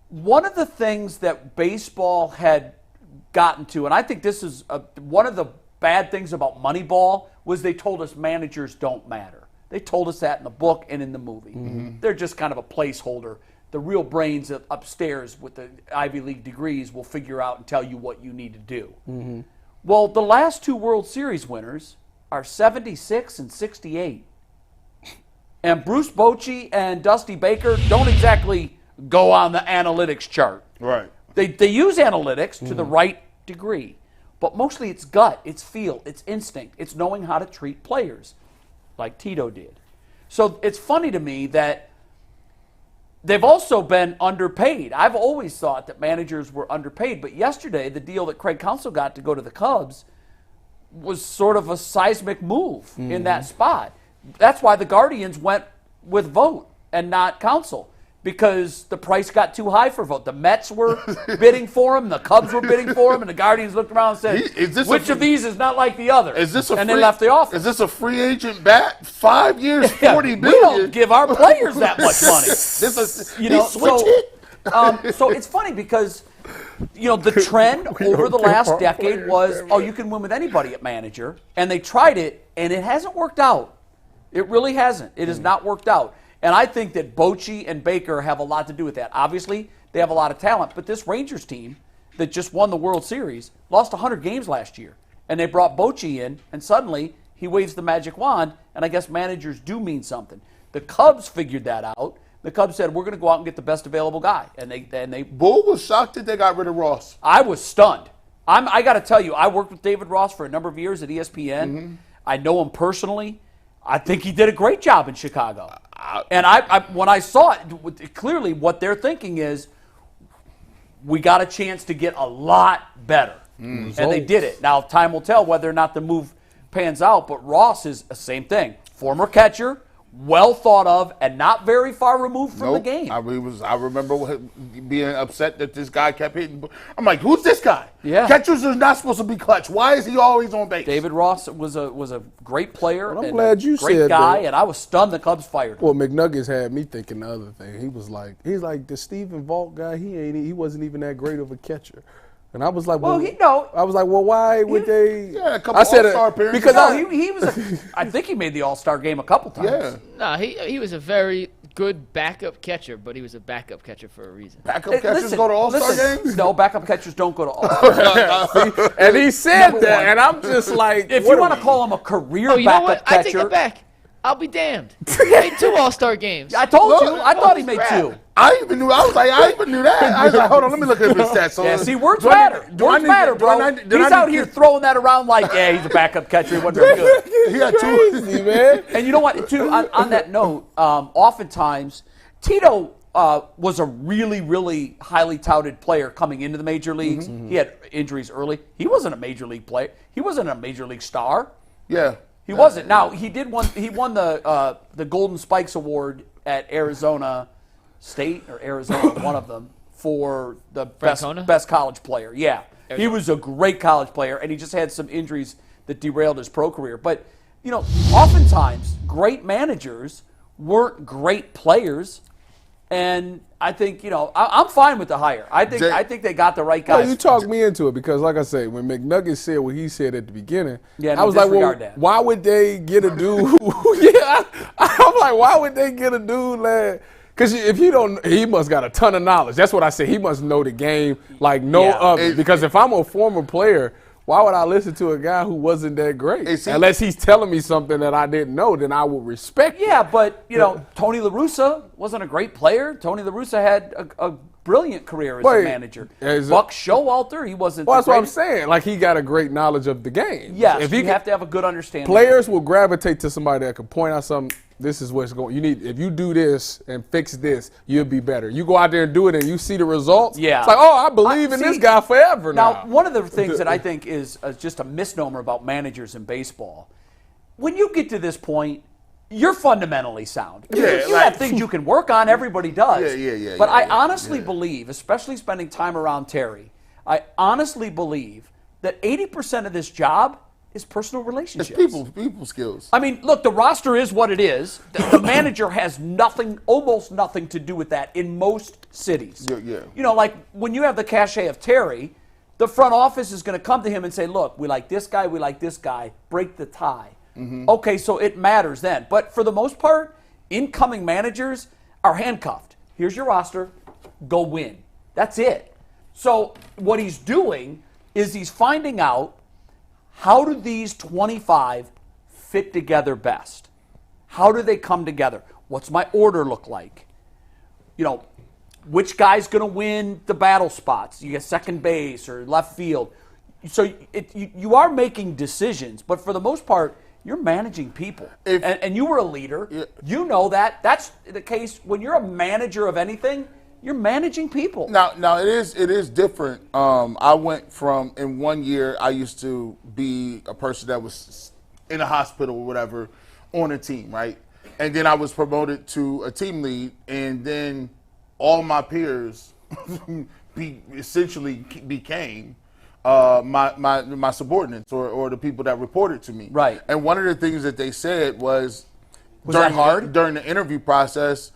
One of the things that baseball had gotten to, and I think this is one of the bad things about Moneyball, was they told us managers don't matter. They told us that in the book and in the movie. They're just kind of a placeholder. The real brains upstairs with the Ivy League degrees will figure out and tell you what you need to do. Well, the last 2 World Series winners are 76 and 68. And Bruce Bochy and Dusty Baker don't exactly go on the analytics chart. Right. They use analytics to the right degree, but mostly it's gut, it's feel, it's instinct, it's knowing how to treat players, like Tito did. So it's funny to me that they've also been underpaid. I've always thought that managers were underpaid, but yesterday the deal that Craig Counsell got to go to the Cubs was sort of a seismic move in that spot. That's why the Guardians went with Vogt and not Counsell, because the price got too high for Vogt. The Mets were bidding for him, the Cubs were bidding for him, and the Guardians looked around and said, which of these is not like the other? Is this and they left the office. Is this a free agent bat? 5 years, Yeah, $40 we billion. don't give our players that much money. He switched it. So it's funny because, you know, the trend over the last decade was, oh, you can win with anybody at manager. And they tried it, and it hasn't worked out. It really hasn't. It has not worked out. And I think that Bochy and Baker have a lot to do with that. Obviously, they have a lot of talent. But this Rangers team that just won the World Series lost 100 games last year. And they brought Bochy in, and suddenly he waves the magic wand, and I guess managers do mean something. The Cubs figured that out. The Cubs said, we're going to go out and get the best available guy. And they Bull was shocked that they got rid of Ross. I was stunned. I got to tell you, I worked with David Ross for a number of years at ESPN. Mm-hmm. I know him personally. I think he did a great job in Chicago. And I when I saw it, clearly what they're thinking is, we got a chance to get a lot better. And they did it. Now, time will tell whether or not the move pans out, but Ross is the same thing. Former catcher, well thought of, and not very far removed from the game. I remember being upset that this guy kept hitting. I'm like, who's this guy? Yeah. Catchers are not supposed to be clutch. Why is he always on base? David Ross was a great player. Well, I'm and glad you great said guy, that. and I was stunned the Cubs fired him. Well, McNuggets had me thinking the other thing. He's like the Stephen Vault guy. He wasn't even that great of a catcher. And I was like, well, why would they? Yeah, a couple All-Star appearances. Because he was. I think he made the All-Star game a couple times. Yeah. No, he was a very good backup catcher, but he was a backup catcher for a reason. Backup catchers go to All-Star games? No, backup catchers don't go to All-Star games. And he said that, and I'm just like, if you want to call him a career Oh, you know what? backup catcher, I take it back. I'll be damned. He made 2 All-Star games. I told you. I thought he made 2. I even knew that. I was like, hold on, let me look at his stats. So Yeah, see, words matter. Words matter, bro. He's out here throwing that around like, yeah, he's a backup catcher. He wasn't very good. He got crazy, man. And you know what, too, on that note, oftentimes, Tito was a really, really highly touted player coming into the major leagues. Mm-hmm. He had injuries early. He wasn't a major league player. He wasn't a major league star. Yeah. He wasn't. Now, he won the Golden Spikes Award at Arizona State, or Arizona, one of them, for the best college player. Yeah. Arizona. He was a great college player, and he just had some injuries that derailed his pro career. But, oftentimes, great managers weren't great players. And I think, I'm fine with the hire. I think they got the right guys. Well, you talked me into it because, like I say, when McNuggets said what he said at the beginning, I was like, well, why would they get a dude? I'm like, why would they get a dude that? Because if you don't, he must got a ton of knowledge. That's what I said. He must know the game like no other. Because if I'm a former player, why would I listen to a guy who wasn't that great? Unless he's telling me something that I didn't know, then I will respect it. Yeah, but, Tony La Russa wasn't a great player. Tony La Russa had a brilliant career as a manager. Buck Showalter, he wasn't Well, that's what I'm saying. Like, he got a great knowledge of the game. Yes, you have to have a good understanding. Players will gravitate to somebody that can point out something. This is what's going. If you do this and fix this, you'll be better. You go out there and do it, and you see the results. Yeah, it's like, I believe in this guy forever. Now, one of the things that I think is just a misnomer about managers in baseball, when you get to this point, you're fundamentally sound. You have things you can work on. Everybody does. Yeah. But I honestly believe, especially spending time around Terry, I honestly believe that 80% of this job is personal relationships. It's people skills. I mean, look, the roster is what it is. The manager has almost nothing to do with that in most cities. Yeah. Like when you have the cachet of Terry, the front office is going to come to him and say, look, we like this guy, break the tie. Mm-hmm. Okay, so it matters then. But for the most part, incoming managers are handcuffed. Here's your roster, go win. That's it. So what he's doing is he's finding out, how do these 25 fit together best? How do they come together? What's my order look like? Which guy's going to win the battle spots? You get second base or left field. So you are making decisions, but for the most part, you're managing people. And you were a leader. Yeah. You know that. That's the case when you're a manager of anything. You're managing people. Now it is different. I went from, in 1 year, I used to be a person that was in a hospital or whatever on a team, right? And then I was promoted to a team lead, and then all my peers essentially became my subordinates or the people that reported to me. Right. And one of the things that they said was that hard? During the interview process,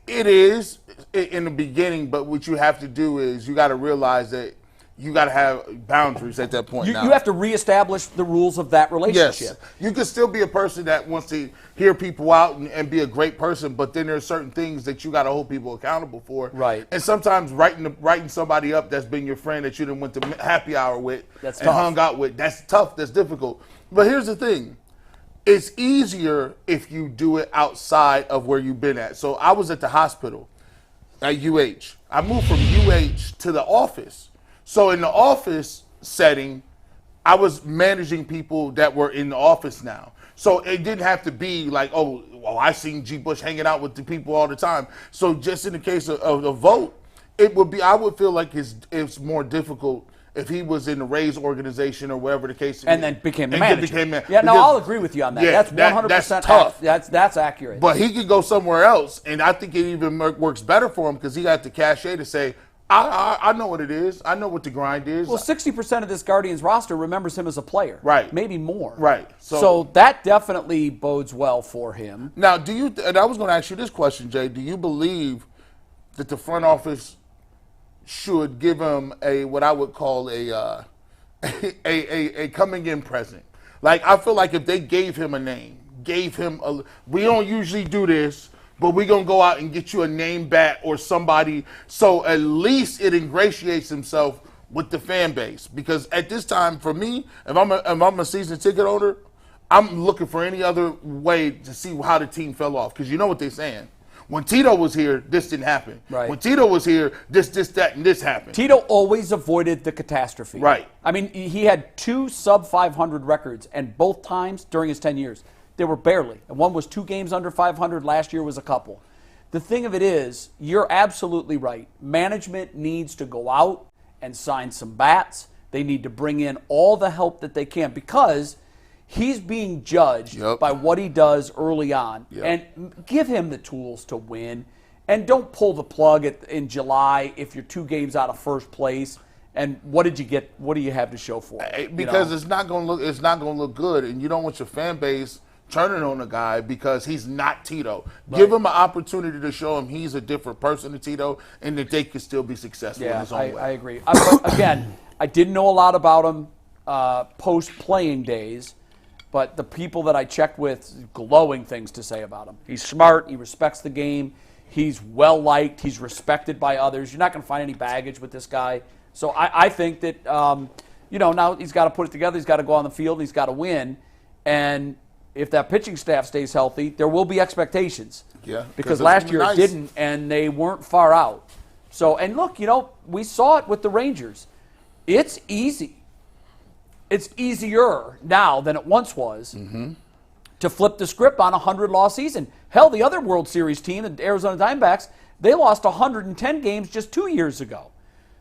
it is in the beginning, but what you have to do is you got to realize that you got to have boundaries at that point. You have to reestablish the rules of that relationship. Yes. You can still be a person that wants to hear people out and be a great person, but then there's certain things that you got to hold people accountable for. Right. And sometimes writing somebody up that's been your friend that you didn't went to happy hour with That's and tough. hung out with, that's tough, that's difficult. But here's the thing. it's easier if you do it outside of where you've been at. So I was at the hospital at UH. I moved from UH to the office. So in the office setting, I was managing people that were in the office now. So it didn't have to be like, oh, well, I seen G. Bush hanging out with the people all the time. So just in the case of the vote, it would be, I would feel like it's more difficult if he was in the Rays organization or wherever the case. And then became the and manager. became Yeah, no, I'll agree with you on that. Yeah, That's 100% that's tough. That's accurate. But he could go somewhere else, and I think it even works better for him because he got the cachet to say, I know what it is. I know what the grind is. Well, 60% of this Guardians roster remembers him as a player. Right. Maybe more. Right. So that definitely bodes well for him. Now, do you? And I was going to ask you this question, Jay. Do you believe that the front office should give him what I would call a coming in present? Like, I feel like if they gave him a name, we don't usually do this, but we're going to go out and get you a name bat or somebody, so at least it ingratiates himself with the fan base. Because at this time, for me, if I'm a season ticket owner, I'm looking for any other way to see how the team fell off. Because you know what they're saying. When Tito was here, this didn't happen. Right. When Tito was here, this, that, and this happened. Tito always avoided the catastrophe. Right. I mean, he had 2 sub-500 records, and both times during his 10 years, they were barely. And one was 2 games under 500. Last year was a couple. The thing of it is, you're absolutely right. Management needs to go out and sign some bats. They need to bring in all the help that they can because he's being judged by what he does early on. And give him the tools to win. And don't pull the plug in July if you're 2 games out of first place. And what did you get? What do you have to show for it? Because it's not going to look good, and you don't want your fan base turning on a guy because he's not Tito. Right. Give him an opportunity to show him he's a different person than Tito, and that they can still be successful in his own way. I agree. Again, I didn't know a lot about him post-playing days, but the people that I checked with, glowing things to say about him. He's smart. He respects the game. He's well-liked. He's respected by others. You're not going to find any baggage with this guy. So I think that, now he's got to put it together. He's got to go on the field. And he's got to win. And if that pitching staff stays healthy, there will be expectations. Yeah. Because last year it didn't, and they weren't far out. So, and look, we saw it with the Rangers. It's easy. It's easier now than it once was to flip the script on a 100-loss season. Hell, the other World Series team, the Arizona Diamondbacks, they lost 110 games just 2 years ago.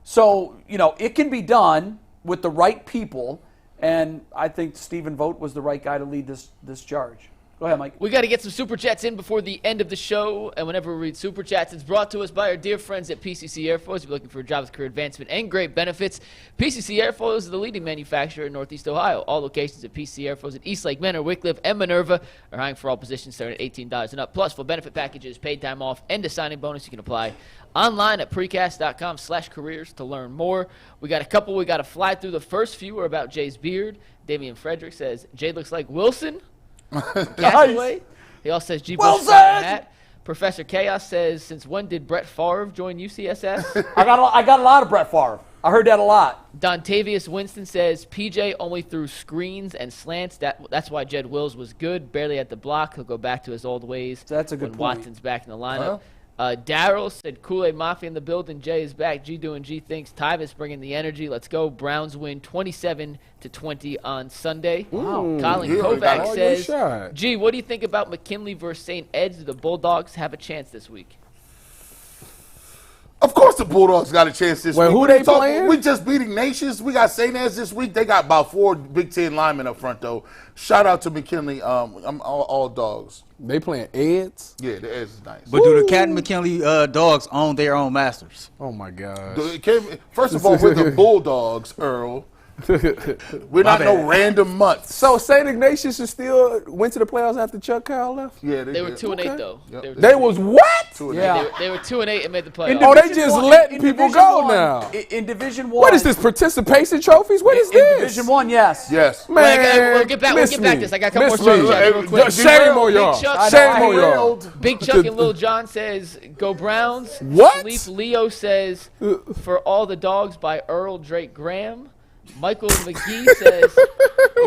So, it can be done with the right people. And I think Stephen Vogt was the right guy to lead this charge. Go ahead, Mike. We got to get some Super Chats in before the end of the show. And whenever we read Super Chats, it's brought to us by our dear friends at PCC Airfoils. If you're looking for a job with career advancement and great benefits, PCC Airfoils is the leading manufacturer in Northeast Ohio. All locations at PCC Airfoils at Eastlake, Menor, Wickliffe, and Minerva are hiring for all positions starting at $18 and up. Plus, full benefit packages, paid time off, and a signing bonus. You can apply online at precast.com/careers to learn more. We got a couple we got to fly through. The first few are about Jay's beard. Damian Frederick says, Jay looks like Wilson. Castaway. He also says G. Bush hat. Professor Chaos says, since when did Brett Favre join UCSS? I got a lot of Brett Favre. I heard that a lot. Dontavius Winston says, PJ only threw screens and slants. That's why Jed Wills was good. Barely at the block. He'll go back to his old ways. That's a good when point. Watson's back in the lineup. Daryl said, Kool-Aid Mafia in the building. Jay is back. G doing G thinks. Tyvis bringing the energy. Let's go. Browns win 27-20 on Sunday. Wow. Colin Kovac says, G, what do you think about McKinley versus St. Ed's? Do the Bulldogs have a chance this week? Of course the Bulldogs got a chance this week. Who they playing? We just beating nations. We got St. Ed's this week. They got about 4 Big Ten linemen up front, though. Shout out to McKinley. I'm all dogs. They playing Eds? Yeah, the Eds is nice. But do the Cat and McKinley dogs own their own masters? Oh, my gosh. First of all, we're the Bulldogs, Earl. We're not no random mutts. So St. Ignatius is still went to the playoffs after Chuck Kyle left? Yeah, they were 2-8 though. Yep. They was what? Yeah. They were 2-8 and made the playoffs. Oh, they just letting people go now. In Division 1. What is this, participation trophies? What is this? In Division 1, yes. Yes. Man, we'll get back to this. I got a couple more Miss me. Super Chats real quick. Shame on y'all. Shame on y'all. Big Chuck and Lil John says, go Browns. What? Sleep Leo says, for all the dogs by Earl Drake Graham. Michael McGee says,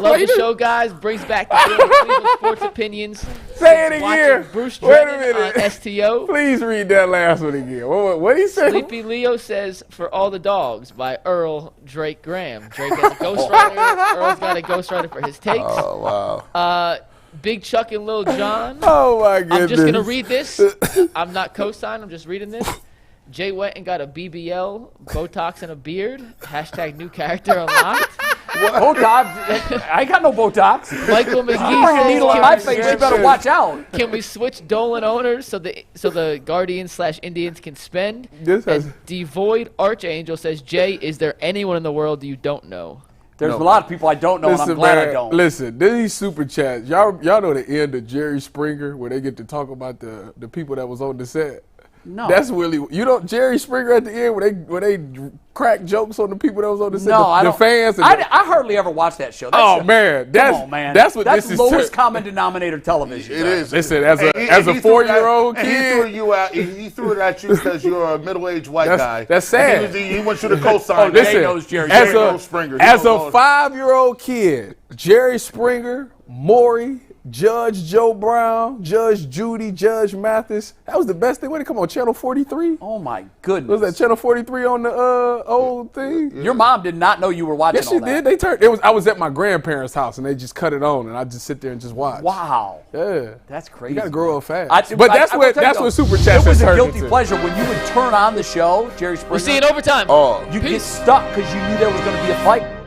Love the show, guys. Brings back the Cleveland sports opinions. Say it again. Watching Bruce Wait a Drennan minute. on STO. Please read that last one again. What he say? Sleepy Leo says "For All the Dogs" by Earl Drake Graham. Drake has a ghostwriter. Earl's got a ghostwriter for his takes. Oh wow. Big Chuck and Lil John. Oh my goodness. I'm just gonna read this. I'm not co-signed. I'm just reading this. Jay Wetton got a BBL, Botox, and a beard. Hashtag new character unlocked. Botox? I ain't got no Botox. Michael McGee You bring a needle on my face, you better watch out. Can we switch Dolan owners so the Guardians/Indians can spend? And Devoid Archangel says, Jay, is there anyone in the world you don't know? There's a lot of people I don't know, and I'm glad I don't. Listen, these super chats, y'all know the end of Jerry Springer where they get to talk about the people that was on the set. No. That's really Jerry Springer at the end where they crack jokes on the people that was on the set. No, I don't. Fans. I hardly ever watch that show. Man, come on, man. That's what that's this is. lowest common denominator television. It is. Listen, as a 4-year-old kid, he threw you out. He threw it at you because you're a middle-aged white guy. That's sad. He wants you to co-sign. Listen, knows Jerry as Springer. a 5-year-old kid, Jerry Springer, Maury, Judge Joe Brown, Judge Judy, Judge Mathis. That was the best thing. When did it come on? Channel 43? Oh, my goodness. Was that Channel 43 on the old thing? Your mom did not know you were watching all that. Yes, she did. I was at my grandparents' house, and they just cut it on, and I just sit there and just watch. Wow. Yeah. That's crazy. You got to grow up fast. But that's what Super Chats It was has a turned guilty into. pleasure when you would turn on the show, Jerry Springer. We'll see you in overtime. You get stuck because you knew there was going to be a fight.